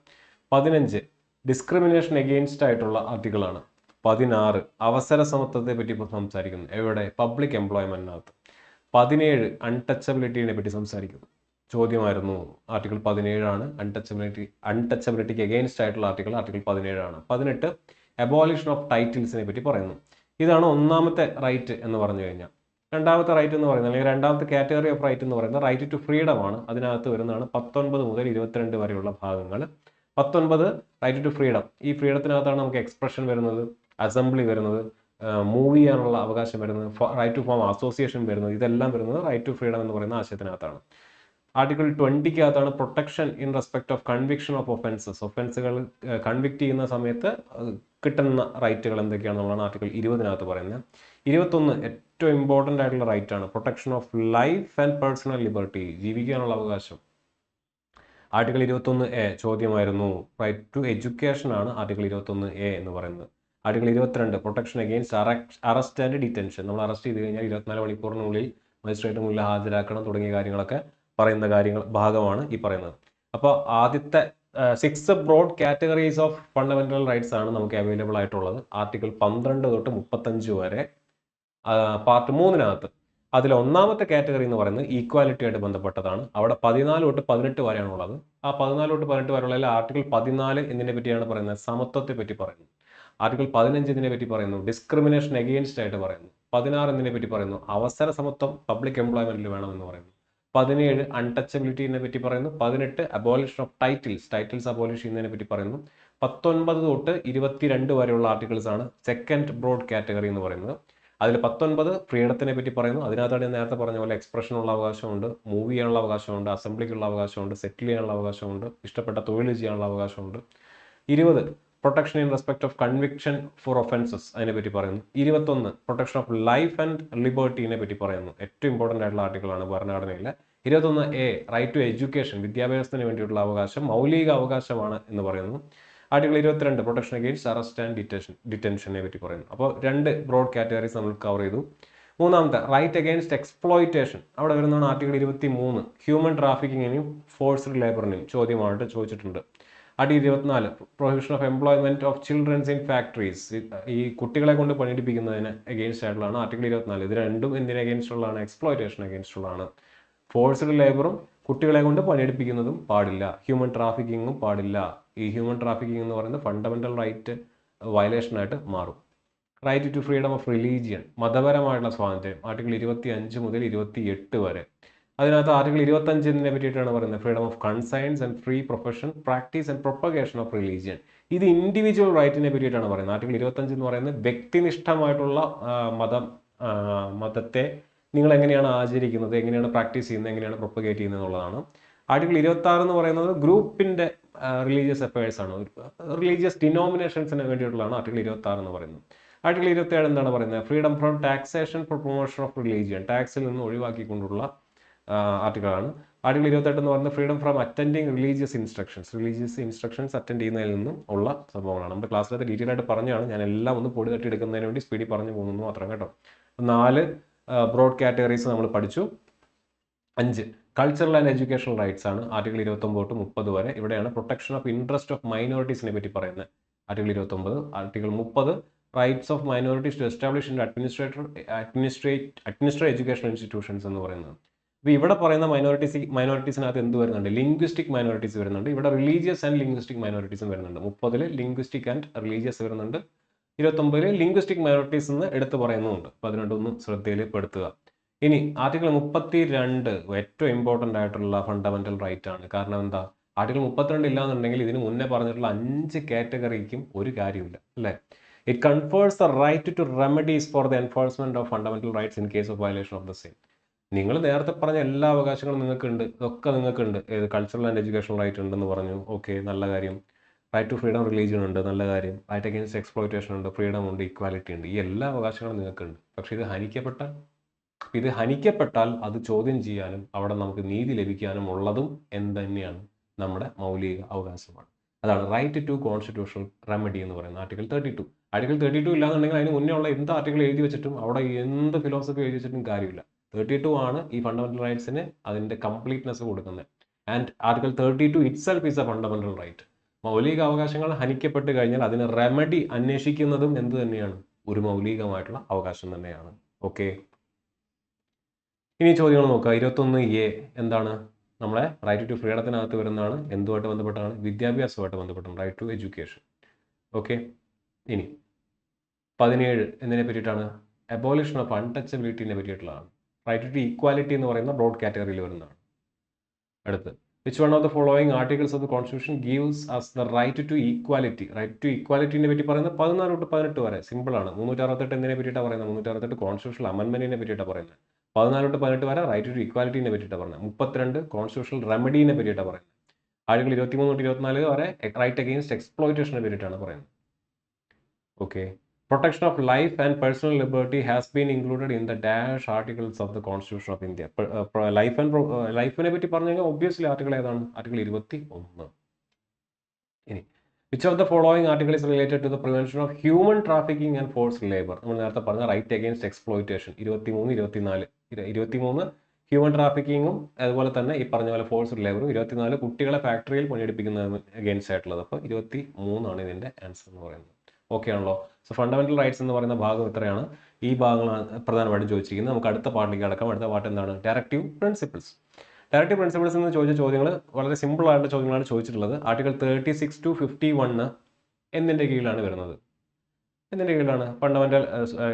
15 ഡിസ്ക്രിമിനേഷൻ എഗെയിൻസ്റ്റ് ആയിട്ടുള്ള ആർട്ടിക്കിളാണ്. 16 അവസര സമത്വത്തെ പറ്റി സംസാരിക്കുന്നു, എവിടെ, പബ്ലിക് എംപ്ലോയ്മെന്റിനകത്ത്. 17 അൺടച്ചബിലിറ്റിയെ പറ്റി സംസാരിക്കുന്നു, ചോദ്യമായിരുന്നു. ആർട്ടിക്കിൾ 17 ആണ് അൺടച്ചബിലിറ്റിക്ക് എഗെയിൻസ്റ്റ് ആയിട്ടുള്ള ആർട്ടിക്കിൾ 17 ആണ്. 18 അബോളിഷൻ ഓഫ് ടൈറ്റിൽസിനെ പറ്റി പറയുന്നു. ഇതാണ് ഒന്നാമത്തെ റൈറ്റ് എന്ന് പറഞ്ഞു കഴിഞ്ഞാൽ. രണ്ടാമത്തെ റൈറ്റ് എന്ന് പറയുന്നത്, അല്ലെങ്കിൽ രണ്ടാമത്തെ കാറ്റഗറി ഓഫ് റൈറ്റ് എന്ന് പറയുന്നത് റൈറ്റ് ടു ഫ്രീഡം ആണ്. അതിനകത്ത് വരുന്നതാണ് 19 മുതൽ 22 വരെയുള്ള ഭാഗങ്ങൾ. 19 റൈറ്റ് ടു ഫ്രീഡം. ഈ ഫ്രീഡത്തിനകത്താണ് നമുക്ക് എക്സ്പ്രഷൻ വരുന്നത്, അസംബ്ലി വരുന്നത്, മൂവ് ചെയ്യാനുള്ള അവകാശം വരുന്നത്, റൈറ്റ് ടു ഫോം അസോസിയേഷൻ വരുന്നത്. ഇതെല്ലാം വരുന്നത് റൈറ്റ് ടു ഫ്രീഡം എന്ന് പറയുന്ന ആശയത്തിനകത്താണ്. Article 20 protection in respect of conviction of ഒഫൻസുകൾ കൺവിക്ട് ചെയ്യുന്ന സമയത്ത് കിട്ടുന്ന റൈറ്റുകൾ എന്തൊക്കെയാണെന്നുള്ളതാണ് ആർട്ടിക്കിൾ 20 പറയുന്നത്. 21 ഏറ്റവും ഇമ്പോർട്ടൻ്റ് ആയിട്ടുള്ള റൈറ്റ് ആണ്, protection of life and personal liberty, ജീവിക്കാനുള്ള അവകാശം. ആർട്ടിക്കിൾ 21A ചോദ്യമായിരുന്നു. റൈറ്റ് ടു എഡ്യൂക്കേഷൻ ആണ് ആർട്ടിക്കിൾ 21A എന്ന് പറയുന്നത്. Article 22 protection against arrest and detention, നമ്മൾ അറസ്റ്റ് ചെയ്ത് കഴിഞ്ഞാൽ 24 മണിക്കൂറിനുള്ളിൽ മജിസ്ട്രേറ്റ് മുന്നിൽ ഹാജരാക്കണം തുടങ്ങിയ കാര്യങ്ങളൊക്കെ പറയുന്ന ഭാഗമാണ് ഈ പറയുന്നത്. അപ്പോൾ ആദ്യത്തെ 6 broad categories of fundamental rights ആണ് നമുക്ക് അവൈലബിൾ ആയിട്ടുള്ളത്. ആർട്ടിക്കിൾ 12 തൊട്ട് 35 വരെ പാർട്ട് 3 അതിൽ ഒന്നാമത്തെ കാറ്റഗറി എന്ന് പറയുന്നത് ഈക്വാലിറ്റി ആയിട്ട് ബന്ധപ്പെട്ടതാണ്. അവിടെ 14 തൊട്ട് 18 വരെയാണ് ഉള്ളത്. ആ 14 തൊട്ട് 18 വരെയുള്ള ആർട്ടിക്കിൾ 14 എന്തിനെ പറ്റിയാണ് പറയുന്നത്, സമത്വത്തെ പറ്റി പറയുന്നു. ആർട്ടിക്കിൾ 15 ഇതിനെ പറ്റി പറയുന്നു, ഡിസ്ക്രിമിനേഷൻ എഗെയിൻസ്റ്റ് ആയിട്ട് പറയുന്നു. 16 എന്തിനെ പറ്റി പറയുന്നു, അവസര സമത്വം പബ്ലിക് എംപ്ലോയ്മെന്റിൽ വേണമെന്ന് പറയുന്നു. 17 അൺടച്ചബിലിറ്റിനെ പറ്റി പറയുന്നു. 18 അബോളിഷൻ ഓഫ് ടൈറ്റിൽസ് അബോളിഷ് ചെയ്യുന്നതിനെ പറ്റി പറയുന്നു. 19 തൊട്ട് 22 വരെയുള്ള ആർട്ടിക്കിൾസ് ആണ് സെക്കൻഡ് ബ്രോഡ് കാറ്റഗറി എന്ന് പറയുന്നത്. അതിൽ 19 ഫ്രീഡത്തിനെ പറ്റി പറയുന്നു. അതിനകത്താണ് ഞാൻ നേരത്തെ പറഞ്ഞ പോലെ എക്സ്പ്രഷനുള്ള അവകാശമുണ്ട്, മൂവ് ചെയ്യാനുള്ള അവകാശമുണ്ട്, അസംബ്ലിക്കുള്ള അവകാശമുണ്ട്, സെറ്റിൽ ചെയ്യാനുള്ള അവകാശമുണ്ട്, ഇഷ്ടപ്പെട്ട തൊഴിൽ ചെയ്യാനുള്ള അവകാശമുണ്ട്. 20 protection in respect of conviction for offences അതിനെ പറ്റി പറയുന്നു. 21 പ്രൊട്ടക്ഷൻ ഓഫ് ലൈഫ് ആൻഡ് ലിബർട്ടിനെ പറ്റി പറയുന്നു, ഏറ്റവും ഇമ്പോർട്ടൻ്റ് ആയിട്ടുള്ള ആർട്ടിക്കിളാണ് ഭരണഘടനയിലെ. 21A റൈറ്റ് ടു എഡ്യൂക്കേഷൻ, വിദ്യാഭ്യാസത്തിന് വേണ്ടിയിട്ടുള്ള അവകാശം മൗലിക അവകാശമാണ് എന്ന് പറയുന്നു. Article 22 protection against arrest and ഡിറ്റൻഷനെ പറ്റി പറയുന്നു. അപ്പോൾ 2 ബ്രോഡ് കാറ്റഗറീസ് നമ്മൾ കവർ ചെയ്തു. മൂന്നാമത്തെ റൈറ്റ് അഗെയിൻസ്റ്റ് എക്സ്പ്ലോയിറ്റേഷൻ, അവിടെ വരുന്നതാണ് ആർട്ടിക്കിൾ 23 ഹ്യൂമൻ ട്രാഫിക്കിങ്ങിനെയും ഫോഴ്സ്ഡ് ലേബറിനെയും ചോദ്യമായിട്ട് ചോദിച്ചിട്ടുണ്ട്. Article 24 prohibition of employment of childrens in factories, ഈ കുട്ടികളെ കൊണ്ട് പണിയെടുപ്പിക്കുന്നതിന് അഗെയിൻസ്റ്റ് ആയിട്ടുള്ളതാണ് ആർട്ടിക്കിൾ 24. ഇത് രണ്ടും എന്തിന് അഗെയിൻസ്റ്റ് ഉള്ളതാണ്, എക്സ്പ്ലോയിറ്റേഷൻ അഗെയിൻസ്റ്റ് ഉള്ളതാണ്. ഫോഴ്സ്ഡ് ലേബറും കുട്ടികളെ കൊണ്ട് പണിയെടുപ്പിക്കുന്നതും പാടില്ല, ഹ്യൂമൻ ട്രാഫിക്കിങ്ങും പാടില്ല. ഈ ഹ്യൂമൻ ട്രാഫിക്കിംഗ് എന്ന് പറയുന്നത് ഫണ്ടമെന്റൽ റൈറ്റ് വയലേഷൻ ആയിട്ട് മാറും. Right to freedom of religion, മതപരമായിട്ടുള്ള സ്വാതന്ത്ര്യം, ആർട്ടിക്കിൾ 25 മുതൽ 28 വരെ. അതിനകത്ത് ആർട്ടിക്കിൾ 25 പറ്റിയിട്ടാണ് പറയുന്നത്, freedom of conscience and free profession practice and propagation of religion. ഇത് ഇൻഡിവിജ്വൽ റൈറ്റിനെ പറ്റിയിട്ടാണ് പറയുന്നത്. ആർട്ടിക്കിൾ 25 എന്ന് പറയുന്നത് വ്യക്തിനിഷ്ഠമായിട്ടുള്ള മതത്തെ നിങ്ങൾ എങ്ങനെയാണ് ആചരിക്കുന്നത്, എങ്ങനെയാണ് പ്രാക്ടീസ് ചെയ്യുന്നത്, എങ്ങനെയാണ് പ്രൊപ്പഗേറ്റ് ചെയ്യുന്നത് എന്നുള്ളതാണ്. ആർട്ടിക്കിൾ 26 എന്ന് പറയുന്നത് ഗ്രൂപ്പിന്റെ റിലീജിയസ് അഫയേഴ്സ് ആണ്, റിലീജിയസ് ഡിനോമിനേഷൻസിന് വേണ്ടിയിട്ടുള്ളതാണ് ആർട്ടിക്കിൾ 26 എന്ന് പറയുന്നത്. ആർട്ടിക്കിൾ 27 എന്താണ് പറയുന്നത്, freedom from taxation for promotion of religion, ടാക്സിൽ നിന്ന് ഒഴിവാക്കിക്കൊണ്ടുള്ള ആർട്ടിക്കിളാണ്. ആർട്ടിക്കിൾ 28 എന്ന് പറയുന്നത് freedom from attending religious instructions attend ചെയ്യുന്നതിൽ നിന്നും ഉള്ള സംഭവങ്ങളാണ്. നമ്മുടെ ക്ലാസ്സിലത്തെ ഡീറ്റെയിൽ ആയിട്ട് പറഞ്ഞാണ്, ഞാൻ എല്ലാം ഒന്ന് പൊടി തട്ടി എടുക്കുന്നതിന് വേണ്ടി സ്പീഡിൽ പറഞ്ഞു പോകുന്നു മാത്രം കേട്ടോ. 4 ബ്രോഡ് കാറ്റഗറീസ് നമ്മൾ പഠിച്ചു. 5 കൾച്ചറൽ ആൻഡ് എഡ്യൂക്കേഷണൽ റൈറ്റ്സ് ആണ് ആർട്ടിക്കിൾ 29 തൊട്ട് 30 വരെ. ഇവിടെയാണ് പ്രൊട്ടക്ഷൻ ഓഫ് ഇൻട്രസ്റ്റ് ഓഫ് മൈനോറിറ്റീസിനെ പറ്റി പറയുന്നത്, article 29. Article 30 rights of minorities to establish in administrate educational institutions എന്ന് പറയുന്നത്. അപ്പോൾ ഇവിടെ പറയുന്ന മൈനോറിറ്റീസിനകത്ത് എന്ത് വരുന്നുണ്ട്, ലിംഗ്വിസ്റ്റിക് മൈനോറിറ്റീസ് വരുന്നുണ്ട്. ഇവിടെ റിലീജിയസ് ആൻഡ് ലിംഗ്വിസ്റ്റിക് മൈനോറിറ്റീസും വരുന്നുണ്ട്. 30 ലിംഗ്വിസ്റ്റിക് ആൻഡ് റിലീജിയസ് വരുന്നുണ്ട്. 29 ലിംഗ്വിസ്റ്റിക് മൈനോറിറ്റീസ് എന്ന് എടുത്ത് പറയുന്നുമുണ്ട്. അപ്പോൾ അത് രണ്ടൊന്നും ശ്രദ്ധയിൽ പെടുത്തുക. ഇനി ആർട്ടിക്കിൾ 32 ഏറ്റവും ഇമ്പോർട്ടൻ്റ് ആയിട്ടുള്ള ഫണ്ടമെന്റൽ റൈറ്റ് ആണ്. കാരണം എന്താ, ആർട്ടിക്കിൾ 32 ഇല്ലാന്നുണ്ടെങ്കിൽ ഇതിന് മുന്നേ പറഞ്ഞിട്ടുള്ള 5 കാറ്റഗറിക്കും ഒരു കാര്യമില്ല, അല്ലേ? It confers the right to remedies for the enforcement of fundamental rights in case of violation of the same. നിങ്ങൾ നേരത്തെ പറഞ്ഞ എല്ലാ അവകാശങ്ങളും നിങ്ങൾക്കുണ്ട്, ഇതൊക്കെ നിങ്ങൾക്കുണ്ട്. ഏത് കൾച്ചറൽ ആൻഡ് എഡ്യൂക്കേഷണൽ റൈറ്റ് ഉണ്ടെന്ന് പറഞ്ഞു, ഓക്കെ, നല്ല കാര്യം. റൈറ്റ് ടു ഫ്രീഡം റിലീജിയൻ ഉണ്ട്, നല്ല കാര്യം. റൈറ്റ് അഗെയിൻസ്റ്റ് എക്സ്പ്ലോയിറ്റേഷൻ ഉണ്ട്, ഫ്രീഡം ഉണ്ട്, ഇക്വാലിറ്റി ഉണ്ട്. ഈ എല്ലാ അവകാശങ്ങളും നിങ്ങൾക്കുണ്ട്. പക്ഷേ ഇത് ഹനിക്കപ്പെട്ടാൽ അത് ചോദ്യം ചെയ്യാനും അവിടെ നമുക്ക് നീതി ലഭിക്കാനും ഉള്ളതും എന്ത് തന്നെയാണ്? നമ്മുടെ മൗലിക അവകാശമാണ്. അതാണ് റൈറ്റ് ടു കോൺസ്റ്റിറ്റ്യൂഷണൽ റെമഡി എന്ന് പറയുന്നത് ആർട്ടിക്കിൾ 32. ആർട്ടിക്കിൾ 32 ഇല്ലാന്നുണ്ടെങ്കിൽ അതിന് മുന്നേ ഉള്ള എന്ത് ആർട്ടിക്കിൾ എഴുതി വെച്ചിട്ടും അവിടെ എന്ത് ഫിലോസഫി എഴുതി വെച്ചിട്ടും കാര്യമില്ല. 32 ആണ് ഈ ഫണ്ടമെന്റൽ റൈറ്റ്സിന് അതിന്റെ കംപ്ലീറ്റ്നെസ് കൊടുക്കുന്നത്. And article 32 itself is a fundamental right. മൗലിക അവകാശങ്ങൾ ഹനിക്കപ്പെട്ട് കഴിഞ്ഞാൽ അതിന് റെമഡി അന്വേഷിക്കുന്നതും എന്ത് തന്നെയാണ്? ഒരു മൗലികമായിട്ടുള്ള അവകാശം തന്നെയാണ്. ഓക്കെ, ഇനി ചോദ്യങ്ങൾ നോക്കുക. 21A എന്താണ്? നമ്മളെ റൈറ്റ് ടു ഫ്രീഡത്തിനകത്ത് വരുന്നതാണ്. എന്തുമായിട്ട് ബന്ധപ്പെട്ടാണ്? വിദ്യാഭ്യാസമായിട്ട് ബന്ധപ്പെട്ടാണ്, റൈറ്റ് ടു എഡ്യൂക്കേഷൻ. ഓക്കെ, ഇനി 17 എന്തിനെ പറ്റിയിട്ടാണ്? അബോളിഷൻ ഓഫ് അൺടച്ചബിലിറ്റിനെ പറ്റിയിട്ടുള്ളതാണ്. റൈറ്റ് ടു ഈക്വാലിറ്റി എന്ന് പറയുന്ന ബ്രോഡ് കാറ്റഗറിയിൽ വരുന്നതാണ്. അടുത്ത്, which one of the following articles of the constitution gives us the right to equality? Right to ഈക്വാലിറ്റിനെ പറ്റി പറയുന്നത് 14 തൊട്ട് 18 വരെ. സിമ്പിൾ ആണ്. 368 എന്തിനെ പറ്റിയിട്ടാണ് പറയുന്നത്? 368 കോൺസ്റ്റിറ്റ്യൂഷണൽ അമെൻമെന്റിനെ പറ്റിയിട്ടാണ് പറയുന്നത്. 14 തൊട്ട് 18 വരെ റൈറ്റ് ടു ഈക്വാലിറ്റിനെ പറ്റിയിട്ടാണ് പറയുന്നത്. 32 കോൺസ്റ്റിറ്റ്യൂഷണൽ റെമഡീനെ പറ്റിയിട്ടാണ് പറയുന്നത്. ആർട്ടിക്കിൾ 23 തൊട്ട് 24 വരെ റൈറ്റ് അഗെയിൻസ്റ്റ് എക്സ്പ്ലോയിറ്റേഷനെ പറ്റിയിട്ടാണ് പറയുന്നത്. Okay, protection of life and personal liberty has been included in the dash articles of the constitution of India. ലൈഫിനെ പറ്റി പറഞ്ഞു കഴിഞ്ഞാൽ ഒബ്വിയസ്ലി ആർട്ടിക്കിൾ ഏതാണ്? ആർട്ടിക്കിൾ 21. ഇനി which of the following article is related to the prevention of human trafficking and forced labour? നമ്മൾ നേരത്തെ പറഞ്ഞ റൈറ്റ് അഗെയിൻസ്റ്റ് എക്സ്പ്ലോയിറ്റേഷൻ 23, 24. 23 ഹ്യൂമൻ ട്രാഫിക്കിങ്ങും അതുപോലെ തന്നെ ഈ പറഞ്ഞ പോലെ ഫോഴ്സ്ഡ് ലേബറും. 24 കുട്ടികളെ ഫാക്ടറിയിൽ പണിയെടുപ്പിക്കുന്നതിന് അഗെയിൻസ്റ്റ് ആയിട്ടുള്ളത്. അപ്പോൾ 23 ഇതിന്റെ ആൻസർ എന്ന് പറയുന്നത്. ഓക്കെ ആണല്ലോ? സോ ഫണ്ടമെന്റൽ റൈറ്റ്സ് എന്ന് പറയുന്ന ഭാഗം ഇത്രയാണ്. ഈ ഭാഗങ്ങളാണ് പ്രധാനമായിട്ടും ചോദിച്ചിരിക്കുന്നത്. നമുക്ക് അടുത്ത പാർട്ടിലേക്ക് കടക്കാം. അടുത്ത പാർട്ട് എന്താണ്? Directive principles. ഡയറക്റ്റീവ് പ്രിൻസിപ്പിൾസ് എന്ന് ചോദിച്ച ചോദ്യങ്ങൾ വളരെ സിമ്പിൾ ആയിട്ടുള്ള ചോദ്യങ്ങളാണ് ചോദിച്ചിട്ടുള്ളത്. ആർട്ടിക്കിൾ 36 to 51 എന്തിന്റെ കീഴിലാണ് വരുന്നത്? എന്തിന്റെ കീഴിലാണ്? ഫണ്ടമെന്റൽ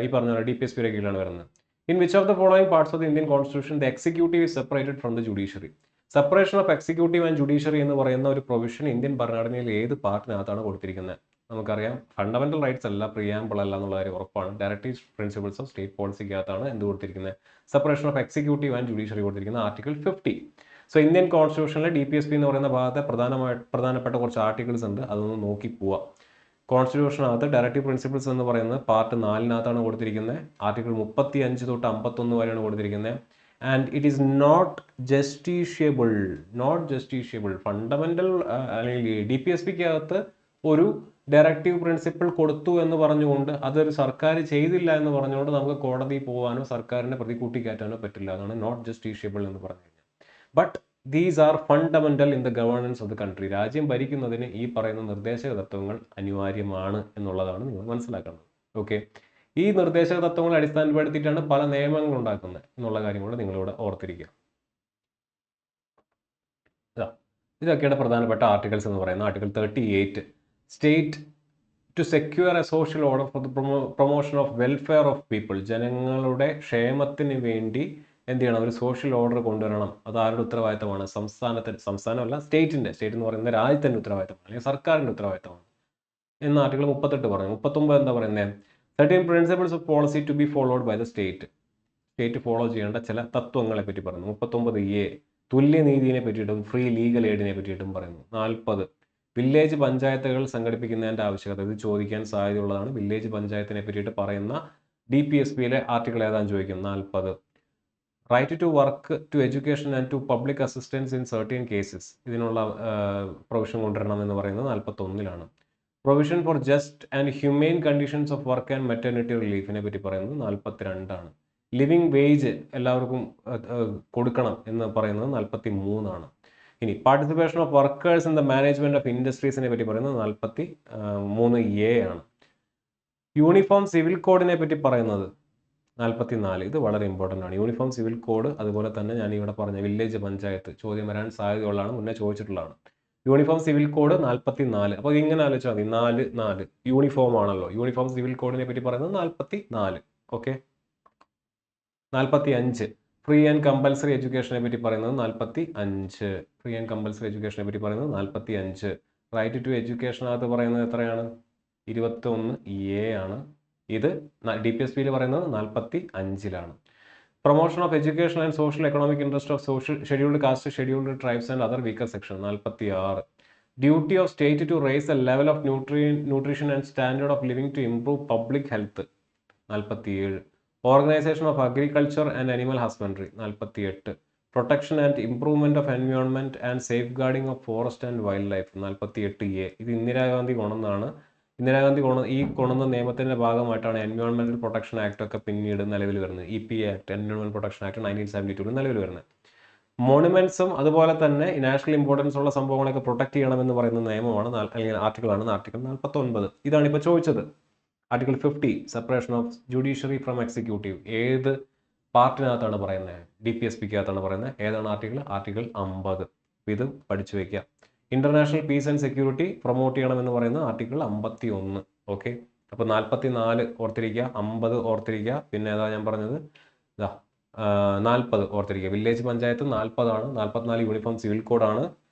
ഈ പറഞ്ഞ DPSPയുടെ കീഴിലാണ് വരുന്നത്. In which of the following parts of the Indian constitution the executive is separated from the judiciary? Separation of executive and judiciary എന്ന് പറയുന്ന ഒരു പ്രൊവിഷൻ ഇന്ത്യൻ ഭരണഘടനയിൽ ഏത് പാർട്ടിനകത്താണ് കൊടുത്തിരിക്കുന്നത്? നമുക്കറിയാം, ഫണ്ടമെന്റൽ റൈറ്റ്സ് അല്ല, പ്രിയാമ്പിൾ അല്ല എന്നുള്ള കാര്യം ഉറപ്പാണ്. ഡയറക്റ്റീവ് പ്രിൻസിപ്പിൾസ് ഓഫ് സ്റ്റേറ്റ് പോളിസിക്കകത്താണ് എന്ത് കൊടുത്തിരിക്കുന്നത്? Separation of executive and judiciary കൊടുത്തിരിക്കുന്നത് ആർട്ടിക്കിൾ 50. സോ ഇന്ത്യൻ കോൺസ്റ്റിറ്റ്യൂഷനിലെ DPSP എന്ന് പറയുന്ന ഭാഗത്തെ പ്രധാനപ്പെട്ട കുറച്ച് ആർട്ടിക്കിൾസ് ഉണ്ട്. അതൊന്ന് നോക്കി പോവാം. കോൺസ്റ്റിറ്റ്യൂഷനകത്ത് ഡയറക്റ്റീവ് പ്രിൻസിപ്പിൾസ് എന്ന് പറയുന്നത് പാർട്ട് 4-നകത്താണ് കൊടുത്തിരിക്കുന്നത്. ആർട്ടിക്കിൾ 35 തൊട്ട് 51 വരെയാണ് കൊടുത്തിരിക്കുന്നത്. And it is not justiciable. Fundamental അല്ലെങ്കിൽ DPSPക്കകത്ത് ഒരു ഡയറക്റ്റീവ് പ്രിൻസിപ്പിൾ കൊടുത്തു എന്ന് പറഞ്ഞുകൊണ്ട് അതൊരു സർക്കാർ ചെയ്തില്ല എന്ന് പറഞ്ഞുകൊണ്ട് നമുക്ക് കോടതിയിൽ പോകാനോ സർക്കാരിനെ പ്രതികൂട്ടി കയറ്റാനോ പറ്റില്ല. അതാണ് നോട്ട് ജസ്റ്റീഷ്യബിൾ എന്ന് പറഞ്ഞു കഴിഞ്ഞാൽ. But these are fundamental in the governance of the country. രാജ്യം ഭരിക്കുന്നതിന് ഈ പറയുന്ന നിർദ്ദേശക തത്വങ്ങൾ അനിവാര്യമാണ് എന്നുള്ളതാണ് നിങ്ങൾ മനസ്സിലാക്കേണ്ടത്. ഓക്കെ, ഈ നിർദ്ദേശക തത്വങ്ങളെ അടിസ്ഥാനപ്പെടുത്തിയിട്ടാണ് പല നിയമങ്ങൾ ഉണ്ടാക്കുന്നത് എന്നുള്ള കാര്യം കൂടെ നിങ്ങളിവിടെ ഓർത്തിരിക്കുക. ഇതൊക്കെയാണ് പ്രധാനപ്പെട്ട ആർട്ടിക്കിൾസ് എന്ന് പറയുന്നത്. Article 38 state to secure a social order for the promotion of welfare of people. ജനങ്ങളുടെ ക്ഷേമത്തിന് വേണ്ടി എന്ത് ചെയ്യണം? ഒരു സോഷ്യൽ ഓർഡർ കൊണ്ടുവരണം. അത് ആരുടെ ഉത്തരവാദിത്തമാണ്? സംസ്ഥാനമല്ല, സ്റ്റേറ്റ് എന്ന് പറയുന്ന രാജ്യത്തിൻ്റെ ഉത്തരവാദിത്തമാണ്, അല്ലെങ്കിൽ സർക്കാരിൻ്റെ ഉത്തരവാദിത്തമാണ് എന്ന് ആർട്ടിക്കിൾ 38 പറഞ്ഞു. 39 എന്താ പറയുന്നത്? 13 principles of policy to be followed by the state follow ചെയ്യേണ്ട ചില തത്വങ്ങളെ പറ്റി പറയുന്നു. 39A തുല്യനീതിയെ പറ്റിയിട്ടും ഫ്രീ ലീഗൽ എയ്ഡിനെ പറ്റിയിട്ടും പറയുന്നു. 40 വില്ലേജ് പഞ്ചായത്തുകൾ സംഘടിപ്പിക്കുന്നതിൻ്റെ ആവശ്യകത. ഇത് ചോദിക്കാൻ സാധ്യതയുള്ളതാണ്. വില്ലേജ് പഞ്ചായത്തിനെ പറ്റിയിട്ട് പറയുന്ന DPSPയിലെ ആർട്ടിക്കിൾ ഏതാണെന്ന് ചോദിക്കും. 40 right to work to education and to public assistance in certain cases. ഇതിനുള്ള പ്രൊവിഷൻ കൊണ്ടുവരണം എന്ന് പറയുന്നത് 41-ലാണ്. Provision for just and humane conditions of work and maternity റിലീഫിനെ പറ്റി പറയുന്നത് 42-ആണ്. ലിവിങ് വേജ് എല്ലാവർക്കും കൊടുക്കണം എന്ന് പറയുന്നത് 43-ആണ്. ഇനി participation of workers in the management of ഇൻഡസ്ട്രീസിനെ പറ്റി പറയുന്നത് 43A ആണ്. യൂണിഫോം സിവിൽ കോഡിനെ പറ്റി പറയുന്നത് 44. ഇത് വളരെ ഇമ്പോർട്ടൻ്റ് ആണ്. യൂണിഫോം സിവിൽ കോഡ്, അതുപോലെ തന്നെ ഞാൻ ഇവിടെ പറഞ്ഞ വില്ലേജ് പഞ്ചായത്ത് ചോദ്യം വരാൻ സാധ്യതയുള്ളതാണ്, മുന്നേ ചോദിച്ചിട്ടുള്ളതാണ്. Uniform civil code 44. അപ്പോൾ ഇങ്ങനെ ആലോചിച്ചാൽ മതി, 4 യൂണിഫോം ആണല്ലോ. യൂണിഫോം സിവിൽ കോഡിനെ പറ്റി പറയുന്നത് 44. ഓക്കെ, 45 ഫ്രീ ആൻഡ് കമ്പൽസറി എഡ്യൂക്കേഷനെ പറ്റി പറയുന്നത് 45. ഫ്രീ ആൻഡ് കമ്പൽസറി എഡ്യൂക്കേഷനെ പറ്റി പറയുന്നത് 45. റൈറ്റ് ടു എഡ്യൂക്കേഷനകത്ത് പറയുന്നത് എത്രയാണ്? 21A ആണ്. ഇത് DPSPയിൽ പറയുന്നത് 45-ലാണ്. Promotion of education and social economic interest of social scheduled caste, scheduled tribes and other weaker section 46. Duty of state to raise a level of nutrition and standard of living to improve public health 47. Organisation of agriculture and animal husbandry 48. Protection and improvement of environment and safeguarding of forest and wildlife 48A. ഇത് ഇന്ദിരാഗാന്ധി കൊണ്ടുവന്നതാണ്. ഇന്ദിരാഗാന്ധി ഈ കൊണ്ടുവന്ന നിയമത്തിന്റെ ഭാഗമായിട്ടാണ് എൻവയോൺമെന്റൽ പ്രൊട്ടക്ഷൻ ആക്ട് ഒക്കെ പിന്നീട് നിലവിൽ വരുന്നത്. EPA act, environment protection act 1972 നിലവിൽ വരുന്നത്. മോണുമെന്റ്സും അതുപോലെ തന്നെ നാഷണൽ ഇമ്പോർട്ടൻസ് ഉള്ള സംഭവങ്ങളൊക്കെ പ്രൊട്ടക്ട് ചെയ്യണമെന്ന് പറയുന്ന നിയമമാണ് അല്ലെങ്കിൽ ആർട്ടിക്കിളാണ് ആർട്ടിക്കിൾ 49. ഇതാണ് ഇപ്പോൾ ചോദിച്ചത്. Article 50 separation of judiciary from executive ഏത് പാർട്ടിനകത്താണ് പറയുന്നത്? DPSPക്കകത്താണ് പറയുന്നത്. ഏതാണ് ആർട്ടിക്കിൾ? ആർട്ടിക്കിൾ 50. ഇത് പഠിച്ചു വെക്കുക. International piece and security promote ചെയ്യണമെന്ന് പറയുന്ന ആർട്ടിക്കിൾ 51. ഓക്കെ, അപ്പോൾ 44 ഓർത്തിരിക്കുക, 50 ഓർത്തിരിക്കുക, പിന്നെ ഏതാ ഞാൻ പറഞ്ഞത്? 40 ഓർത്തിരിക്കുക. വില്ലേജ് പഞ്ചായത്ത് 40 ആണ്. 44 യൂണിഫോം സിവിൽ കോഡാണ്.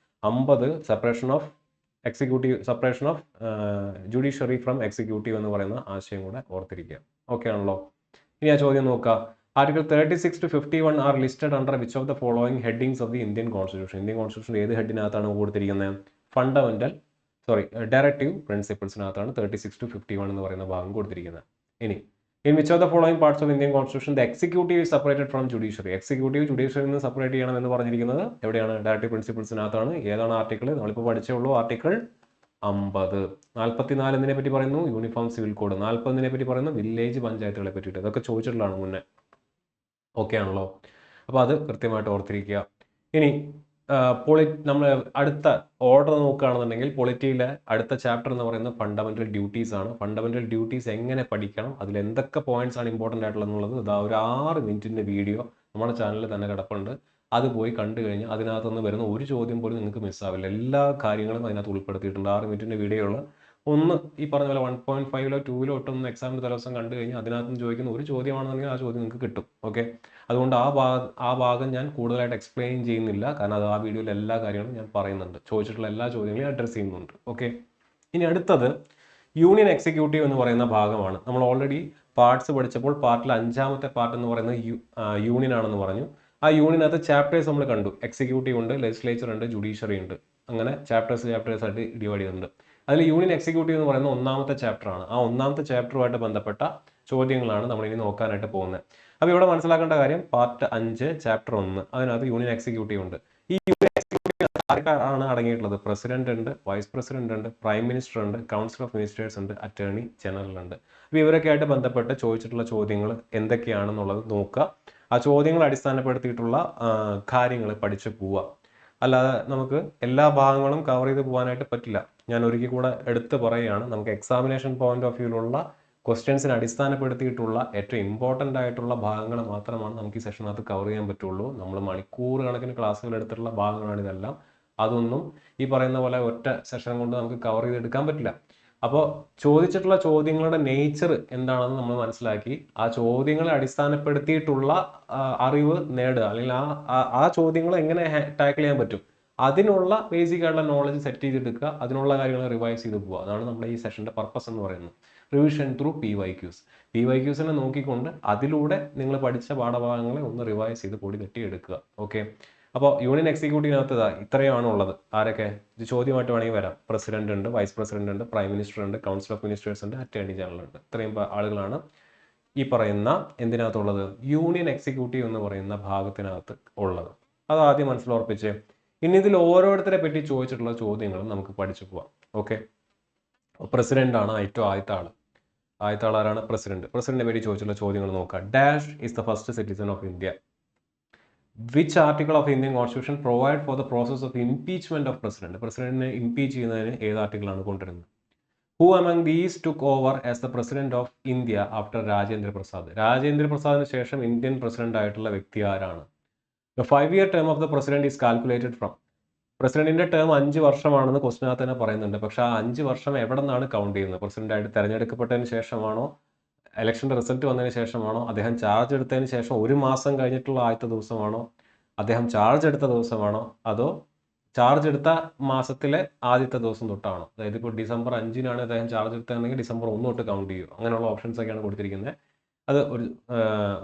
50 separation of executive, separation of judiciary from executive എന്ന് പറയുന്ന ആശയം കൂടെ ഓർത്തിരിക്കുക. ഓക്കെ ആണല്ലോ? ഇനി ആ ചോദ്യം നോക്കുക. Article 36 to 51 R listed under which of the following headings of the Indian constitution? Indian constitution ഏത് ഹെഡിനകത്താണ് കൊടുത്തിരിക്കുന്നത്? ഡയറക്റ്റീവ് പ്രിൻസിപ്പിൾസിനകത്താണ് 36 to 51 എന്ന് പറയുന്ന ഭാഗം കൊടുത്തിരിക്കുന്നത്. ഇനി in which of the following parts of Indian constitution the executive is separated from judiciary? Executive ജുഡീഷ്യറിയിൽ നിന്ന് സെപ്പറേറ്റ് ചെയ്യണം എന്ന് പറഞ്ഞിരിക്കുന്നത് എവിടെയാണ്? ഡയറക്റ്റീവ് പ്രിൻസിപ്പിൾസിനകത്താണ്. ഏതാണ് ആർട്ടിക്കിൾ? നമ്മളിപ്പോൾ പഠിച്ചേ ഉള്ളൂ, ആർട്ടിക്കിൾ 50. 44 എന്തിനെ പറ്റി പറയുന്നു? Uniform civil code. 40 പറ്റി പറയുന്നു വില്ലേജ് പഞ്ചായത്തുകളെ പറ്റിയിട്ട്. ഇതൊക്കെ ചോദിച്ചിട്ടുള്ളതാണ് മുന്നേ. ഓക്കെ ആണല്ലോ? അപ്പോൾ അത് കൃത്യമായിട്ട് ഓർത്തിരിക്കുക. ഇനി നമ്മൾ അടുത്ത ഓർഡർ നോക്കുകയാണെന്നുണ്ടെങ്കിൽ പൊളിറ്റിയിലെ അടുത്ത ചാപ്റ്റർ എന്ന് പറയുന്നത് ഫണ്ടമെന്റൽ ഡ്യൂട്ടീസ് ആണ്. ഫണ്ടമെന്റൽ ഡ്യൂട്ടീസ് എങ്ങനെ പഠിക്കണം, അതിൽ എന്തൊക്കെ പോയിന്റ്സ് ആണ് ഇമ്പോർട്ടൻ്റ് ആയിട്ടുള്ളത് ഇതാ ഒരു 6 മിനിറ്റിൻ്റെ വീഡിയോ നമ്മുടെ ചാനലിൽ തന്നെ കിടപ്പുണ്ട്. അത് പോയി കണ്ടു കഴിഞ്ഞാൽ അതിനകത്തുനിന്ന് വരുന്ന ഒരു ചോദ്യം പോലും നിങ്ങൾക്ക് മിസ്സാവില്ല. എല്ലാ കാര്യങ്ങളും അതിനകത്ത് ഉൾപ്പെടുത്തിയിട്ടുണ്ട്. 6 മിനിറ്റിൻ്റെ വീഡിയോ ഉള്ള ഒന്ന് ഈ പറഞ്ഞ പോലെ 1.5ലോ 2ലോ ഒട്ടൊന്നും എക്സാമിന് തലേദിവസം കണ്ടു കഴിഞ്ഞാൽ അതിനകത്ത് ചോദിക്കുന്ന ഒരു ചോദ്യമാണെന്നുണ്ടെങ്കിൽ ആ ചോദ്യം നിങ്ങൾക്ക് കിട്ടും. ഓക്കെ, അതുകൊണ്ട് ആ ഭാഗം ഞാൻ കൂടുതലായിട്ട് എക്സ്പ്ലെയിൻ ചെയ്യുന്നില്ല, കാരണം അത് ആ വീഡിയോയിൽ എല്ലാ കാര്യങ്ങളും ഞാൻ പറയുന്നുണ്ട്. ചോദിച്ചിട്ടുള്ള എല്ലാ ചോദ്യങ്ങളും അഡ്രസ്സ് ചെയ്യുന്നുണ്ട്. ഓക്കെ, ഇനി അടുത്തത് യൂണിയൻ എക്സിക്യൂട്ടീവ് എന്ന് പറയുന്ന ഭാഗമാണ്. നമ്മൾ ഓൾറെഡി പാർട്സ് പഠിച്ചപ്പോൾ പാർട്ടിൽ 5ാമത്തെ പാർട്ട് എന്ന് പറയുന്നത് യൂണിയൻ ആണെന്ന് പറഞ്ഞു. ആ യൂണിയനകത്ത് ചാപ്റ്റേഴ്സ് നമ്മൾ കണ്ടു. എക്സിക്യൂട്ടീവ് ഉണ്ട്, ലെജിസ്ലേച്ചർ ഉണ്ട്, ജുഡീഷ്യറി ഉണ്ട്. അങ്ങനെ ചാപ്റ്റേഴ്സ് ആയിട്ട് ഡിവൈഡ് ചെയ്തിട്ടുണ്ട്. അതിൽ യൂണിയൻ എക്സിക്യൂട്ടീവ് എന്ന് പറയുന്ന 1ാമത്തെ ചാപ്റ്ററാണ്. ആ 1ാമത്തെ ചാപ്റ്ററുമായിട്ട് ബന്ധപ്പെട്ട ചോദ്യങ്ങളാണ് നമ്മൾ ഇനി നോക്കാനായിട്ട് പോകുന്നത്. അപ്പോൾ ഇവിടെ മനസ്സിലാക്കേണ്ട കാര്യം പാർട്ട് 5 ചാപ്റ്റർ 1 അതിനകത്ത് യൂണിയൻ എക്സിക്യൂട്ടീവ് ഉണ്ട്. ഈ യൂണിയൻ എക്സിക്യൂട്ടീവ് ആർക്കാണ് അടങ്ങിയിട്ടുള്ളത്? പ്രസിഡന്റ് ഉണ്ട്, വൈസ് പ്രസിഡന്റ് ഉണ്ട്, പ്രൈം മിനിസ്റ്റർ ഉണ്ട്, കൗൺസിൽ ഓഫ് മിനിസ്റ്റേഴ്സ് ഉണ്ട്, അറ്റോർണി ജനറൽ ഉണ്ട്. അപ്പോൾ ഇവരൊക്കെ ആയിട്ട് ബന്ധപ്പെട്ട് ചോദിച്ചിട്ടുള്ള ചോദ്യങ്ങൾ എന്തൊക്കെയാണെന്നുള്ളത് നോക്കുക. ആ ചോദ്യങ്ങൾ അടിസ്ഥാനപ്പെടുത്തിയിട്ടുള്ള കാര്യങ്ങൾ പഠിച്ചു പോവുക. അല്ലാതെ നമുക്ക് എല്ലാ ഭാഗങ്ങളും കവർ ചെയ്ത് പോകാനായിട്ട് പറ്റില്ല. ഞാൻ ഒരിക്കൽ കൂടെ എടുത്ത് പറയുകയാണ്, നമുക്ക് എക്സാമിനേഷൻ പോയിന്റ് ഓഫ് വ്യൂവിലുള്ള ക്വസ്റ്റ്യൻസിനെ അടിസ്ഥാനപ്പെടുത്തിയിട്ടുള്ള ഏറ്റവും ഇമ്പോർട്ടൻ്റ് ആയിട്ടുള്ള ഭാഗങ്ങൾ മാത്രമാണ് നമുക്ക് ഈ സെഷനകത്ത് കവർ ചെയ്യാൻ പറ്റുള്ളൂ. നമ്മൾ മണിക്കൂർ കണക്കിന് ക്ലാസ്സുകൾ എടുത്തിട്ടുള്ള ഭാഗങ്ങളാണ് ഇതെല്ലാം. അതൊന്നും ഈ പറയുന്ന പോലെ ഒറ്റ സെഷൻ കൊണ്ട് നമുക്ക് കവർ ചെയ്തെടുക്കാൻ പറ്റില്ല. അപ്പോൾ ചോദിച്ചിട്ടുള്ള ചോദ്യങ്ങളുടെ നേച്ചർ എന്താണെന്ന് നമ്മൾ മനസ്സിലാക്കി ആ ചോദ്യങ്ങളെ അടിസ്ഥാനപ്പെടുത്തിയിട്ടുള്ള അറിവ് നേടുക, അല്ലെങ്കിൽ ആ ചോദ്യങ്ങൾ എങ്ങനെ ടാക്കിൾ ചെയ്യാൻ പറ്റും അതിനുള്ള ബേസിക് ആയിട്ടുള്ള നോളജ് സെറ്റ് ചെയ്തെടുക്കുക, അതിനുള്ള കാര്യങ്ങൾ റിവൈസ് ചെയ്ത് പോവുക. അതാണ് നമ്മുടെ ഈ സെഷൻ്റെ പർപ്പസ് എന്ന് പറയുന്നത്. Revision through PYQs. PYQസിനെ നോക്കിക്കൊണ്ട് അതിലൂടെ നിങ്ങൾ പഠിച്ച പാഠഭാഗങ്ങളെ ഒന്ന് റിവൈസ് ചെയ്ത് പൊടി തട്ടി എടുക്കുക. ഓക്കെ, അപ്പോൾ യൂണിയൻ എക്സിക്യൂട്ടീവിനകത്ത് ഇത്രയുമാണ് ഉള്ളത്. ആരൊക്കെ ഇത് ചോദ്യമായിട്ട് വേണമെങ്കിൽ വരാം? പ്രസിഡന്റ് ഉണ്ട്, വൈസ് പ്രസിഡന്റ് ഉണ്ട്, പ്രൈം മിനിസ്റ്റർ ഉണ്ട്, കൗൺസിൽ ഓഫ് മിനിസ്റ്റേഴ്സ് ഉണ്ട്, അറ്റോർണി ജനറൽ ഉണ്ട്. ഇത്രയും ആളുകളാണ് ഈ പറയുന്ന എന്തിനകത്തുള്ളത്? യൂണിയൻ എക്സിക്യൂട്ടീവ് എന്ന് പറയുന്ന ഭാഗത്തിനകത്ത് ഉള്ളത്. അത് ആദ്യം മനസ്സിലുറപ്പിച്ച് ഇനി ഇതിൽ ഓരോരുത്തരെ പറ്റി ചോദിച്ചിട്ടുള്ള ചോദ്യങ്ങളും നമുക്ക് പഠിച്ചു പോവാം. ഓക്കെ, പ്രസിഡന്റ് ആണ് ഏറ്റവും ആദ്യത്തെ ആൾ ആരാണ്? പ്രസിഡന്റിനെ പറ്റി ചോദിച്ചിട്ടുള്ള ചോദ്യങ്ങൾ നോക്കുക. Dash is the first citizen of India? Which article of Indian constitution provide for the process of impeachment of president? പ്രസിഡന്റിനെ ഇംപീച്ച് ചെയ്യുന്നതിന് ഏത് ആർട്ടിക്കിളാണ് കൊണ്ടുവരുന്നത്? Who among these took over as the president of India after Rajendra Prasad? Rajendra പ്രസാദിന് ശേഷം ഇന്ത്യൻ പ്രസിഡന്റ് ആയിട്ടുള്ള വ്യക്തി ആരാണ്? The 5-year term of the president is calculated from? പ്രസിഡന്റിന്റെ ടേം 5 വർഷമാണെന്ന് ക്വസ്റ്റിനകത്ത് തന്നെ പറയുന്നുണ്ട്. പക്ഷെ ആ 5 വർഷം എവിടെ നിന്നാണ് കൗണ്ട് ചെയ്യുന്നത്? പ്രസിഡന്റ് ആയിട്ട് തെരഞ്ഞെടുക്കപ്പെട്ടതിന് ശേഷമാണോ, ഇലക്ഷന്റെ റിസൾട്ട് വന്നതിന് ശേഷമാണോ, അദ്ദേഹം ചാർജ് എടുത്തതിന് ശേഷം 1 മാസം കഴിഞ്ഞിട്ടുള്ള ആദ്യത്തെ ദിവസമാണോ, അദ്ദേഹം ചാർജ് എടുത്ത ദിവസമാണോ, അതോ ചാർജ് എടുത്ത മാസത്തിലെ ആദ്യത്തെ ദിവസം തൊട്ടാണോ? അതായത് ഇപ്പോൾ ഡിസംബർ 5-നാണ് അദ്ദേഹം ചാർജ് എടുത്തതെങ്കിൽ ഡിസംബർ 1 തൊട്ട് കൗണ്ട് ചെയ്യും. അങ്ങനെയുള്ള ഓപ്ഷൻസ് ഒക്കെയാണ് കൊടുത്തിരിക്കുന്നത്. അത്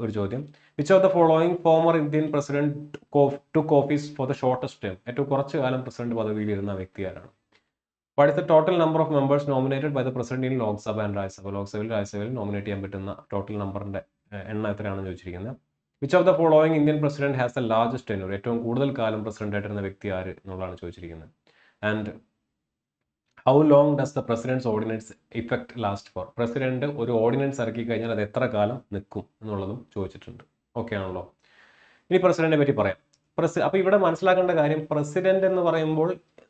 ഒരു ചോദ്യം. Which of the following former Indian president took office for the shortest term? ഏറ്റവും കുറച്ചു കാലം പ്രസിഡന്റ് പദവിയിൽ ഇരുന്ന വ്യക്തി ആരാണ്? What is the total number of members nominated by the president in Lok Sabha and Rajya Sabha? ലോക്സഭയിൽ രാജ്യസഭയിൽ നോമിനേറ്റ് ചെയ്യാൻ പറ്റുന്ന ടോട്ടൽ നമ്പറിന്റെ എണ്ണം എത്രയാണെന്ന് ചോദിച്ചിരിക്കുന്നത്. Which of the following Indian president has the largest tenure? ഏറ്റവും കൂടുതൽ കാലം പ്രസിഡന്റ് ആയിട്ടിരുന്ന വ്യക്തി ആര് എന്നുള്ളതാണ് ചോദിച്ചിരിക്കുന്നത്. And how long does the presidents ordinance effect last for? President ഒരു ഓർഡിനൻസ് ഇറക്കി കഴിഞ്ഞാൽ അത് എത്ര കാലം നിൽക്കും എന്നുള്ളതും ചോദിച്ചിട്ടുണ്ട്. ഓക്കെ ആണല്ലോ. ഇനി പ്രസിഡന്റിനെ പറ്റി പറയാം. അപ്പോൾ ഇവിടെ മനസ്സിലാക്കേണ്ട കാര്യം, പ്രസിഡന്റ് എന്ന് പറയുമ്പോൾ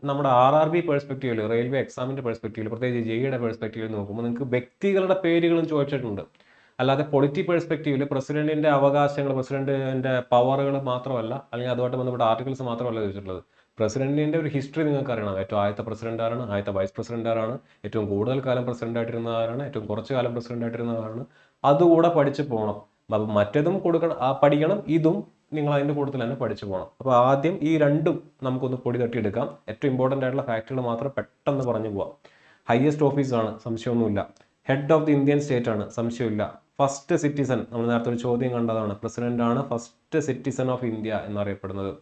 നമ്മുടെ RRB പെർസ്പെക്റ്റീവിൽ, റെയിൽവേ എക്സാമിന്റെ പെർസ്പെക്റ്റീവിൽ, പ്രത്യേകിച്ച് ജെഇയുടെ പെർസ്പെക്റ്റീവിൽ നോക്കുമ്പോൾ നിങ്ങൾക്ക് വ്യക്തികളുടെ പേരുകളും ചോദിച്ചിട്ടുണ്ട്. അല്ലാതെ പൊളിറ്റി പെർസ്പെക്റ്റീവിൽ പ്രസിഡന്റിന്റെ അവകാശങ്ങൾ, പ്രസിഡന്റിന്റെ പവറുകൾ മാത്രമല്ല, അല്ലെങ്കിൽ അതുമായിട്ട് ബന്ധപ്പെട്ട ആർട്ടിക്കിൾസ് മാത്രമല്ല ചോദിച്ചിട്ടുള്ളത്. പ്രസിഡന്റിന്റെ ഒരു ഹിസ്റ്ററി നിങ്ങൾക്ക് അറിയണം. ഏറ്റവും ആദ്യത്തെ പ്രസിഡന്റ് ആരാണ്, ആദ്യത്തെ വൈസ് പ്രസിഡന്റ് ആരാണ്, ഏറ്റവും കൂടുതൽ കാലം പ്രസിഡന്റ് ആയിട്ടിരുന്ന ആരാണ്, ഏറ്റവും കുറച്ച് കാലം പ്രസിഡന്റ് ആയിട്ടിരുന്ന ആരാണ്, അതുകൂടെ പഠിച്ചു പോകണം. അപ്പം മറ്റേതും പഠിക്കണം, ഇതും നിങ്ങൾ അതിൻ്റെ കൂട്ടത്തിൽ തന്നെ പഠിച്ചു പോകണം. അപ്പോൾ ആദ്യം ഈ രണ്ടും നമുക്കൊന്ന് പൊടി തട്ടിയെടുക്കാം. ഏറ്റവും ഇമ്പോർട്ടൻ്റ് ആയിട്ടുള്ള ഫാക്റ്റുകൾ മാത്രം പെട്ടെന്ന് പറഞ്ഞു പോവാം. ഹയസ്റ്റ് ഓഫീസാണ്, സംശയമൊന്നുമില്ല. Head of the Indian state ആണ്, സംശയമില്ല. ഫസ്റ്റ് സിറ്റിസൺ, നമ്മൾ നേരത്തെ ഒരു ചോദ്യം കണ്ടതാണ്, പ്രസിഡന്റ് ആണ് ഫസ്റ്റ് സിറ്റിസൺ ഓഫ് ഇന്ത്യ എന്നറിയപ്പെടുന്നത്.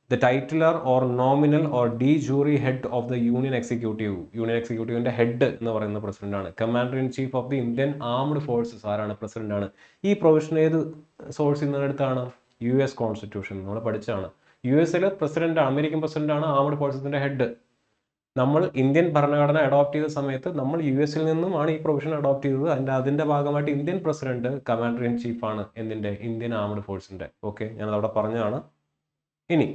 The titular or nominal or de jure head of the union executive, union എക്സിക്യൂട്ടീവിന്റെ ഹെഡ് എന്ന് പറയുന്ന പ്രസിഡന്റ് ആണ്. Commander in chief of the Indian armed forces ആരാണ്? പ്രസിഡന്റ് ആണ്. ഈ പ്രൊവിഷൻ ഏത് സോഴ്സിൽ നിന്നെടുത്താണ്? US കോൺസ്റ്റിറ്റ്യൂഷൻ, നമ്മൾ പഠിച്ചാണ്. US പ്രസിഡന്റ്, അമേരിക്കൻ പ്രസിഡന്റ് ആണ് ആംഡ് ഫോഴ്സസിന്റെ ഹെഡ്. നമ്മൾ ഇന്ത്യൻ ഭരണഘടന അഡോപ്റ്റ് ചെയ്ത സമയത്ത് നമ്മൾ US നിന്നുമാണ് ഈ പ്രൊവിഷൻ അഡോപ്റ്റ് ചെയ്തത്. അതിന്റെ ഭാഗമായിട്ട് Indian president commander in chief ആണ് എന്തിന്റെ? ഇന്ത്യൻ ആംഡ് ഫോഴ്സിന്റെ. ഓക്കെ, ഞാനത് അവിടെ പറഞ്ഞതാണ്. ഇനി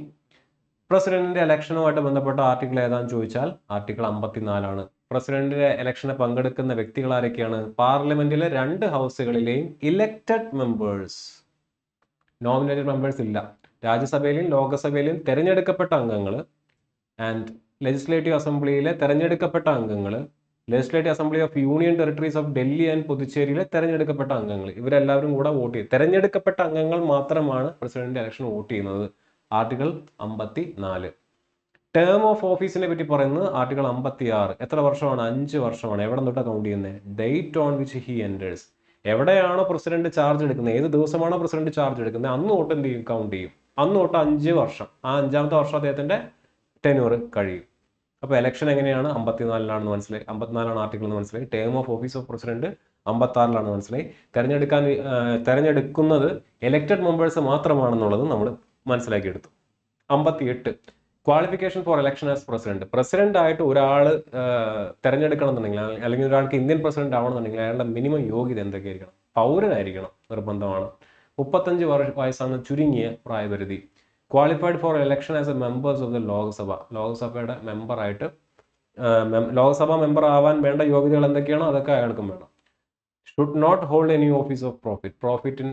പ്രസിഡന്റിന്റെ ഇലക്ഷനുമായിട്ട് ബന്ധപ്പെട്ട ആർട്ടിക്കിൾ ഏതാണെന്ന് ചോദിച്ചാൽ ആർട്ടിക്കിൾ 54 പ്രസിഡന്റിന്റെ ഇലക്ഷനെ പങ്കെടുക്കുന്ന വ്യക്തികൾ ആരൊക്കെയാണ്? പാർലമെന്റിലെ 2 ഹൗസുകളിലെയും ഇലക്റ്റഡ് മെമ്പേഴ്സ്. നോമിനേറ്റഡ് മെമ്പേഴ്സ് ഇല്ല. രാജ്യസഭയിലും ലോകസഭയിലും തെരഞ്ഞെടുക്കപ്പെട്ട അംഗങ്ങൾ ആൻഡ് ലെജിസ്ലേറ്റീവ് അസംബ്ലിയിലെ തെരഞ്ഞെടുക്കപ്പെട്ട അംഗങ്ങൾ, legislative assembly of union territories of Delhi and പുതുച്ചേരിയിലെ തെരഞ്ഞെടുക്കപ്പെട്ട അംഗങ്ങൾ, ഇവരെല്ലാവരും കൂടെ വോട്ട് ചെയ്യും. തെരഞ്ഞെടുക്കപ്പെട്ട അംഗങ്ങൾ മാത്രമാണ് പ്രസിഡന്റ് ഇലക്ഷൻ വോട്ട് ചെയ്യുന്നത്. ആർട്ടിക്കിൾ 54. ടേം ഓഫ് ഓഫീസിനെ പറ്റി പറയുന്നത് ആർട്ടിക്കിൾ 56. എത്ര വർഷമാണ്? 5 വർഷമാണ്. എവിടെ തൊട്ടാണ് കൗണ്ട് ചെയ്യുന്നത്? Date on which he enters. എവിടെയാണോ പ്രസിഡന്റ് ചാർജ് എടുക്കുന്നത്, ഏത് ദിവസമാണോ പ്രസിഡന്റ് ചാർജ് എടുക്കുന്നത്, അന്ന് തൊട്ട് എന്ത് ചെയ്യും? കൗണ്ട് ചെയ്യും. അന്ന് തൊട്ട് 5 വർഷം. ആ 5ാമത്തെ വർഷം അദ്ദേഹത്തിന്റെ ടെന്യൂർ കഴിയും. അപ്പോൾ ഇലക്ഷൻ എങ്ങനെയാണ്? 54 മനസ്സിലായി. 54 ആർട്ടിക്കിൾ എന്ന് മനസ്സിലായി. Term of office of president 56 മനസ്സിലായി. തെരഞ്ഞെടുക്കുന്നത് എലക്റ്റഡ് മെമ്പേഴ്സ് മാത്രമാണെന്നുള്ളത് നമ്മൾ മനസ്സിലാക്കിയെടുത്തു. 58 qualification for election as president. President ആയിട്ട് ഒരാൾ തെരഞ്ഞെടുക്കണം എന്നുണ്ടെങ്കിൽ, അല്ലെങ്കിൽ ഒരാൾക്ക് ഇന്ത്യൻ പ്രസിഡന്റ് ആവണമെന്നുണ്ടെങ്കിൽ അയാളുടെ മിനിമം യോഗ്യത എന്തൊക്കെയായിരിക്കണം? പൗരനായിരിക്കണം, നിർബന്ധമാണ്. 35 വയസ്സാണ് ചുരുങ്ങിയ പ്രായപരിധി. Qualified for election as a members of the Lok Sabha. ലോക്സഭയുടെ മെമ്പറായിട്ട്, ലോക്സഭ മെമ്പർ ആവാൻ വേണ്ട യോഗ്യതകൾ എന്തൊക്കെയാണോ അതൊക്കെ അയാൾക്കും വേണം. Should not hold any office of profit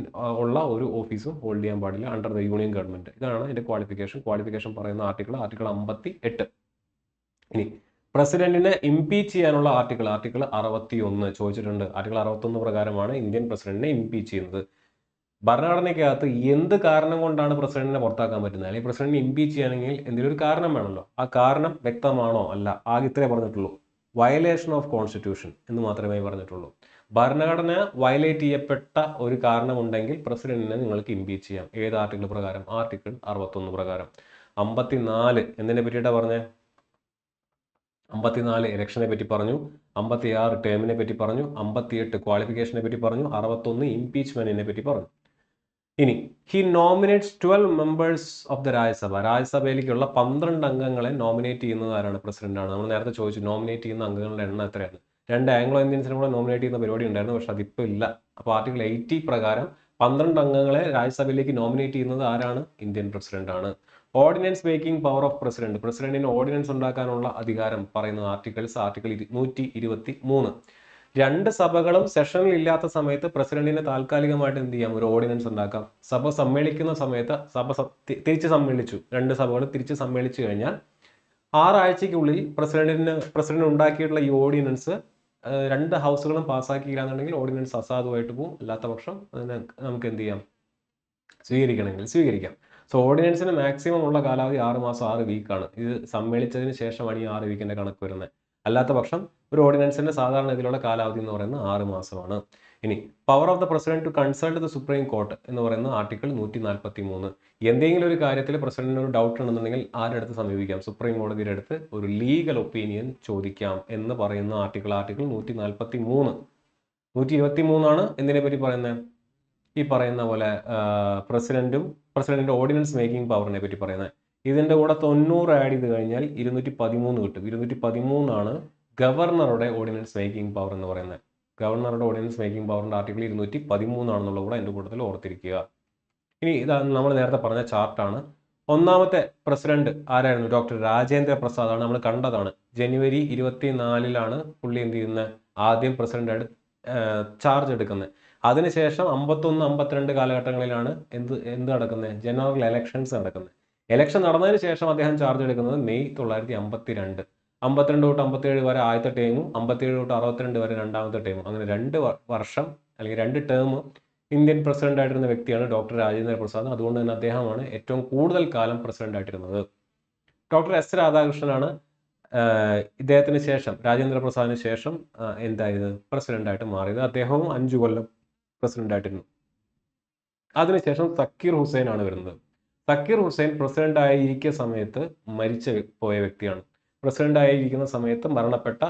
ഉള്ള ഒരു ഓഫീസും ഹോൾഡ് ചെയ്യാൻ പാടില്ല അണ്ടർ ദ യൂണിയൻ ഗവൺമെന്റ്. ഇതാണ് ഇതിന്റെ ക്വാളിഫിക്കേഷൻ പറയുന്ന ആർട്ടിക്കിൾ 58. ഇനി പ്രസിഡന്റിനെ ഇംപീച്ച് ചെയ്യാനുള്ള ആർട്ടിക്കിൾ 61 ചോദിച്ചിട്ടുണ്ട്. ആർട്ടിക്കിൾ 61 പ്രകാരമാണ് ഇന്ത്യൻ പ്രസിഡന്റിനെ ഇംപീച്ച് ചെയ്യുന്നത്. ഭരണഘടനയ്ക്കകത്ത് എന്ത് കാരണം കൊണ്ടാണ് പ്രസിഡന്റിനെ പുറത്താക്കാൻ പറ്റുന്നത്, അല്ലെങ്കിൽ പ്രസിഡന്റിനെ ഇംപീച്ച് ചെയ്യണമെങ്കിൽ എന്തെങ്കിലും ഒരു കാരണം വേണമല്ലോ. ആ കാരണം വ്യക്തമാണോ? അല്ല. ആകെ ഇത്രേ പറഞ്ഞിട്ടുള്ളൂ, വയലേഷൻ ഓഫ് കോൺസ്റ്റിറ്റ്യൂഷൻ എന്ന് മാത്രമേ പറഞ്ഞിട്ടുള്ളൂ. ഭരണഘടന വയലേറ്റ് ചെയ്യപ്പെട്ട ഒരു കാരണമുണ്ടെങ്കിൽ പ്രസിഡന്റിനെ നിങ്ങൾക്ക് ഇംപീച്ച് ചെയ്യാം. ഏത് ആർട്ടിക്കിൾ പ്രകാരം? ആർട്ടിക്കിൾ 61 പ്രകാരം. 54 എന്തിനെ പറ്റിയിട്ടാണ് പറഞ്ഞത്? 54 ഇലക്ഷനെ പറ്റി പറഞ്ഞു. 56 ടേമിനെ പറ്റി പറഞ്ഞു. 58 ക്വാളിഫിക്കേഷനെ പറ്റി പറഞ്ഞു. 61 ഇംപീച്ച്മെന്റിനെ പറ്റി പറഞ്ഞു. ഇനി he nominates 12 members of the Rajya Sabha. രാജ്യസഭയിലേക്കുള്ള 12 അംഗങ്ങളെ നോമിനേറ്റ് ചെയ്യുന്നത് ആരാണ്? പ്രസിഡന്റ് ആണ്. നമ്മൾ നേരത്തെ ചോദിച്ചു നോമിനേറ്റ് ചെയ്യുന്ന അംഗങ്ങളുടെ എണ്ണം എത്രയാണ്? 2 ആംഗ്ലോ ഇന്ത്യൻസിനും കൂടെ നോമിനേറ്റ് ചെയ്യുന്ന പരിപാടി ഉണ്ടായിരുന്നു, പക്ഷെ അതിപ്പോൾ ഇല്ല. അപ്പോൾ ആർട്ടിക്കിൾ 80 പ്രകാരം 12 അംഗങ്ങളെ രാജ്യസഭയിലേക്ക് നോമിനേറ്റ് ചെയ്യുന്നത് ആരാണ്? ഇന്ത്യൻ പ്രസിഡന്റ് ആണ്. Ordinance making power of president. പ്രസിഡന്റിന് ഓർഡിനൻസ് ഉണ്ടാക്കാനുള്ള അധികാരം പറയുന്ന ആർട്ടിക്കിൾ 123. 2 സഭകളും സെഷനിൽ ഇല്ലാത്ത സമയത്ത് പ്രസിഡന്റിനെ താൽക്കാലികമായിട്ട് എന്ത് ചെയ്യാം? ഒരു ഓർഡിനൻസ് ഉണ്ടാക്കാം. സഭ സമ്മേളിക്കുന്ന സമയത്ത് തിരിച്ച് സമ്മേളിച്ചു, 2 സഭകൾ തിരിച്ച് സമ്മേളിച്ചു കഴിഞ്ഞാൽ 6 ആഴ്ചയ്ക്കുള്ളിൽ പ്രസിഡന്റ് ഉണ്ടാക്കിയിട്ടുള്ള ഈ ഓർഡിനൻസ് 2 ഹൗസുകളും പാസ്സാക്കിയില്ല എന്നുണ്ടെങ്കിൽ ഓർഡിനൻസ് അസാധുവായിട്ട് പോകും. അല്ലാത്ത പക്ഷം അതിനെ നമുക്ക് എന്ത് ചെയ്യാം? സ്വീകരിക്കണമെങ്കിൽ സ്വീകരിക്കാം. സോ ഓർഡിനൻസിന് മാക്സിമം ഉള്ള കാലാവധി 6 മാസം 6 വീക്കാണ്. ഇത് സമ്മേളിച്ചതിന് ശേഷമാണ് ഈ 6 വീക്കിന്റെ കണക്ക് വരുന്നത്. അല്ലാത്ത പക്ഷം ഒരു ഓർഡിനൻസിന്റെ സാധാരണ ഇതിലുള്ള കാലാവധി എന്ന് പറയുന്നത് 6 മാസമാണ്. ഇനി power of the president to consult the supreme court എന്ന് പറയുന്ന ആർട്ടിക്കിൾ 143. എന്തെങ്കിലും ഒരു കാര്യത്തിൽ പ്രസിഡന്റിന് ഒരു ഡൗട്ട് ഉണ്ടെന്നുണ്ടെങ്കിൽ ആരുടെ അടുത്ത് സമീപിക്കാം? സുപ്രീം കോടതിയുടെ അടുത്ത് ഒരു ലീഗൽ ഒപ്പീനിയൻ ചോദിക്കാം എന്ന് പറയുന്ന ആർട്ടിക്കിൾ 143. 123 എന്തിനെ പറ്റി പറയുന്നത്? ഈ പറയുന്ന പോലെ പ്രസിഡന്റിന്റെ ഓർഡിനൻസ് മേക്കിംഗ് പവറിനെ പറ്റി പറയുന്നത്. ഇതിന്റെ കൂടെ 90 ആഡ് ചെയ്ത് കഴിഞ്ഞാൽ 213 കിട്ടും. 213 ഗവർണറുടെ ഓർഡിനൻസ് മേക്കിംഗ് പവർ എന്ന് പറയുന്നത്. ഗവർണറുടെ ഓർഡിനൻസ് മേക്കിംഗ് പവറിന്റെ ആർട്ടിക്കിൾ 213 കൂടെ എൻ്റെ കൂട്ടത്തിൽ ഓർത്തിരിക്കുക. ഇനി ഇതാണ് നമ്മൾ നേരത്തെ പറഞ്ഞ ചാർട്ടാണ്. ഒന്നാമത്തെ പ്രസിഡന്റ് ആരായിരുന്നു? ഡോക്ടർ രാജേന്ദ്ര പ്രസാദ് ആണ്. നമ്മൾ കണ്ടതാണ്. ജനുവരി 24 പുള്ളി എന്ത് ചെയ്യുന്നത്? ആദ്യം പ്രസിഡന്റായിട്ട് ചാർജ് എടുക്കുന്നത്. അതിനുശേഷം 51, 52 കാലഘട്ടങ്ങളിലാണ് എന്ത് നടക്കുന്നത്? ജനറൽ ഇലക്ഷൻസ് നടക്കുന്നത്. ഇലക്ഷൻ നടന്നതിന് ശേഷം അദ്ദേഹം ചാർജ് എടുക്കുന്നത് മെയ് 1952. 52 തൊട്ട് 57 വരെ ആദ്യത്തെ ടൈമും 57 തൊട്ട് 62 വരെ രണ്ടാമത്തെ ടൈമും. അങ്ങനെ 2 വർഷം അല്ലെങ്കിൽ 2 ടേം ഇന്ത്യൻ പ്രസിഡന്റ് ആയിട്ടിരുന്ന വ്യക്തിയാണ് ഡോക്ടർ രാജേന്ദ്ര പ്രസാദ്. അതുകൊണ്ട് തന്നെ അദ്ദേഹമാണ് ഏറ്റവും കൂടുതൽ കാലം പ്രസിഡന്റ് ആയിട്ടിരുന്നത്. ഡോക്ടർ എസ് രാധാകൃഷ്ണനാണ് ഇദ്ദേഹത്തിന് ശേഷം, രാജേന്ദ്ര പ്രസാദിന് ശേഷം എന്തായത്? പ്രസിഡന്റ് ആയിട്ട് മാറിയത്. അദ്ദേഹവും 5 കൊല്ലം പ്രസിഡന്റ് ആയിട്ടിരുന്നു. അതിനുശേഷം സക്കീർ ഹുസൈൻ ആണ് വരുന്നത്. സക്കീർ ഹുസൈൻ പ്രസിഡന്റ് ആയിരിക്കുന്ന സമയത്ത് മരിച്ചു പോയ വ്യക്തിയാണ്. പ്രസിഡന്റ് ആയിരിക്കുന്ന സമയത്ത് മരണപ്പെട്ട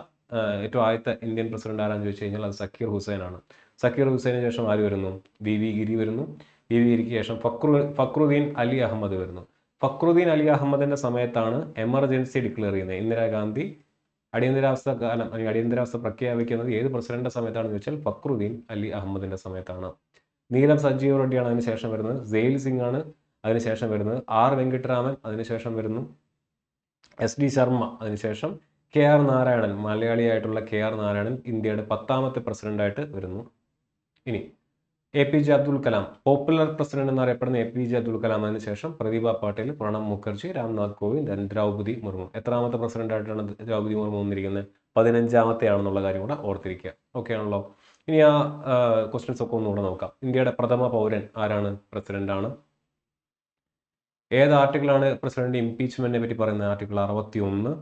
ഏറ്റവും ആദ്യത്തെ ഇന്ത്യൻ പ്രസിഡന്റ് ആരാന്ന് ചോദിച്ചു കഴിഞ്ഞാൽ അത് സക്കീർ ഹുസൈൻ ആണ്. സക്കീർ ഹുസൈന് ശേഷം ആര് വരുന്നു? വി ഗിരി വരുന്നു. വി ഗിരിക്ക് ശേഷം ഫക്രുദ്ദീൻ അലി അഹമ്മദ് വരുന്നു. ഫക്രുദ്ദീൻ അലി അഹമ്മദിന്റെ സമയത്താണ് എമർജൻസി ഡിക്ലെയർ ചെയ്യുന്നത്. ഇന്ദിരാഗാന്ധി അടിയന്തരാവസ്ഥ കാലം അല്ലെങ്കിൽ അടിയന്തരാവസ്ഥ പ്രഖ്യാപിക്കുന്നത് ഏത് പ്രസിഡന്റിന്റെ സമയത്താണെന്ന് ചോദിച്ചാൽ ഫക്രുദ്ദീൻ അലി അഹമ്മദിന്റെ സമയത്താണ്. നീലം സഞ്ജീവ് റെഡ്ഡിയാണ് അതിനുശേഷം വരുന്നത്. സെയിൽ സിംഗ് ആണ് അതിനുശേഷം വരുന്നത്. ആർ വെങ്കിട്ടരാമൻ അതിനുശേഷം വരുന്നു. എസ് ഡി ശർമ്മ അതിനുശേഷം. കെ ആർ നാരായണൻ, മലയാളിയായിട്ടുള്ള കെ ആർ നാരായണൻ ഇന്ത്യയുടെ 10ാമത്തെ പ്രസിഡന്റായിട്ട് വരുന്നു. ഇനി A P J Abdul Kalam, popular president എന്നറിയപ്പെടുന്ന A P J Abdul Kalam. അതിനുശേഷം പ്രതിഭ പാട്ടീൽ, പ്രണബ് മുഖർജി, രാംനാഥ് കോവിന്ദ്, ദ്രൗപതി മുർമു. എത്രാമത്തെ പ്രസിഡന്റായിട്ടാണ് ദ്രൗപതി മുർമു വന്നിരിക്കുന്നത്? 15ാമത്തെ ആണെന്നുള്ള കാര്യം കൂടെ ഓർത്തിരിക്കുക. ഓക്കെ ആണല്ലോ? ഇനി ആ ക്വസ്റ്റ്യൻസ് ഒക്കെ ഒന്നുകൂടെ നോക്കാം. ഇന്ത്യയുടെ പ്രഥമ പൗരൻ ആരാണ്? പ്രസിഡന്റ് ആണ്. ഏത് ആർട്ടിക്കിളാണ് പ്രസിഡന്റ് ഇംപീച്ച്മെന്റിനെ പറ്റി പറയുന്നത്? ആർട്ടിക്കിൾ 61.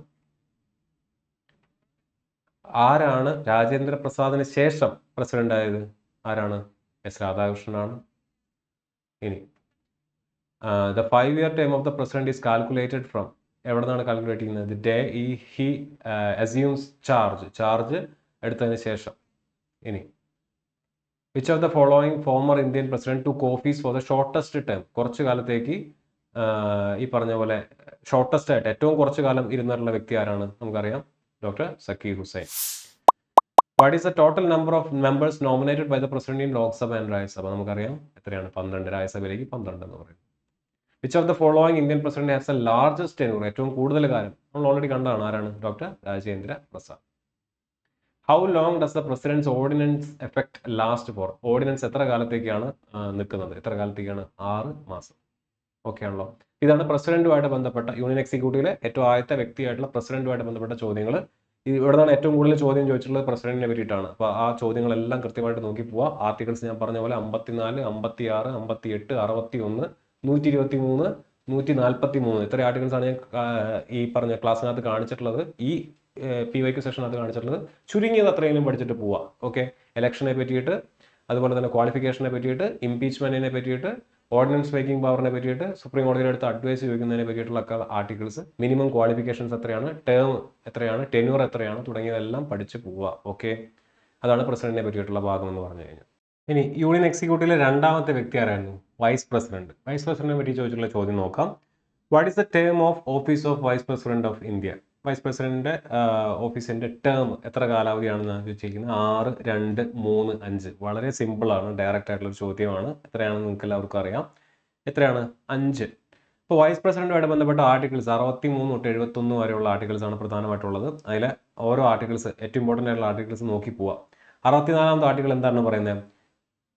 ആരാണ് രാജേന്ദ്ര പ്രസാദിന് ശേഷം പ്രസിഡന്റ് ആയത്? ആരാണ്? എസ് രാധാകൃഷ്ണനാണ്. ഇനി the 5-year term of the president is calculated from, എവിടെ നിന്നാണ് കാൽക്കുലേറ്റ് ചെയ്യുന്നത്? The day he assumes charge എടുത്തതിന് ശേഷം. ഇനി which of the following former Indian president to office for the shortest term? കുറച്ചു കാലത്തേക്ക് ഈ പറഞ്ഞ പോലെ ഷോർട്ടസ്റ്റ് ആയിട്ട് ഏറ്റവും കുറച്ചു കാലം ഇരുന്നിട്ടുള്ള വ്യക്തി ആരാണ്? നമുക്കറിയാം, doctor Zakir Hussain. What is the total number of members nominated by the president in Lok Sabha and Rajya Sabha? നമുക്കറിയാം എത്രയാണ്? 12. രാജ്യസഭയിലേക്ക് 12 എന്ന് പറയും. Which of the following Indian president has the largest tenure? ഏറ്റവും കൂടുതൽ കാലം നമ്മൾ ഓൾറെഡി കണ്ടതാണ്. ആരാണ്? Doctor Rajendra Prasad. How long does the presidents ordinance effect last for? Ordinance എത്ര കാലത്തേക്കാണ് നിൽക്കുന്നത്? എത്ര കാലത്തേക്കാണ്? 6 മാസം. ഓക്കെ ആണല്ലോ? ഇതാണ് പ്രസിഡന്റുമായിട്ട് ബന്ധപ്പെട്ട, യൂണിയൻ എക്സിക്യൂട്ടീവിലെ ഏറ്റവും ആദ്യത്തെ വ്യക്തിയായിട്ടുള്ള പ്രസിഡന്റുമായിട്ട് ബന്ധപ്പെട്ട ചോദ്യങ്ങൾ. ഇവിടെ നിന്നാണ് ഏറ്റവും കൂടുതൽ ചോദ്യം ചോദിച്ചിട്ടുള്ളത് പ്രസിഡന്റിനെ പറ്റിയിട്ടാണ്. അപ്പോൾ ആ ചോദ്യങ്ങളെല്ലാം കൃത്യമായിട്ട് നോക്കി പോവുക. ആർട്ടിക്കിൾസ് ഞാൻ പറഞ്ഞ പോലെ 54, 56, 58, 61, 123, 143 ഇത്ര ആർട്ടിക്കിൾസ് ആണ് ഞാൻ ഈ പറഞ്ഞ ക്ലാസ്സിനകത്ത് കാണിച്ചിട്ടുള്ളത്. ഈ PYQ സെഷനകത്ത് കാണിച്ചിട്ടുള്ളത്. ചുരുങ്ങിയത് അത്രയെങ്കിലും പഠിച്ചിട്ട് പോവുക. ഓക്കെ? ഇലക്ഷനെ പറ്റിയിട്ട്, അതുപോലെ തന്നെ ക്വാളിഫിക്കേഷനെ പറ്റിയിട്ട്, ഇംപീച്ച്മെന്റിനെ പറ്റിയിട്ട്, ഓർഡിനൻസ് മേക്കിംഗ് പവറിനെ പറ്റിയിട്ട്, സുപ്രീം കോടതിയുടെ അടുത്ത് അഡ്വൈസ് ചോദിക്കുന്നതിനെ പറ്റിയിട്ടുള്ള ആർട്ടിക്കിൾസ്, മിനിമം ക്വാളിഫിക്കേഷൻസ് എത്രയാണ്, ടേം എത്രയാണ്, ടെന്യൂർ എത്രയാണ് തുടങ്ങിയതെല്ലാം പഠിച്ച് പോവുക. ഓക്കെ? അതാണ് പ്രസിഡന്റിനെ പറ്റിയിട്ടുള്ള ഭാഗം എന്ന് പറഞ്ഞു കഴിഞ്ഞാൽ. ഇനി യൂണിയൻ എക്സിക്യൂട്ടീവിലെ രണ്ടാമത്തെ വ്യക്തി ആരായിരുന്നു? Vice president. വൈസ് പ്രസിഡന്റിനെ പറ്റി ചോദിച്ചിട്ടുള്ള ചോദ്യം നോക്കാം. What is the term of office of vice president of India? Vice പ്രസിഡന്റിന്റെ ഓഫീസിന്റെ ടേം എത്ര കാലാവധിയാണെന്ന് ചോദിച്ചിരിക്കുന്നത്? 6, 2, 3, 5. വളരെ സിമ്പിൾ ആണ്, ഡയറക്റ്റ് ആയിട്ടുള്ള ഒരു ചോദ്യമാണ്. എത്രയാണെന്ന് നിങ്ങൾക്ക് എല്ലാവർക്കും അറിയാം. എത്രയാണ്? 5. ഇപ്പോൾ വൈസ് പ്രസിഡന്റുമായിട്ട് ബന്ധപ്പെട്ട ആർട്ടിക്കിൾസ് 63 തൊട്ട് 71 വരെയുള്ള ആർട്ടിക്കിൾസ് ആണ് പ്രധാനമായിട്ടുള്ളത്. അതിലെ ഓരോ ആർട്ടിക്കിൾസ്, ഏറ്റവും ഇമ്പോർട്ടൻ്റ് ആയിട്ടുള്ള ആർട്ടിക്കിൾസ് നോക്കി പോവുക. 64ാമത്തെ ആർട്ടിക്കിൾ എന്താണ് പറയുന്നത്?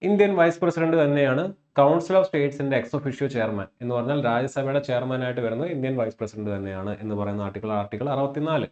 ഇന്ത്യൻ വൈസ് പ്രസിഡന്റ് തന്നെയാണ് കൗൺസിൽ ഓഫ് സ്റ്റേറ്റ്സിന്റെ എക്സ് ഒഫീഷ്യോ ചെയർമാൻ എന്ന് പറഞ്ഞാൽ രാജ്യസഭയുടെ ചെയർമാനായിട്ട് വരുന്നത് ഇന്ത്യൻ വൈസ് പ്രസിഡന്റ് തന്നെയാണ് എന്ന് പറയുന്ന article 64.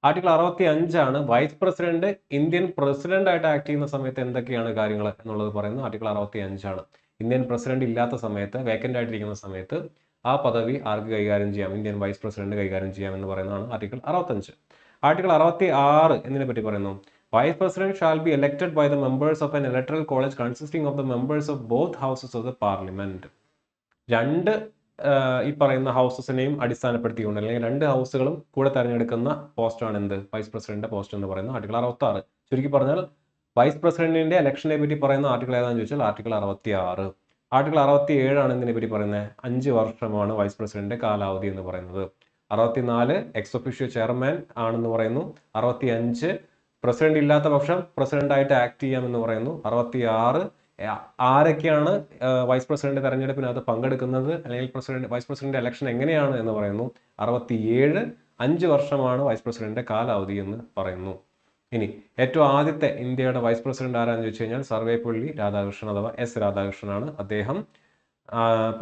Article 65 vice president Indian president ആയിട്ട് ആക്ട് ചെയ്യുന്ന സമയത്ത് എന്തൊക്കെയാണ് കാര്യങ്ങൾ എന്നുള്ളത് പറയുന്നത് ആർട്ടിക്കിൾ 65. ഇന്ത്യൻ പ്രസിഡന്റ് ഇല്ലാത്ത സമയത്ത്, വേക്കന്റ് ആയിട്ടിരിക്കുന്ന സമയത്ത് ആ പദവി ആർക്ക് കൈകാര്യം ചെയ്യാം? ഇന്ത്യൻ വൈസ് പ്രസിഡന്റ് കൈകാര്യം ചെയ്യാം എന്ന് പറയുന്നതാണ് ആർട്ടിക്കിൾ 65. ആർട്ടിക്കിൾ 66 എന്തിനെ പറ്റി പറയുന്നു? Vice President shall be elected by the members of an electoral college consisting of the members of both houses of the parliament. രണ്ട് ഈ പറയുന്ന ഹൗസസിനെയും അടിസ്ഥാനപ്പെടുത്തിക്കൊണ്ട് അല്ലെങ്കിൽ രണ്ട് ഹൗസുകളും കൂടെ തെരഞ്ഞെടുക്കുന്ന പോസ്റ്റാണ് എന്ത് വൈസ് പ്രസിഡന്റിന്റെ പോസ്റ്റ് എന്ന് പറയുന്ന ആർട്ടിക്കിൾ 66. ചുരുക്കി പറഞ്ഞാൽ വൈസ് പ്രസിഡന്റിന്റെ ഇലക്ഷനെ പറ്റി പറയുന്ന ആർട്ടിക്കിൾ ഏതാണെന്ന് ചോദിച്ചാൽ ആർട്ടിക്കിൾ 66. ആർട്ടിക്കിൾ 67 ആണ് ഇതിനെ പറ്റി പറയുന്നത് 5 വർഷമാണ് വൈസ് പ്രസിഡന്റിന്റെ കാലാവധി എന്ന് പറയുന്നത്. 64 എക്സ് ഒഫീഷ്യോ ചെയർമാൻ ആണെന്ന് പറയുന്നു. 65 പ്രസിഡന്റ് ഇല്ലാത്ത പക്ഷം പ്രസിഡന്റ് ആയിട്ട് ആക്ട് ചെയ്യാമെന്ന് പറയുന്നു. 66 ആരൊക്കെയാണ് വൈസ് പ്രസിഡന്റ് തെരഞ്ഞെടുപ്പിനകത്ത് പങ്കെടുക്കുന്നത് അല്ലെങ്കിൽ വൈസ് പ്രസിഡന്റ് ഇലക്ഷൻ എങ്ങനെയാണ് എന്ന് പറയുന്നു. 67 5 വർഷമാണ് വൈസ് പ്രസിഡന്റിന്റെ കാലാവധി എന്ന് പറയുന്നു. ഇനി ഏറ്റവും ആദ്യത്തെ ഇന്ത്യയുടെ വൈസ് പ്രസിഡന്റ് ആരാന്ന് ചോദിച്ചു കഴിഞ്ഞാൽ സർവേപ്പള്ളി രാധാകൃഷ്ണൻ അഥവാ എസ് രാധാകൃഷ്ണനാണ്. അദ്ദേഹം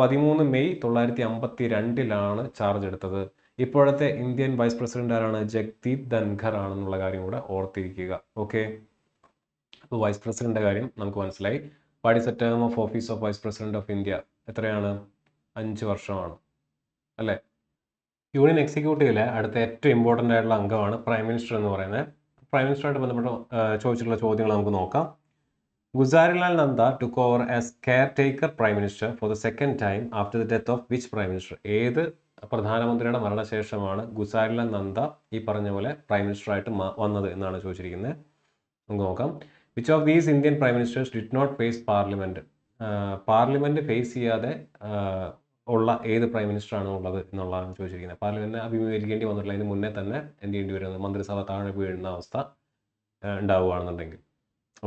13 മെയ് 1952 ചാർജ് എടുത്തത്. ഇപ്പോഴത്തെ ഇന്ത്യൻ വൈസ് പ്രസിഡന്റ് ആരാണ്? ജഗ്ദീപ് ധൻഖർ ആണെന്നുള്ള കാര്യം കൂടെ ഓർത്തിരിക്കുക. ഓക്കെ, അപ്പോൾ വൈസ് പ്രസിഡന്റിന്റെ കാര്യം നമുക്ക് മനസ്സിലായി. What is the term of office of vice president of India? എത്രയാണ്? 5 വർഷമാണ് അല്ലേ? യൂണിയൻ എക്സിക്യൂട്ടീവിലെ അടുത്ത ഏറ്റവും ഇമ്പോർട്ടൻ്റ് ആയിട്ടുള്ള അംഗമാണ് പ്രൈം മിനിസ്റ്റർ എന്ന് പറയുന്നത്. പ്രൈം മിനിസ്റ്ററായിട്ട് ബന്ധപ്പെട്ട് ചോദിച്ചിട്ടുള്ള ചോദ്യങ്ങൾ നമുക്ക് നോക്കാം. ഗുസാരിലാൽ Nanda took over as caretaker prime minister for the second time after the death of which prime minister? ഏത് പ്രധാനമന്ത്രിയുടെ മരണശേഷമാണ് ഗുസാരിലാൽ നന്ദ ഈ പറഞ്ഞ പോലെ പ്രൈം മിനിസ്റ്ററായിട്ട് വന്നത് എന്നാണ് ചോദിച്ചിരിക്കുന്നത്. നമുക്ക് നോക്കാം. Which of these Indian prime ministers did not face parliament? Parliament face ചെയ്യാതെ ഉള്ള ഏത് പ്രൈം മിനിസ്റ്റർ ആണ് ഉള്ളത് എന്നുള്ളതാണ് ചോദിച്ചിരിക്കുന്നത്. പാർലമെന്റിനെ അഭിമുഖീകരിക്കേണ്ടി വന്നിട്ടുള്ള അതിന് മുന്നേ തന്നെ എന്ത് ചെയ്യേണ്ടി വരുന്നത്? മന്ത്രിസഭ താഴെ വീഴുന്ന അവസ്ഥ ഉണ്ടാവുകയാണെന്നുണ്ടെങ്കിൽ.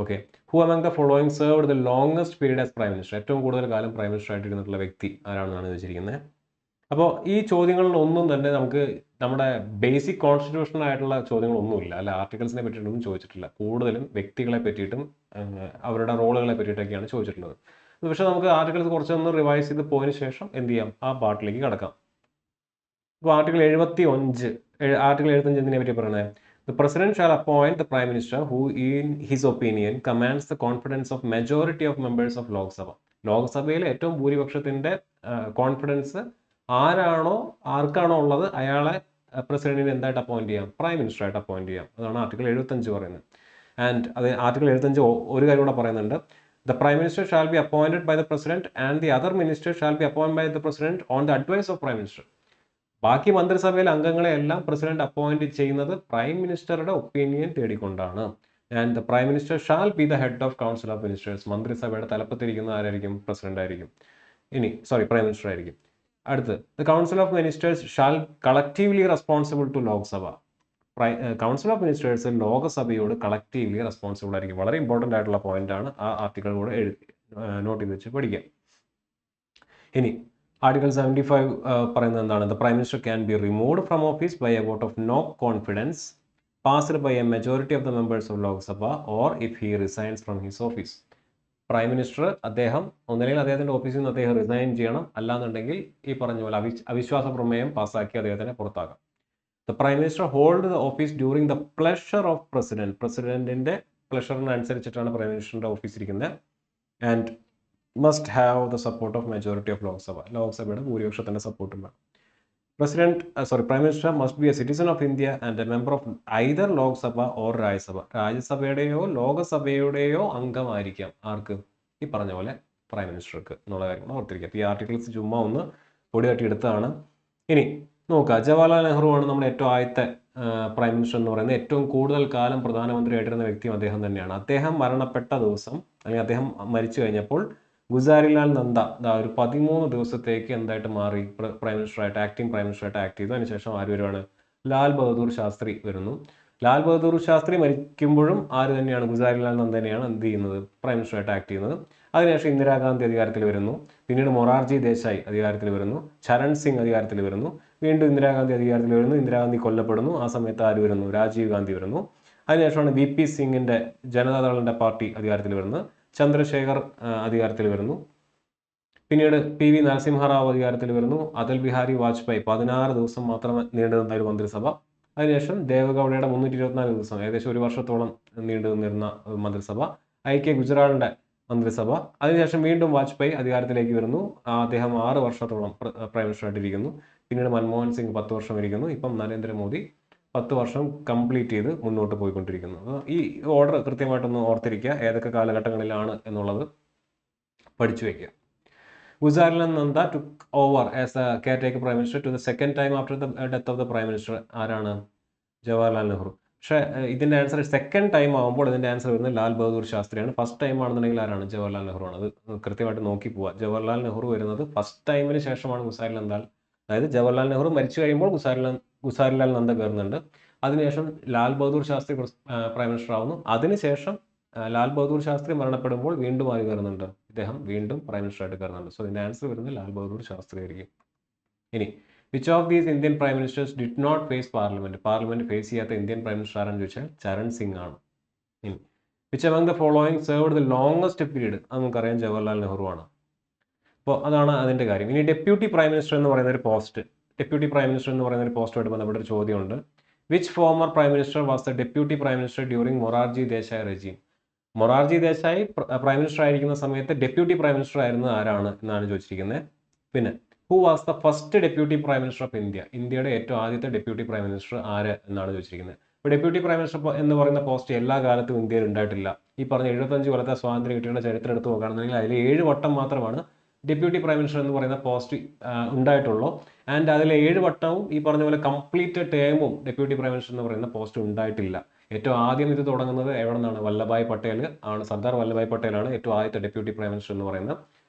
Okay, who among the following served the longest period as prime minister? ഏറ്റവും കൂടുതൽ കാലം പ്രൈം മിനിസ്റ്റർ ആയിട്ട് ഇരുന്നിട്ടുള്ള വ്യക്തി ആരാണെന്നാണ് ചോദിച്ചിരിക്കുന്നത്. അപ്പോൾ ഈ ചോദ്യങ്ങളിലൊന്നും തന്നെ നമുക്ക് നമ്മുടെ ബേസിക് കോൺസ്റ്റിറ്റ്യൂഷണൽ ആയിട്ടുള്ള ചോദ്യങ്ങളൊന്നുമില്ല, അല്ല ആർട്ടിക്കിൾസിനെ പറ്റിയിട്ടൊന്നും ചോദിച്ചിട്ടില്ല. കൂടുതലും വ്യക്തികളെ പറ്റിയിട്ടും അവരുടെ റോളുകളെ പറ്റിയിട്ടൊക്കെയാണ് ചോദിച്ചിട്ടുള്ളത്. പക്ഷേ നമുക്ക് ആർട്ടിക്കിൾസ് കുറച്ചൊന്ന് റിവൈസ് ചെയ്ത് പോയതിനു ശേഷം എന്ത് ചെയ്യാം? ആ പാർട്ടിലേക്ക് കടക്കാം. ഇപ്പോൾ ആർട്ടിക്കിൾ 75 എന്തിനെ പറ്റി പറയുന്നത്? The president shall appoint the prime minister who in his opinion commands the confidence of majority of members of Lok Sabha. ലോക്സഭയിലെ ഏറ്റവും ഭൂരിപക്ഷത്തിന്റെ കോൺഫിഡൻസ് ആർക്കാണോ ഉള്ളത് അയാളെ പ്രസിഡന്റിനെ എന്തായിട്ട് അപ്പോയിന്റ് ചെയ്യാം? പ്രൈം മിനിസ്റ്റർ ആയിട്ട് അപ്പോയിന്റ് ചെയ്യാം. അതാണ് ആർട്ടിക്കിൾ 75 പറയുന്നത്. ആൻഡ് അത് ആർട്ടിക്കിൾ 75 ഒരു കാര്യം കൂടെ പറയുന്നുണ്ട്. The prime minister shall be appointed by the president and the other minister shall be appointed by the president on the advice of prime minister. ബാക്കി മന്ത്രിസഭയിലെ അംഗങ്ങളെ എല്ലാം പ്രസിഡന്റ് അപ്പോയിന്റ് ചെയ്യുന്നത് പ്രൈം മിനിസ്റ്ററുടെ ഒപ്പീനിയൻ തേടിക്കൊണ്ടാണ്. And the prime minister shall be the head of council of ministers. മന്ത്രിസഭയുടെ തലപ്പത്തിരിക്കുന്ന ആരായിരിക്കും? പ്രസിഡന്റ് ആയിരിക്കും. പ്രൈം മിനിസ്റ്റർ ആയിരിക്കും. അടുത്ത്, the council of ministers shall collectively responsible to Lok Sabha. Council of ministers ലോകസഭയോട് കളക്റ്റീവ്ലി റെസ്പോൺസിബിൾ ആയിരിക്കും. വളരെ ഇമ്പോർട്ടൻ്റ് ആയിട്ടുള്ള പോയിന്റ് ആണ്. ആ ആർട്ടിക്കിൾ കൂടെ നോട്ട് ചെയ്ത് വെച്ച് പഠിക്കാം. ഇനി ആർട്ടിക്കിൾ 75 പറയുന്നത് എന്താണ്? The prime minister can be removed from office by a vote of no confidence passed by a majority of the members of Lok Sabha or if he resigns from his office. Prime minister ഒന്നില്ലെങ്കിൽ അദ്ദേഹത്തിന്റെ ഓഫീസിൽ നിന്ന് അദ്ദേഹം റിസൈൻ ചെയ്യണം, അല്ലാന്നുണ്ടെങ്കിൽ ഈ പറഞ്ഞ പോലെ അവിശ്വാസ പ്രമേയം പാസ്സാക്കി അദ്ദേഹത്തിനെ പുറത്താക്കാം. The prime minister hold the office during the pleasure of president. പ്രസിഡന്റിന്റെ പ്ലഷറിനനുസരിച്ചിട്ടാണ് പ്രൈം മിനിസ്റ്ററിന്റെ ഓഫീസ് ഇരിക്കുന്നത്. And must have the support of majority of Lok Sabha. ലോക്സഭയുടെ ഭൂരിപക്ഷത്തിന്റെ സപ്പോർട്ടും വേണം. Prime Minister must be a citizen of India and a member of either Lok Sabha or Rajya Sabha. രാജ്യസഭയുടെയോ ലോകസഭയുടെയോ അംഗമായിരിക്കാം ആർക്ക്? ഈ പറഞ്ഞ പോലെ പ്രൈം മിനിസ്റ്റർക്ക് എന്നുള്ള കാര്യം ഓർത്തിരിക്കുക. ഈ ആർട്ടിക്കിൾസ് ചുമ്മാ ഒന്ന് പൊടി തട്ടി എടുത്തതാണ്. ഇനി നോക്കുക, ജവഹർലാൽ നെഹ്റു ആണ് നമ്മുടെ ഏറ്റവും ആദ്യത്തെ പ്രൈം മിനിസ്റ്റർ എന്ന് പറയുന്നത്. ഏറ്റവും കൂടുതൽ കാലം പ്രധാനമന്ത്രിയായിട്ടിരുന്ന വ്യക്തിയും അദ്ദേഹം തന്നെയാണ്. അദ്ദേഹം മരണപ്പെട്ട ദിവസം അല്ലെങ്കിൽ അദ്ദേഹം മരിച്ചു കഴിഞ്ഞപ്പോൾ ഗുസാരിലാൽ നന്ദ ഒരു 13 ദിവസത്തേക്ക് എന്തായിട്ട് മാറി? പ്രൈം മിനിസ്റ്ററായിട്ട് ആക്ടിംഗ് പ്രൈം മിനിസ്റ്ററായിട്ട് ആക്ട് ചെയ്തു. അതിനുശേഷം ആര് വരുവാണ്? ലാൽ ബഹദൂർ ശാസ്ത്രി വരുന്നു. ലാൽ ബഹദൂർ ശാസ്ത്രി മരിക്കുമ്പോഴും ആര് തന്നെയാണ്? ഗുസാരിലാൽ നന്ദ തന്നെയാണ് എന്ത് ചെയ്യുന്നത്? പ്രൈം മിനിസ്റ്ററായിട്ട് ആക്ട് ചെയ്യുന്നത്. അതിനുശേഷം ഇന്ദിരാഗാന്ധി അധികാരത്തിൽ വരുന്നു. പിന്നീട് മൊറാർജി ദേശായി അധികാരത്തിൽ വരുന്നു. ചരൺ സിംഗ് അധികാരത്തിൽ വരുന്നു. വീണ്ടും ഇന്ദിരാഗാന്ധി അധികാരത്തിൽ വരുന്നു. ഇന്ദിരാഗാന്ധി കൊല്ലപ്പെടുന്നു. ആ സമയത്ത് ആര് വരുന്നു? രാജീവ് ഗാന്ധി വരുന്നു. അതിനുശേഷമാണ് VP സിംഗിന്റെ ജനതാദളിന്റെ പാർട്ടി അധികാരത്തിൽ വരുന്നത്. ചന്ദ്രശേഖർ അധികാരത്തിൽ വരുന്നു. പിന്നീട് PV നരസിംഹറാവു അധികാരത്തിൽ വരുന്നു. അടൽ ബിഹാരി വാജ്പേയി 16 ദിവസം മാത്രം നീണ്ടു നിന്ന ഒരു മന്ത്രിസഭ. അതിനുശേഷം ദേവഗൌഡയുടെ 324 ദിവസം, ഏകദേശം ഒരു വർഷത്തോളം നീണ്ടു നിന്നിരുന്ന മന്ത്രിസഭ. IK ഗുജറാളിന്റെ മന്ത്രിസഭ. അതിനുശേഷം വീണ്ടും വാജ്പേയി അധികാരത്തിലേക്ക് വരുന്നു. അദ്ദേഹം 6 വർഷത്തോളം പ്രൈം മിനിസ്റ്റർ ആയിട്ടിരിക്കുന്നു. പിന്നീട് മൻമോഹൻ സിംഗ് 10 വർഷം ഇരിക്കുന്നു. ഇപ്പം നരേന്ദ്രമോദി 10 വർഷം കംപ്ലീറ്റ് ചെയ്ത് മുന്നോട്ട് പോയിക്കൊണ്ടിരിക്കുന്നു. അപ്പോൾ ഈ ഓർഡർ കൃത്യമായിട്ടൊന്ന് ഓർത്തിരിക്കുക, ഏതൊക്കെ കാലഘട്ടങ്ങളിലാണ് എന്നുള്ളത് പഠിച്ചു വയ്ക്കുക. ഗുസാരിലാൽ Nanda took over as the caretaker prime minister to the second time after the death of the prime minister. ആരാണ്? ജവഹർലാൽ നെഹ്റു. പക്ഷേ ഇതിൻ്റെ ആൻസർ സെക്കൻഡ് ടൈം ആകുമ്പോൾ ഇതിൻ്റെ ആൻസർ വരുന്നത് ലാൽ ബഹദൂർ ശാസ്ത്രിയാണ്. ഫസ്റ്റ് ടൈം ആണെന്നുണ്ടെങ്കിൽ ആരാണ്? ജവഹർലാൽ നെഹ്റു ആണ്. അത് കൃത്യമായിട്ട് നോക്കി പോവുക. ജവഹർലാൽ നെഹ്റു വരുന്നത് ഫസ്റ്റ് ടൈമിന് ശേഷമാണ് ഗുസാരിലാൽ നന്ദ. അതായത് ജവഹർലാൽ നെഹ്റു മരിച്ചു കഴിയുമ്പോൾ ഗുസാരിലാൽ നന്ദ കയറുന്നുണ്ട്. അതിനുശേഷം ലാൽ ബഹദൂർ ശാസ്ത്രി പ്രൈം മിനിസ്റ്റർ ആവുന്നു. അതിനുശേഷം ലാൽ ബഹദൂർ ശാസ്ത്രി മരണപ്പെടുമ്പോൾ വീണ്ടും ആര് കയറുന്നുണ്ട്? ഇദ്ദേഹം വീണ്ടും പ്രൈം മിനിസ്റ്റർ ആയിട്ട് കയറുന്നുണ്ട്. സോ ഇതിൻ്റെ ആൻസർ വരുന്നത് ലാൽ ബഹദൂർ ശാസ്ത്രി ആയിരിക്കും. ഇനി which of these Indian prime ministers did not face parliament face ചെയ്യാത്ത ഇന്ത്യൻ പ്രൈം മിനിസ്റ്റർ ആരെന്ന് ചോദിച്ചാൽ ചരൺ സിംഗ് ആണ്. ഇനി which among the following served the longest period? അത് നമുക്കറിയാം, ജവഹർലാൽ നെഹ്റു ആണ്. അപ്പോൾ അതാണ് അതിൻ്റെ കാര്യം. ഇനി ഡെപ്യൂട്ടി പ്രൈം മിനിസ്റ്റർ എന്ന് പറയുന്ന ഒരു പോസ്റ്റ്, പോസ്റ്റുമായിട്ട് ബന്ധപ്പെട്ട ഒരു ചോദ്യമുണ്ട്. Which former prime minister was the deputy prime minister during Morarji Desai regime? Morarji Desai prime minister ആയിരിക്കുന്ന സമയത്ത് ഡെപ്യൂട്ടി പ്രൈം മിനിസ്റ്റർ ആയിരുന്നത് ആരാണ് എന്നാണ് ചോദിച്ചിരിക്കുന്നത്. പിന്നെ who was the first deputy prime minister of India? ഇന്ത്യയുടെ ഏറ്റവും ആദ്യത്തെ ഡെപ്യൂട്ടി പ്രൈം മിനിസ്റ്റർ ആര് എന്നാണ് ചോദിച്ചിരിക്കുന്നത്. ഇപ്പോൾ ഡെപ്യൂട്ടി പ്രൈം മിനിസ്റ്റർ എന്ന് പറയുന്ന പോസ്റ്റ് എല്ലാ കാലത്തും ഇന്ത്യയിൽ ഉണ്ടായിട്ടില്ല. ഈ പറഞ്ഞ 75 കൊല്ലത്തെ സ്വാതന്ത്ര്യം കിട്ടിയുള്ള ചരിത്രം എടുത്ത് നോക്കുകയാണെന്നുണ്ടെങ്കിൽ അതിൽ 7 വട്ടം മാത്രമാണ് ഡെപ്യൂട്ടി പ്രൈം മിനിസ്റ്റർ എന്ന് പറയുന്ന പോസ്റ്റ് ഉണ്ടായിട്ടുള്ളൂ. ആൻഡ് അതിൽ 7 വട്ടവും ഈ പറഞ്ഞ പോലെ കംപ്ലീറ്റ് ടേമും ഡെപ്യൂട്ടി പ്രൈം മിനിസ്റ്റർ എന്ന് പറയുന്ന പോസ്റ്റ് ഉണ്ടായിട്ടില്ല. ഏറ്റവും ആദ്യം ഇത് തുടങ്ങുന്നത് എവിടെ നിന്നാണ്? വല്ലഭായ് പട്ടേൽ ആണ്. സർദാർ വല്ലഭായ് പട്ടേലാണ് ഏറ്റവും ആദ്യത്തെ ഡെപ്യൂട്ടി പ്രൈം മിനിസ്റ്റർ എന്ന് പറയുന്നത്.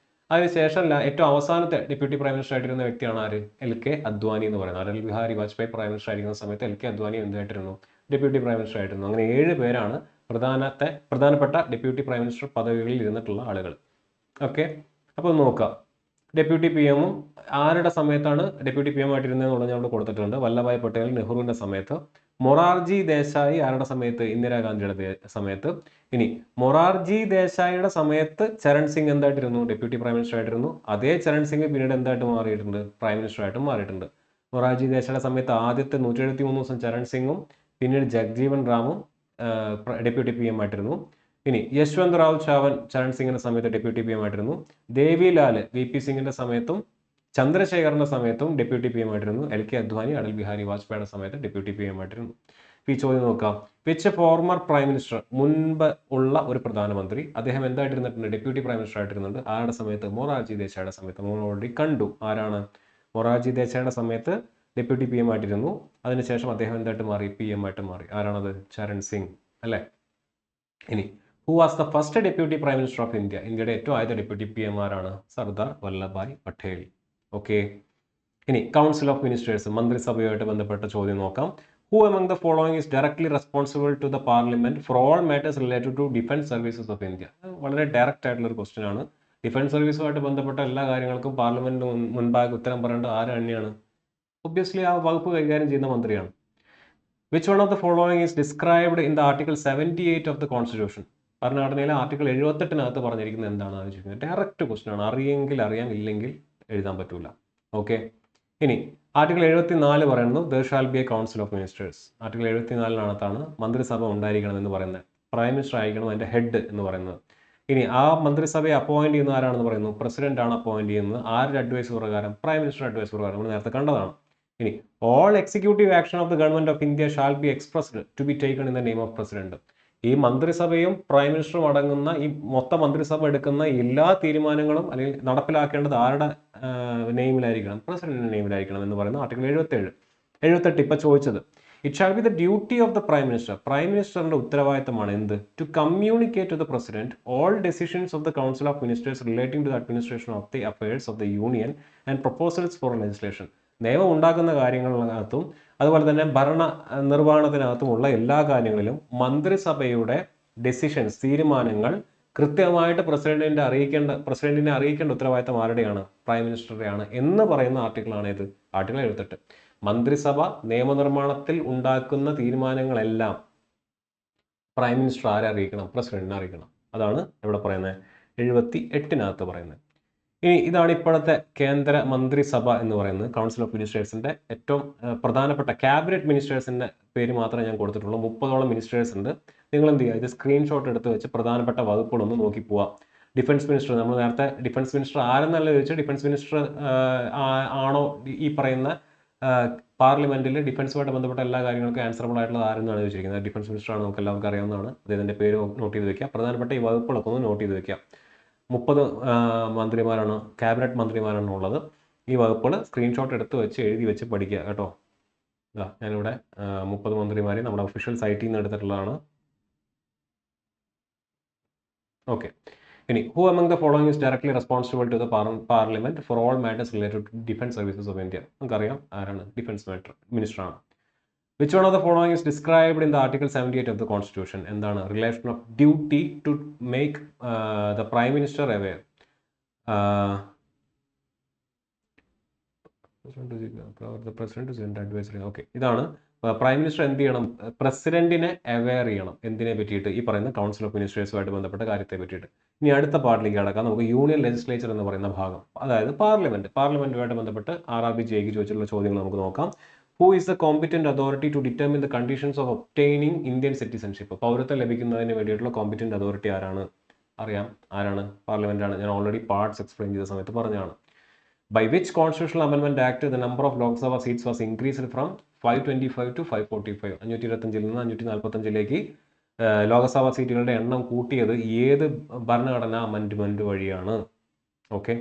അതിനുശേഷം ഏറ്റവും അവസാനത്തെ ഡെപ്യൂട്ടി പ്രൈം മിനിസ്റ്റർ ആയിട്ടിരുന്ന വ്യക്തിയാണ് ആര്? LK അദ്വാനി എന്ന് പറയുന്നത്. അടൽ ബിഹാരി വാജ്പേയി പ്രൈം മിനിസ്റ്റർ ആയിരിക്കുന്ന സമയത്ത് LK അദ്വാനി എന്തായിട്ടിരുന്നു? ഡെപ്യൂട്ടി പ്രൈം മിനിസ്റ്റർ ആയിരുന്നു. അങ്ങനെ 7 പേരാണ് പ്രധാനപ്പെട്ട ഡെപ്യൂട്ടി പ്രൈം മിനിസ്റ്റർ പദവികളിൽ ഇരുന്നിട്ടുള്ള ആളുകൾ. ഓക്കെ, അപ്പോൾ നോക്കാം. ഡെപ്യൂട്ടി PM ആരുടെ സമയത്താണ് ഡെപ്യൂട്ടി PM ആയിട്ടിരുന്നതെന്നുള്ളത് ഞാൻ ഇവിടെ കൊടുത്തിട്ടുണ്ട്. വല്ലഭായ് പട്ടേൽ നെഹ്റുവിൻ്റെ സമയത്ത്. മൊറാർജി ദേശായി ആരുടെ സമയത്ത്? ഇന്ദിരാഗാന്ധിയുടെ സമയത്ത്. ഇനി മൊറാർജി ദേശായിയുടെ സമയത്ത് ചരൺ സിംഗ് എന്തായിട്ടിരുന്നു? ഡെപ്യൂട്ടി പ്രൈം മിനിസ്റ്റർ ആയിട്ടിരുന്നു. അതേ ചരൺ സിംഗ് പിന്നീട് എന്തായിട്ട് മാറിയിട്ടുണ്ട്? പ്രൈം മിനിസ്റ്റർ ആയിട്ടും മാറിയിട്ടുണ്ട്. മൊറാർജി ദേശായിയുടെ സമയത്ത് ആദ്യത്തെ 173 ദിവസം ചരൺ സിംഗും പിന്നീട് ജഗ്ജീവൻ റാമും ഡെപ്യൂട്ടി PM ആയിട്ടിരുന്നു. ഇനി യശ്വന്ത് റാവു ചാവൻ ചരൺ സിംഗിന്റെ സമയത്ത് ഡെപ്യൂട്ടി PM ആയിട്ടിരുന്നു. ദേവിലാൽ VP സിംഗിന്റെ സമയത്തും ചന്ദ്രശേഖറിന്റെ സമയത്തും deputy PM ആയിട്ടിരുന്നു. LK Advani Atal Bihari വാജ്പേയിയുടെ സമയത്ത് ഡെപ്യൂട്ടി PM ആയിട്ടിരുന്നു. ഈ ചോദ്യം നോക്കാം. വിച്ച് ഫോർമർ പ്രൈം മിനിസ്റ്റർ, മുൻപ് ഉള്ള ഒരു പ്രധാനമന്ത്രി, അദ്ദേഹം എന്തായിട്ടിരുന്നിട്ടുണ്ട്? ഡെപ്യൂട്ടി പ്രൈം മിനിസ്റ്റർ ആയിട്ടിരുന്നുണ്ട്. ആരുടെ സമയത്ത്? മൊറാർജി ദേശായിയുടെ സമയത്ത്. നമ്മൾ ഓൾറെഡി കണ്ടു ആരാണ്? മൊറാർജി ദേശായിയുടെ സമയത്ത് ഡെപ്യൂട്ടി PM ആയിട്ടിരുന്നു. അതിനുശേഷം അദ്ദേഹം എന്തായിട്ട് മാറി? PM ആയിട്ട് മാറി. ആരാണത്? ചരൺ സിംഗ് അല്ലേ? ഇനി who was the first deputy prime minister of India? ഇന്ത്യയുടെ ഏറ്റവും ആദ്യത്തെ ഡെപ്യൂട്ടി PM ആരാണ്? സർദാർ വല്ലഭായ് പട്ടേൽ. ഓക്കെ, ഇനി കൗൺസിൽ ഓഫ് മിനിസ്റ്റേഴ്സ്, മന്ത്രിസഭയുമായിട്ട് ബന്ധപ്പെട്ട ചോദ്യം നോക്കാം. Who among the following is directly responsible to the parliament for all matters related to defence services of India? വളരെ ഡയറക്റ്റ് ആയിട്ടുള്ള ഒരു ക്വസ്റ്റ്യൻ ആണ്. ഡിഫൻസ് സർവീസുമായിട്ട് ബന്ധപ്പെട്ട എല്ലാ കാര്യങ്ങൾക്കും പാർലമെന്റിന് മുൻപാകെ ഉത്തരം പറയേണ്ട ആര് തന്നെയാണ്? ഒബ്വിയസ്ലി ആ വകുപ്പ് കൈകാര്യം ചെയ്യുന്ന മന്ത്രിയാണ്. Which one of the following is described in the article 78 of the constitution? ഭരണഘടനയിലെ ആർട്ടിക്കിൾ 78 പറഞ്ഞിരിക്കുന്നത് എന്താണ് ചോദിക്കുന്നത്? ഡയറക്റ്റ് ക്വസ്റ്റ്യൻ ആണ്. അറിയെങ്കിൽ അറിയാം, ഇല്ലെങ്കിൽ എഴുതാൻ പറ്റൂല. ഓക്കെ, ഇനി ആർട്ടിക്കിൾ 74 പറയുന്നത് there shall be A council of ministers. Article 74 മന്ത്രിസഭ ഉണ്ടായിരിക്കണം എന്ന് പറയുന്നത്. പ്രൈം മിനിസ്റ്റർ ആയിരിക്കണം അതിൻ്റെ ഹെഡ് എന്ന് പറയുന്നത്. ഇനി ആ മന്ത്രിസഭയെ അപ്പോയിന്റ് ചെയ്യുന്ന ആരാണെന്ന് പറയുന്നു? പ്രസിഡന്റ് ആണ് അപ്പോയിന്റ് ചെയ്യുന്നത്. ആരുടെ അഡ്വൈസ് പ്രകാരം? പ്രൈം മിനിസ്റ്റർ അഡ്വൈസ് പ്രകാരം. നമ്മൾ നേരത്തെ കണ്ടതാണ്. ഇനി all executive action of the government of India shall be expressed to be taken in the name of president. ഈ മന്ത്രിസഭയും പ്രൈം മിനിസ്റ്ററും അടങ്ങുന്ന ഈ മൊത്തം മന്ത്രിസഭ എടുക്കുന്ന എല്ലാ തീരുമാനങ്ങളും അല്ലെങ്കിൽ നടപ്പിലാക്കേണ്ടത് ആരുടെ നെയിമിലായിരിക്കണം? പ്രസിഡന്റിന്റെ നെയിമിലായിരിക്കണം എന്ന് പറയുന്ന ആർട്ടിക്കിൾ 78 ഇപ്പൊ ചോദിച്ചത്. It shall be the duty of the prime minister. Prime മിനിസ്റ്ററിന്റെ ഉത്തരവാദിത്തമാണ് എന്ത്? To communicate to the president all decisions of the council of ministers relating to the administration of the affairs of the union and proposals for legislation. നിയമം ഉണ്ടാക്കുന്ന കാര്യങ്ങളിനകത്തും അതുപോലെ തന്നെ ഭരണ നിർവഹണത്തിനകത്തുമുള്ള എല്ലാ കാര്യങ്ങളിലും മന്ത്രിസഭയുടെ ഡെസിഷൻസ്, തീരുമാനങ്ങൾ കൃത്യമായിട്ട് പ്രസിഡന്റിനെ അറിയിക്കേണ്ട ഉത്തരവാദിത്തം ആരുടെയാണ്? പ്രൈം മിനിസ്റ്ററുടെയാണ് എന്ന് പറയുന്ന ആർട്ടിക്കിളാണ് ഇത്. ആർട്ടിക്കിൾ 78. മന്ത്രിസഭ നിയമനിർമ്മാണത്തിൽ ഉണ്ടാക്കുന്ന തീരുമാനങ്ങളെല്ലാം പ്രൈം മിനിസ്റ്റർ ആരെ അറിയിക്കണം? പ്രസിഡന്റിനെ അറിയിക്കണം. അതാണ് ഇവിടെ പറയുന്നത് 78 പറയുന്നത്. ഇനി ഇതാണ് ഇപ്പോഴത്തെ കേന്ദ്ര മന്ത്രിസഭ എന്ന് പറയുന്നത്. കൗൺസിൽ ഓഫ് മിനിസ്റ്റേഴ്സിന്റെ ഏറ്റവും പ്രധാനപ്പെട്ട ക്യാബിനറ്റ് മിനിസ്റ്റേഴ്സിന്റെ പേര് മാത്രമേ ഞാൻ കൊടുത്തിട്ടുള്ളൂ. 30ഓളം മിനിസ്റ്റേഴ്സ് ഉണ്ട്. നിങ്ങൾ എന്ത് ചെയ്യുക? ഇത് സ്ക്രീൻഷോട്ട് എടുത്ത് വെച്ച് പ്രധാനപ്പെട്ട വകുപ്പുകളൊന്ന് നോക്കി പോവാം. ഡിഫൻസ് മിനിസ്റ്റർ, നമ്മൾ നേരത്തെ ഡിഫൻസ് മിനിസ്റ്റർ ആരെന്നല്ല ചോദിച്ചാൽ ഡിഫൻസ് മിനിസ്റ്റർ ആണോ ഈ പറയുന്ന പാർലമെന്റിൽ ഡിഫൻസുമായിട്ട് ബന്ധപ്പെട്ട എല്ലാ കാര്യങ്ങൾക്കും ആൻസറബിൾ ആയിട്ടുള്ളത് ആരെന്നാണ് ചോദിച്ചിരിക്കുന്നത്. ഡിഫൻസ് മിനിസ്റ്ററാണ്, നമുക്ക് എല്ലാവർക്കും അറിയാവുന്നതാണ്. അദ്ദേഹത്തിൻ്റെ പേര് നോട്ട് ചെയ്ത് വെക്കുക. പ്രധാനപ്പെട്ട ഈ വകുപ്പുകളൊക്കെ ഒന്ന് നോട്ട് ചെയ്ത് വെക്കുക. 30 മന്ത്രിമാരാണ്, ക്യാബിനറ്റ് മന്ത്രിമാരാണ് ഉള്ളത്. ഈ വകുപ്പുകൾ സ്ക്രീൻഷോട്ട് എടുത്ത് വെച്ച് എഴുതി വെച്ച് പഠിക്കുക കേട്ടോ. ഞാനിവിടെ 30 മന്ത്രിമാരെ നമ്മുടെ ഒഫീഷ്യൽ സൈറ്റിൽ നിന്ന് എടുത്തിട്ടുള്ളതാണ്. ഓക്കെ. ഇനി who among the following is directly responsible to the parliament for all matters related to defence services of India. നമുക്കറിയാം ആരാണ്, ഡിഫൻസ് മിനിസ്റ്ററാണ്. Which one of the following is described in the article 78 of the constitution. എന്താണ്? Relation of duty to make the prime minister aware. Okay, ഇതാണ് പ്രൈം മിനിസ്റ്റർ എന്ത് ചെയ്യണം? പ്രസിഡന്റിനെ അവെയർ ചെയ്യണം. എന്തിനെ പറ്റിയിട്ട്? ഈ പറയുന്ന കൗൺസിൽ ഓഫ് മിനിസ്റ്റേഴ്സുമായിട്ട് ബന്ധപ്പെട്ട കാര്യത്തെ പറ്റിയിട്ട്. ഇനി അടുത്ത പാർട്ടിലേക്ക് കടക്കാം. നമുക്ക് യൂണിയൻ ലെജിസ്ലേച്ചർ എന്ന് പറയുന്ന ഭാഗം, അതായത് പാർലമെന്റുമായിട്ട് ബന്ധപ്പെട്ട് RRB ജെയ്ക്ക് ചോദിച്ചിട്ടുള്ള ചോദ്യങ്ങൾ നമുക്ക് നോക്കാം. Who is the competent authority to determine the conditions of obtaining Indian citizenship? പൗരത്വം ലഭിക്കുന്നതിന് വേണ്ടിയിട്ടുള്ള കോമ്പിറ്റന്റ് അതോറിറ്റി ആരാണ്? അറിയാം, ആരാണ്? പാർലമെന്റാണ്. ഞാൻ ഓൾറെഡി പാർട്സ് എക്സ്പ്ലെയിൻ ചെയ്ത സമയത്ത് പറഞ്ഞതാണ്. By which Constitutional Amendment Act the number of Lok Sabha seats was increased from 525 to 545? 525 നിന്ന് 545ലേക്ക് ലോകസഭാ സീറ്റുകളുടെ എണ്ണം കൂട്ടിയത് ഏത് ഭരണഘടനാ അമെൻഡ്മെന്റ് വഴിയാണ്? Okay.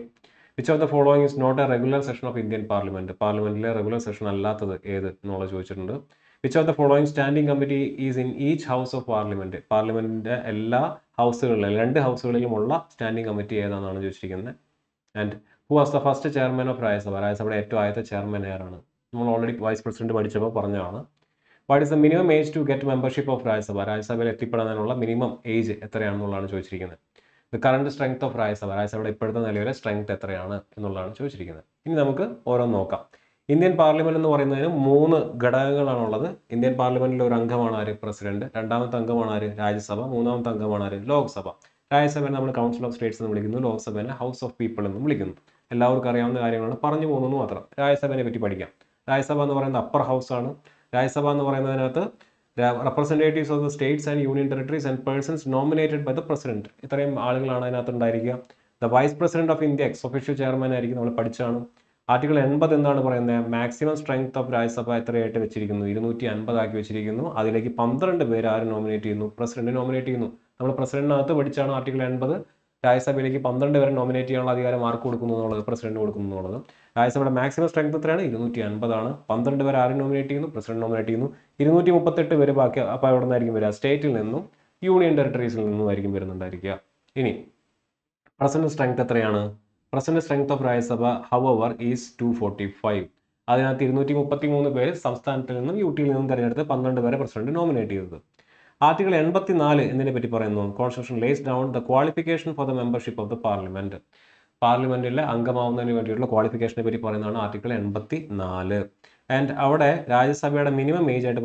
Which of the following is not a regular session of Indian parliament? പാർലമെന്റിലെ റെഗുലർ സെഷൻ അല്ലാത്തത് ഏത് എന്നുള്ളത് ചോദിച്ചിട്ടുണ്ട്. Which of the following standing committee is in each house of parliament? പാർലമെന്റിന്റെ എല്ലാ ഹൗസുകളിലും, 2 ഹൗസുകളിലുമുള്ള സ്റ്റാൻഡിംഗ് കമ്മിറ്റി ഏതാണെന്നാണ് ചോദിച്ചിരിക്കുന്നത്. And who was the first chairman of Rajya Sabha? രാജ്യസഭയുടെ ഏറ്റവും ആദ്യത്തെ ചെയർമാൻ ആരാണ്? നമ്മൾ ഓൾറെഡി വൈസ് പ്രസിഡന്റ് പഠിച്ചപ്പോൾ പറഞ്ഞതാണ്. What is the minimum age to get membership of Rajya Sabha? രാജ്യസഭയിൽ എത്തിപ്പെടാനുള്ള മിനിമം ഏജ് എത്രയാണെന്നുള്ളതാണ് ചോദിച്ചിരിക്കുന്നത്. The current strength of Rajya Sabha? രാജ്യസഭയുടെ ഇപ്പോഴത്തെ നിലവിലെ സ്ട്രെങ്ത് എത്രയാണ് എന്നുള്ളതാണ് ചോദിച്ചിരിക്കുന്നത്. ഇനി നമുക്ക് ഓരോന്ന് നോക്കാം. ഇന്ത്യൻ പാർലമെന്റ് എന്ന് പറയുന്നതിന് 3 ഘടകങ്ങളാണുള്ളത്. ഇന്ത്യൻ പാർലമെന്റിലെ ഒരു അംഗമാണ് ആര്? പ്രസിഡന്റ്. രണ്ടാമത്തെ അംഗമാണ് ആര്? രാജ്യസഭ. മൂന്നാമത്തെ അംഗമാണ് ആര്? ലോക്സഭ. രാജ്യസഭയെ നമ്മൾ കൗൺസിൽ ഓഫ് സ്റ്റേറ്റ്സ് എന്ന് വിളിക്കുന്നു. ലോക്സഭയെ ഹൗസ് ഓഫ് പീപ്പിൾ എന്നും വിളിക്കുന്നു. എല്ലാവർക്കും അറിയാവുന്ന കാര്യങ്ങളാണ്, പറഞ്ഞു പോകുന്നത് മാത്രം. രാജ്യസഭയെ പറ്റി പഠിക്കാം. രാജ്യസഭ എന്ന് പറയുന്നത് അപ്പർ ഹൗസ് ആണ്. രാജ്യസഭ എന്ന് പറയുന്നതിനകത്ത് representatives of the states and union territories and persons nominated by the president. ഇത്രയും ആളുകളാണ് അതിനകത്ത് ഉണ്ടായിരിക്കുക. The vice president of India ex official chairman ആയിരിക്കും. നമ്മൾ പഠിച്ചാണ്. ആർട്ടിക്കിൾ 80 എന്താണ് പറയുന്നത്? മാക്സിമം സ്ട്രെങ്ത് ഓഫ് രാജ്യസഭ എത്രയായിട്ട് വെച്ചിരിക്കുന്നു? 250 ആക്കി വെച്ചിരിക്കുന്നു. അതിലേക്ക് 12 പേര് ആര് നോമിനേറ്റ് ചെയ്യുന്നു? പ്രസിഡന്റ് നോമിനേറ്റ് ചെയ്യുന്നു. നമ്മൾ പ്രസിഡന്റിനകത്ത് പഠിച്ചാണ് ആർട്ടിക്കിൾ 80. രാജ്യസഭയിലേക്ക് 12 പേരെ നോമിനേറ്റ് ചെയ്യാനുള്ള അധികാരം ആർക്ക് കൊടുക്കുന്നു എന്നുള്ളത്? പ്രസിഡന്റ് കൊടുക്കുന്നു എന്നുള്ളത്. രാജ്യസഭയുടെ മാക്സിമം സ്ട്രെങ്ത് എത്രയാണ്? 250 ആണ്. 12 പേര് ആരും നോമിനേറ്റ് ചെയ്യുന്നു? പ്രസിഡന്റ് നോമിനേറ്റ് ചെയ്യുന്നു. 238 പേര് ബാക്കി. അപ്പോൾ എവിടെ നിന്നായിരിക്കും വരിക? സ്റ്റേറ്റിൽ നിന്നും യൂണിയൻ ടെറിട്ടറീസിൽ നിന്നും ആയിരിക്കും വരുന്നുണ്ടായിരിക്കുക. ഇനി പ്രസിഡന്റ് സ്ട്രെങ്ത് എത്രയാണ്? Present strength of Rajya Sabha our is 245. അതിനകത്ത് 233 പേര് സംസ്ഥാനത്തിൽ നിന്നും യൂട്ടിയിൽ നിന്നും തിരഞ്ഞെടുത്ത് 12 പേരെ പ്രസിഡന്റ് നോമിനേറ്റ് ചെയ്തത്. ആർട്ടിക്കിൾ 84 എന്നതിനെ പറ്റി പറയുന്നു. Constitution lays down the qualification for the membership of the parliament. പാർലമെന്റിലെ അംഗമാവുന്നതിന് വേണ്ടിയിട്ടുള്ള ക്വാളിഫിക്കേഷനെ പറ്റി പറയുന്നതാണ് ആർട്ടിക്കിൾ 84. ആൻഡ് അവിടെ രാജ്യസഭയുടെ മിനിമം ഏജ് ആയിട്ട്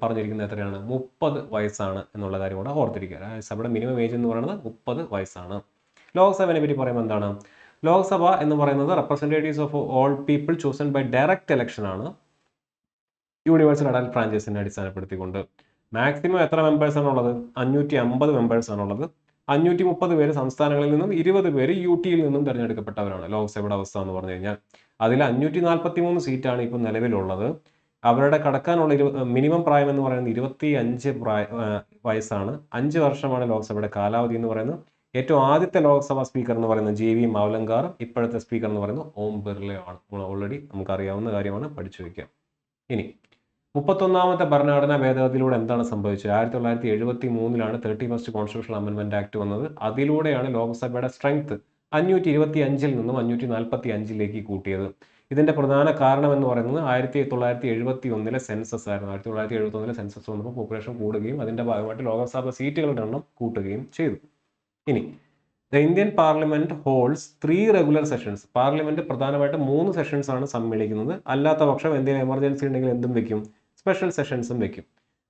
പറഞ്ഞിരിക്കുന്നത് എത്രയാണ്? 30 വയസ്സാണ് എന്നുള്ള കാര്യം കൂടെ ഓർത്തിരിക്കുക. രാജ്യസഭയുടെ മിനിമം ഏജ് എന്ന് പറയുന്നത് 30 വയസ്സാണ്. ലോക്സഭയെ പറ്റി പറയുമ്പോൾ എന്താണ്? ലോക്സഭ എന്ന് പറയുന്നത് representatives of all people chosen by direct election ആണ്, യൂണിവേഴ്സൽ അഡൽട്ട് ഫ്രാഞ്ചൈസിനെ അടിസ്ഥാനപ്പെടുത്തിക്കൊണ്ട്. മാക്സിമം എത്ര മെമ്പേഴ്സ് ആണുള്ളത്? 550 മെമ്പേഴ്സ് ആണുള്ളത്. 530 പേര് സംസ്ഥാനങ്ങളിൽ നിന്നും 20 പേര് UTയിൽ നിന്നും തിരഞ്ഞെടുക്കപ്പെട്ടവരാണ്. ലോക്സഭയുടെ അവസ്ഥ എന്ന് പറഞ്ഞു കഴിഞ്ഞാൽ അതിൽ 543 സീറ്റാണ് ഇപ്പോൾ നിലവിലുള്ളത്. അവരുടെ കടക്കാനുള്ള മിനിമം പ്രായം എന്ന് പറയുന്നത് 25 വയസ്സാണ്. 5 വർഷമാണ് ലോക്സഭയുടെ കാലാവധി എന്ന് പറയുന്നത്. ഏറ്റവും ആദ്യത്തെ ലോക്സഭാ സ്പീക്കർ എന്ന് പറയുന്നത് JV മാവലങ്കാർ. ഇപ്പോഴത്തെ സ്പീക്കർ എന്ന് പറയുന്നത് ഓം ബിർളയാണ്. ഓൾറെഡി നമുക്കറിയാവുന്ന കാര്യമാണ്, പഠിച്ചു വയ്ക്കാം. ഇനി 31ാമത്തെ ഭരണഘടനാ ഭേദഗതിയിലൂടെ എന്താണ് സംഭവിച്ചത്? 1973 31st കോൺസ്റ്റിറ്റ്യൂഷണൽ അമെൻമെന്റ് ആക്ട് വന്നത്. അതിലൂടെയാണ് ലോക്സഭയുടെ സ്ട്രെങ്ത് 525 നിന്നും 545 കൂട്ടിയത്. ഇതിന്റെ പ്രധാന കാരണം എന്ന് പറയുന്നത് 1971 സെൻസസ് ആയിരുന്നു. 1971 സെൻസസ് വന്നപ്പോൾ പോപ്പുലേഷൻ കൂടുകയും അതിന്റെ ഭാഗമായിട്ട് ലോക്സഭ സീറ്റുകളുടെ എണ്ണം കൂട്ടുകയും ചെയ്തു. ഇനി the Indian parliament holds 3 regular sessions. Parliament പ്രധാനമായിട്ട് 3 സെഷൻസ് ആണ് സമ്മേളിക്കുന്നത്. അല്ലാത്ത പക്ഷം എന്തെങ്കിലും എമർജൻസി ഉണ്ടെങ്കിൽ എന്തും വെക്കും? സ്പെഷ്യൽ സെഷൻസും വെക്കും.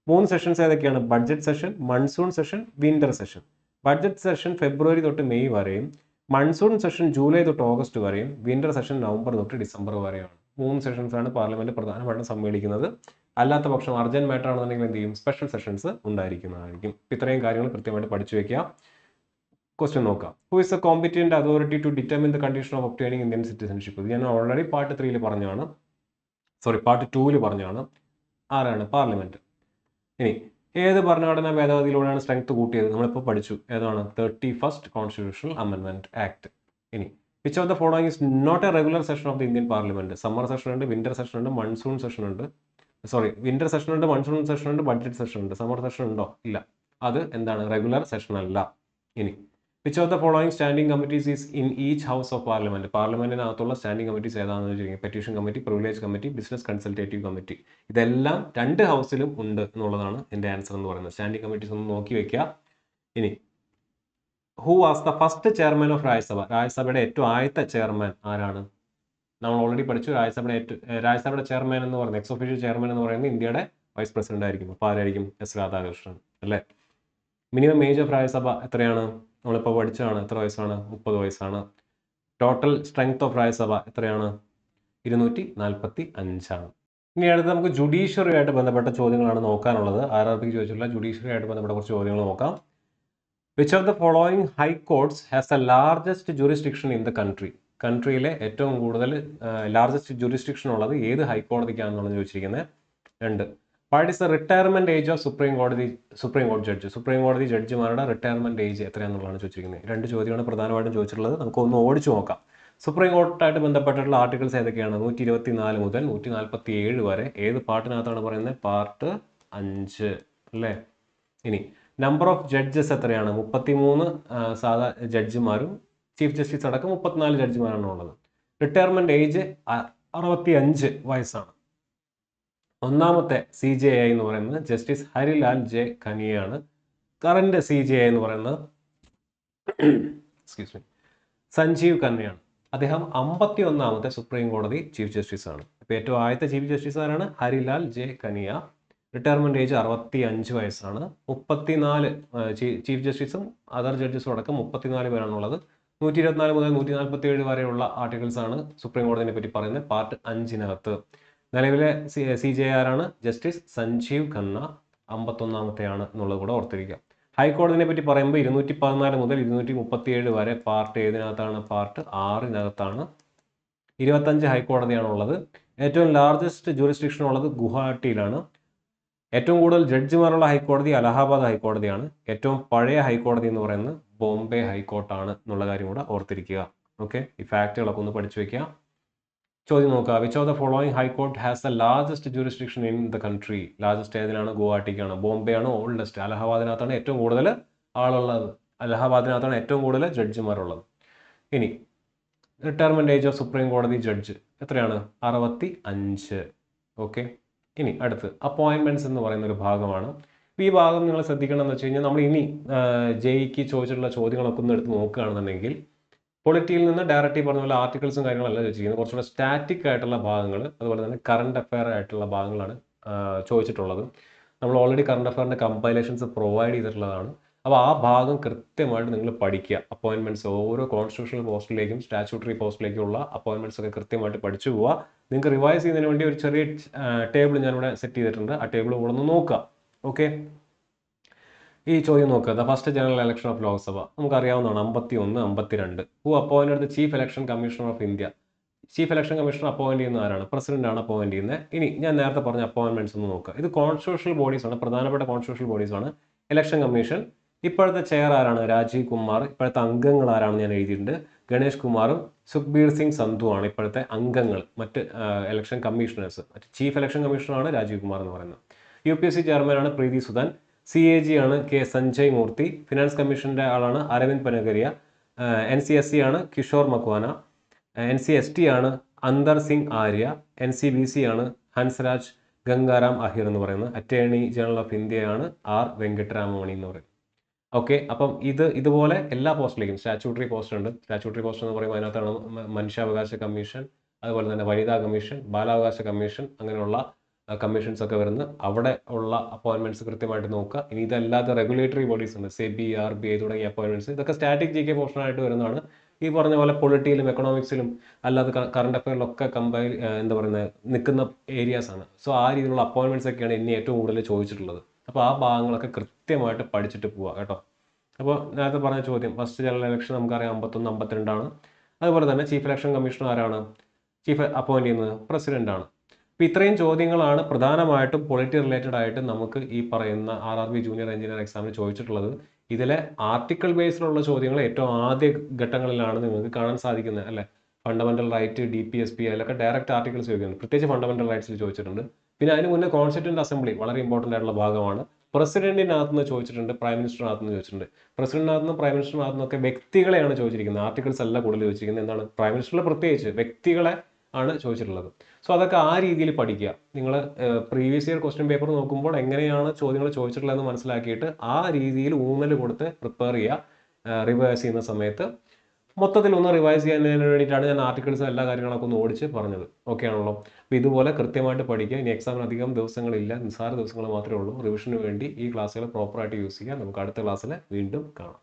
3 സെഷൻസ് ഏതൊക്കെയാണ്? Budget session, monsoon session, winter session. Budget session February തൊട്ട് മെയ് വരെയും, മൺസൂൺ സെഷൻ ജൂലൈ തൊട്ട് ഓഗസ്റ്റ് വരെയും, വിന്റർ സെഷൻ നവംബർ തൊട്ട് ഡിസംബർ വരെയാണ്. 3 സെഷൻസ് ആണ് പാർലമെന്റ് പ്രധാനമായിട്ടും സമ്മേളിക്കുന്നത്. അല്ലാത്ത പക്ഷം അർജന്റ് മാറ്റർ ആണെന്നുണ്ടെങ്കിൽ എന്ത് ചെയ്യും? സ്പെഷ്യൽ സെഷൻസ് ഉണ്ടായിരിക്കുന്നതായിരിക്കും. ഇത്രയും കാര്യങ്ങൾ കൃത്യമായിട്ട് പഠിച്ചു വെക്കുക. ക്വസ്റ്റ്യൻ നോക്കാം. Who is a competent authority to determine the condition of obtaining Indian citizenship? ഇത് ഞാൻ ഓൾറെഡി പാർട്ട് 3 പറഞ്ഞാണ്. പാർട്ട് 2 പറഞ്ഞാണ് ആരാണ് പാർലമെന്റ്. ഇനി ഏത് ഭരണഘടനാ ഭേദഗതിയിലൂടെയാണ് സ്ട്രെങ്ത് കൂട്ടിയത്? നമ്മളിപ്പോൾ പഠിച്ചു. ഏതാണ്? 31st കോൺസ്റ്റിറ്റ്യൂഷണൽ അമെൻമെന്റ് ആക്ട്. ഇനി which of the following is not a regular session of the Indian parliament? Summer session ഉണ്ട്, വിന്റർ സെഷൻ ഉണ്ട്, മൺസൂൺ സെഷൻ ഉണ്ട്. വിന്റർ സെഷൻ ഉണ്ട്, മൺസൂൺ സെഷൻ ഉണ്ട്, ബഡ്ജറ്റ് സെഷൻ ഉണ്ട്. സമ്മർ സെഷൻ ഉണ്ടോ? ഇല്ല. അത് എന്താണ്? റെഗുലർ സെഷൻ അല്ല. ഇനി which of the following standing committees is in each house of parliament? പാർലമെന്റിനകത്തുള്ള സ്റ്റാൻഡിംഗ് കമ്മിറ്റീസ് ഏതാണെന്ന് ചോദിക്കുന്നത്? Petition committee, privilege committee, business consultative committee. ഇതെല്ലാം 2 ഹൗസിലും ഉണ്ട് എന്നുള്ളതാണ് എൻ്റെ ആൻസർ എന്ന് പറയുന്നത്. സ്റ്റാൻഡിംഗ് കമ്മിറ്റീസ് ഒന്ന് നോക്കി വെക്കുക. ഇനി who was the first chairman of Rajya Sabha? രാജ്യസഭയുടെ ഏറ്റവും ആദ്യത്തെ ചെയർമാൻ ആരാണ്? നമ്മൾ ഓൾറെഡി പഠിച്ചു. രാജ്യസഭയുടെ ചെയർമാൻ എന്ന് പറയുന്നത്, എക്സ് ഒഫീഷ്യൽ ചെയർമാൻ എന്ന് പറയുന്നത് ഇന്ത്യയുടെ വൈസ് പ്രസിഡന്റ് ആയിരിക്കും. അപ്പോൾ ആരായിരിക്കും? എസ് രാധാകൃഷ്ണൻ അല്ലേ? മിനിമം ഏജ് ഓഫ് രാജ്യസഭ എത്രയാണ്? നമ്മളിപ്പോൾ പഠിച്ചതാണ്. എത്ര വയസ്സാണ്? 30 വയസ്സാണ്. ടോട്ടൽ സ്ട്രെങ്ത് ഓഫ് രാജ്യസഭ എത്രയാണ്? 245 ആണ്. ഇനി അടുത്ത് നമുക്ക് ജുഡീഷ്യറി ആയിട്ട് ബന്ധപ്പെട്ട ചോദ്യങ്ങളാണ് നോക്കാനുള്ളത്. RRBക്ക് ചോദിച്ചിട്ടുള്ള ജുഡീഷ്യറി ആയിട്ട് ബന്ധപ്പെട്ട കുറച്ച് ചോദ്യങ്ങൾ നോക്കാം. Which of the following high courts has the largest jurisdiction in the country? കൺട്രിയിലെ ഏറ്റവും കൂടുതൽ ലാർജസ്റ്റ് ജുറിസ്ഡിക്ഷൻ ഉള്ളത് ഏത് ഹൈക്കോടതിക്കാണെന്നാണ് ചോദിച്ചിരിക്കുന്നത്. 2. What is the retirement age of supreme കോടതി ജഡ്ജ്? സുപ്രീം കോടതി ജഡ്ജിമാരുടെ റിട്ടയർമെന്റ് ഏജ് എത്രയാണെന്നുള്ളതാണ് ചോദിച്ചിരിക്കുന്നത്. 2 ചോദ്യമാണ് പ്രധാനമായിട്ടും ചോദിച്ചിട്ടുള്ളത്. നമുക്കൊന്ന് ഓടിച്ചു നോക്കാം. സുപ്രീം കോർട്ടായിട്ട് ബന്ധപ്പെട്ടിട്ടുള്ള ആർട്ടിക്കിൾസ് ഏതൊക്കെയാണ്? 124 മുതൽ 147 വരെ. ഏത് പാർട്ടിനകത്താണ് പറയുന്നത്? പാർട്ട് 5 അല്ലേ? ഇനി നമ്പർ ഓഫ് ജഡ്ജസ് എത്രയാണ്? 33 സാധാ ജഡ്ജിമാരും ചീഫ് ജസ്റ്റിസ് അടക്കം 34 ജഡ്ജിമാരാണ് ഉള്ളത്. റിട്ടയർമെന്റ് ഏജ് 65 വയസ്സാണ്. ഒന്നാമത്തെ CJI എന്ന് പറയുന്നത് ജസ്റ്റിസ് ഹരിലാൽ ജെ ഖനിയാണ്. കറന്റ് CJI എന്ന് പറയുന്നത് സഞ്ജീവ് ഖന്നയാണ്. അദ്ദേഹം 51ാമത്തെ സുപ്രീം കോടതി ചീഫ് ജസ്റ്റിസ് ആണ്. ഇപ്പോൾ ഏറ്റവും ആദ്യത്തെ ചീഫ് ജസ്റ്റിസ് ആരാണ്? Harilal J Kania. Retirement age 65 വയസ്സാണ്. 34 ചീഫ് ജസ്റ്റിസും അതർ ജഡ്ജസും അടക്കം 34 പേരാണുള്ളത്. 124 മുതൽ 147 വരെയുള്ള ആർട്ടിക്കിൾസ് ആണ് സുപ്രീം കോടതിനെ പറ്റി പറയുന്നത് പാർട്ട് 5-നകത്ത്. നിലവിലെ CJI ആരാണ്? ജസ്റ്റിസ് സഞ്ജീവ് ഖന്ന. 51ാമത്തെയാണ് എന്നുള്ളത് കൂടെ ഓർത്തിരിക്കുക. ഹൈക്കോടതിനെ പറ്റി പറയുമ്പോൾ 214 മുതൽ 237 വരെ പാർട്ട് ഏതിനകത്താണ്? പാർട്ട് 6-നകത്താണ്. 25 ഹൈക്കോടതിയാണുള്ളത്. ഏറ്റവും ലാർജസ്റ്റ് ജൂറിസ്ഡിക്ഷൻ ഉള്ളത് ഗുവാഹട്ടിയിലാണ്. ഏറ്റവും കൂടുതൽ ജഡ്ജിമാരുള്ള ഹൈക്കോടതി അലഹാബാദ് ഹൈക്കോടതിയാണ്. ഏറ്റവും പഴയ ഹൈക്കോടതി എന്ന് പറയുന്നത് ബോംബെ ഹൈക്കോർട്ടാണ് എന്നുള്ള കാര്യം കൂടെ ഓർത്തിരിക്കുക. ഓക്കെ, ഈ ഫാക്റ്റുകളൊക്കെ ഒന്ന് പഠിച്ചു വെക്കുക. ചോദ്യം നോക്കുക. Which of the following high court has the largest jurisdiction in the country? Largest ഏതിനാണ്? ഗുവാഹട്ടിക്കാണ്. ബോംബെ ആണ് ഓൾഡസ്റ്റ്. അലഹാബാദിനകത്താണ് ഏറ്റവും കൂടുതൽ ആളുള്ളത്. അലഹാബാദിനകത്താണ് ഏറ്റവും കൂടുതൽ ജഡ്ജിമാരുള്ളത്. ഇനി റിട്ടയർമെന്റ് ഏജ് ഓഫ് സുപ്രീം കോടതി ജഡ്ജ് എത്രയാണ്? 65. ഓക്കെ. ഇനി അടുത്ത് അപ്പോയിൻമെന്റ്സ് എന്ന് പറയുന്ന ഒരു ഭാഗമാണ്. ഈ ഭാഗം നിങ്ങൾ ശ്രദ്ധിക്കണമെന്ന് വെച്ച് കഴിഞ്ഞാൽ നമ്മൾ ഇനി JEക്ക് ചോദിച്ചിട്ടുള്ള ചോദ്യങ്ങളൊക്കെ ഒന്ന് എടുത്ത് നോക്കുകയാണെന്നുണ്ടെങ്കിൽ പൊളിറ്റിയിൽ നിന്ന് ഡയറക്റ്റ് പറഞ്ഞ പോലെ ആർട്ടിക്കിൾസും കാര്യങ്ങളല്ല ചോദിച്ചിരിക്കുന്നത്. കുറച്ചുകൂടെ സ്റ്റാറ്റിക് ആയിട്ടുള്ള ഭാഗങ്ങൾ, അതുപോലെ തന്നെ കറണ്ട് അഫെയർ ആയിട്ടുള്ള ഭാഗങ്ങളാണ് ചോദിച്ചിട്ടുള്ളത്. നമ്മൾ ഓൾറെഡി കറണ്ട് അഫെയറിൻ്റെ കമ്പൈലേഷൻസ് പ്രൊവൈഡ് ചെയ്തിട്ടുള്ളതാണ്. അപ്പോൾ ആ ഭാഗം കൃത്യമായിട്ട് നിങ്ങൾ പഠിക്കുക. അപ്പോയിൻമെന്റ്സ് ഓരോ കോൺസ്റ്റിറ്റ്യൂഷണൽ പോസ്റ്റിലേക്കും സ്റ്റാറ്റ്യൂട്ടറി പോസ്റ്റിലേക്കുള്ള അപ്പോയിൻമെന്റ്സ് ഒക്കെ കൃത്യമായിട്ട് പഠിച്ചു പോവുക. നിങ്ങൾക്ക് റിവൈസ് ചെയ്യുന്നതിന് വേണ്ടി ഒരു ചെറിയ ടേബിൾ ഞാനിവിടെ സെറ്റ് ചെയ്തിട്ടുണ്ട്. ആ ടേബിൾ കൂടെ ഒന്ന് നോക്കുക. ഓക്കെ, ഈ ചോദ്യം നോക്കുക. The first general election of Lok Sabha നമുക്കറിയാവുന്നതാണ്. 51, 52. Who appointed the chief election commissioner of India? Chief election commissioner appoint ചെയ്യുന്ന ആരാണ്? പ്രസിഡന്റ് ആണ് അപ്പോയിന്റ് ചെയ്യുന്നത്. ഇനി ഞാൻ നേരത്തെ പറഞ്ഞ അപ്പോയിന്റ്മെന്റ്സ് ഒന്ന് നോക്കുക. ഇത് കോൺസ്റ്റിറ്റ്യൂഷണൽ ബോഡീസ് ആണ്, പ്രധാനപ്പെട്ട കോൺസ്റ്റിറ്റ്യൂഷണൽ ബോഡീസ് ആണ്. ഇലക്ഷൻ കമ്മീഷൻ ഇപ്പോഴത്തെ ചെയർ ആരാണ്? രാജീവ് കുമാർ. ഇപ്പോഴത്തെ അംഗങ്ങൾ ആരാണെന്ന് ഞാൻ എഴുതിയിട്ടുണ്ട്. ഗണേഷ് കുമാറും സുഖ്ബീർ സിംഗ് സന്ധു ആണ് ഇപ്പോഴത്തെ അംഗങ്ങൾ. മറ്റ് ഇലക്ഷൻ കമ്മീഷണേഴ്സ്. മറ്റ് ചീഫ് ഇലക്ഷൻ കമ്മീഷണറാണ് രാജീവ് കുമാർ എന്ന് പറയുന്നത്. UPSC ചെയർമാനാണ് പ്രീതി സുദാൻ. CAG ആണ് K സഞ്ജയ് മൂർത്തി. ഫിനാൻസ് കമ്മീഷൻ്റെ ആളാണ് അരവിന്ദ് പനഗരിയ. NCSC ആണ് കിഷോർ മക്വാന. NCST ആണ് അന്തർ സിംഗ് ആര്യ. NCBC ആണ് ഹൻസ്രാജ് ഗംഗാറാം അഹിർ എന്ന് പറയുന്നത്. അറ്റേർണി ജനറൽ ഓഫ് ഇന്ത്യയാണ് R വെങ്കട്ടരാമമണി എന്ന് പറയുന്നത്. ഓക്കെ, അപ്പം ഇതുപോലെ എല്ലാ പോസ്റ്റിലേക്കും സ്റ്റാറ്റ്യൂട്ടറി പോസ്റ്റ് ഉണ്ട്. സ്റ്റാറ്റ്യൂട്ടറി പോസ്റ്റ് എന്ന് പറയുമ്പോൾ അതിനകത്താണ് മനുഷ്യാവകാശ കമ്മീഷൻ, അതുപോലെ തന്നെ വനിതാ കമ്മീഷൻ, ബാലാവകാശ കമ്മീഷൻ, അങ്ങനെയുള്ള കമ്മീഷൻസ് ഒക്കെ വരുന്നത്. അവിടെ ഉള്ള അപ്പോയിൻമെന്റ്സ് കൃത്യമായിട്ട് നോക്കുക. ഇനി ഇതല്ലാതെ റെഗുലേറ്ററി ബോഡീസ് ഉണ്ട്, SEBI, RBI തുടങ്ങിയ അപ്പോയിൻമെന്റ്സ്. ഇതൊക്കെ സ്റ്റാറ്റിക് GK പോർഷനായിട്ട് വരുന്നതാണ്. ഈ പറഞ്ഞ പോലെ പൊളിറ്റിയിലും എക്കണോമിക്സിലും അല്ലാതെ കറണ്ട് അഫെയറിലൊക്കെ എന്താ പറയുന്നത് നിൽക്കുന്ന ഏരിയാസ് ആണ്. സോ ആ രീതിയിലുള്ള അപ്പോയിൻമെന്റ്സ് ഒക്കെയാണ് ഇനി ഏറ്റവും കൂടുതൽ ചോദിച്ചിട്ടുള്ളത്. അപ്പോൾ ആ ഭാഗങ്ങളൊക്കെ കൃത്യമായിട്ട് പഠിച്ചിട്ട് പോവുക കേട്ടോ. അപ്പോൾ നേരത്തെ പറഞ്ഞ ചോദ്യം, ഫസ്റ്റ് ജനറൽ ഇലക്ഷൻ നമുക്കറിയാം 51, 52 ആണ്. അതുപോലെ തന്നെ ചീഫ് ഇലക്ഷൻ കമ്മീഷണർ ആരാണ്? ചീഫ് അപ്പോയിന്റ് ചെയ്യുന്നത് പ്രസിഡന്റ് ആണ്. അപ്പോൾ ഇത്രയും ചോദ്യങ്ങളാണ് പ്രധാനമായിട്ടും പൊളിറ്റി റിലേറ്റഡ് ആയിട്ട് നമുക്ക് ഈ പറയുന്ന RRB ജൂനിയർ എഞ്ചിനീയർ എക്സാമിന് ചോദിച്ചിട്ടുള്ളത്. ഇതിലെ ആർട്ടിക്കിൾ ബേസിലുള്ള ചോദ്യങ്ങൾ ഏറ്റവും ആദ്യ ഘട്ടങ്ങളിലാണ് നിങ്ങൾക്ക് കാണാൻ സാധിക്കുന്നത് അല്ലേ. ഫണ്ടമെന്റൽ റൈറ്റ്, DPSP, അതിലൊക്കെ ഡയറക്റ്റ് ആർട്ടിക്കിൾസ് ചോദിക്കുന്നുണ്ട്. പ്രത്യേകിച്ച് ഫണ്ടമെന്റൽ റൈറ്റ്സിൽ ചോദിച്ചിട്ടുണ്ട്. പിന്നെ അതിന് മുന്നേ കോൺസ്റ്റിറ്റ്യൂന്റ് അസംബ്ലി വളരെ ഇമ്പോർട്ടൻ്റ് ആയിട്ടുള്ള ഭാഗമാണ്. പ്രസിഡന്റിനകത്ത് നിന്ന് ചോദിച്ചിട്ടുണ്ട്, പ്രൈം മിനിസ്റ്ററിനകത്ത് നിന്ന് ചോദിച്ചിട്ടുണ്ട്. പ്രസിഡന്റിനകത്ത് നിന്ന് പ്രൈം മിനിസ്റ്ററിനകത്ത് നിന്നൊക്കെ വ്യക്തികളെയാണ് ചോദിച്ചിരിക്കുന്നത്, ആർട്ടിക്കിൾസ് അല്ല കൂടുതൽ ചോദിച്ചിരിക്കുന്നത്. എന്താണ്, പ്രൈം മിനിസ്റ്ററിൽ പ്രത്യേകിച്ച് വ്യക്തികളെ ആണ് ചോദിച്ചിട്ടുള്ളത്. സോ അതൊക്കെ ആ രീതിയിൽ പഠിക്കുക. നിങ്ങൾ പ്രീവിയസ് ഇയർ ക്വസ്റ്റ്യൻ പേപ്പർ നോക്കുമ്പോൾ എങ്ങനെയാണ് ചോദ്യങ്ങൾ ചോദിച്ചിട്ടുള്ളതെന്ന് മനസ്സിലാക്കിയിട്ട് ആ രീതിയിൽ ഊന്നൽ കൊടുത്ത് പ്രിപ്പയർ ചെയ്യുക. റിവൈസ് ചെയ്യുന്ന സമയത്ത് മൊത്തത്തിൽ ഒന്ന് റിവൈസ് ചെയ്യുന്നതിന് വേണ്ടിയിട്ടാണ് ഞാൻ ആർട്ടിക്കിൾസ് എല്ലാ കാര്യങ്ങളൊക്കെ ഒന്ന് ഓടിച്ച് പറഞ്ഞത്. ഓക്കെ ആണല്ലോ. അപ്പോൾ ഇതുപോലെ കൃത്യമായിട്ട് പഠിക്കുക. ഇനി എക്സാമിന് അധികം ദിവസങ്ങളില്ല, നിസ്സാര ദിവസങ്ങൾ മാത്രമേ ഉള്ളൂ. റിവിഷന് വേണ്ടി ഈ ക്ലാസ്സുകൾ പ്രോപ്പറായിട്ട് യൂസ് ചെയ്യുക. നമുക്ക് അടുത്ത ക്ലാസ്സിൽ വീണ്ടും കാണാം.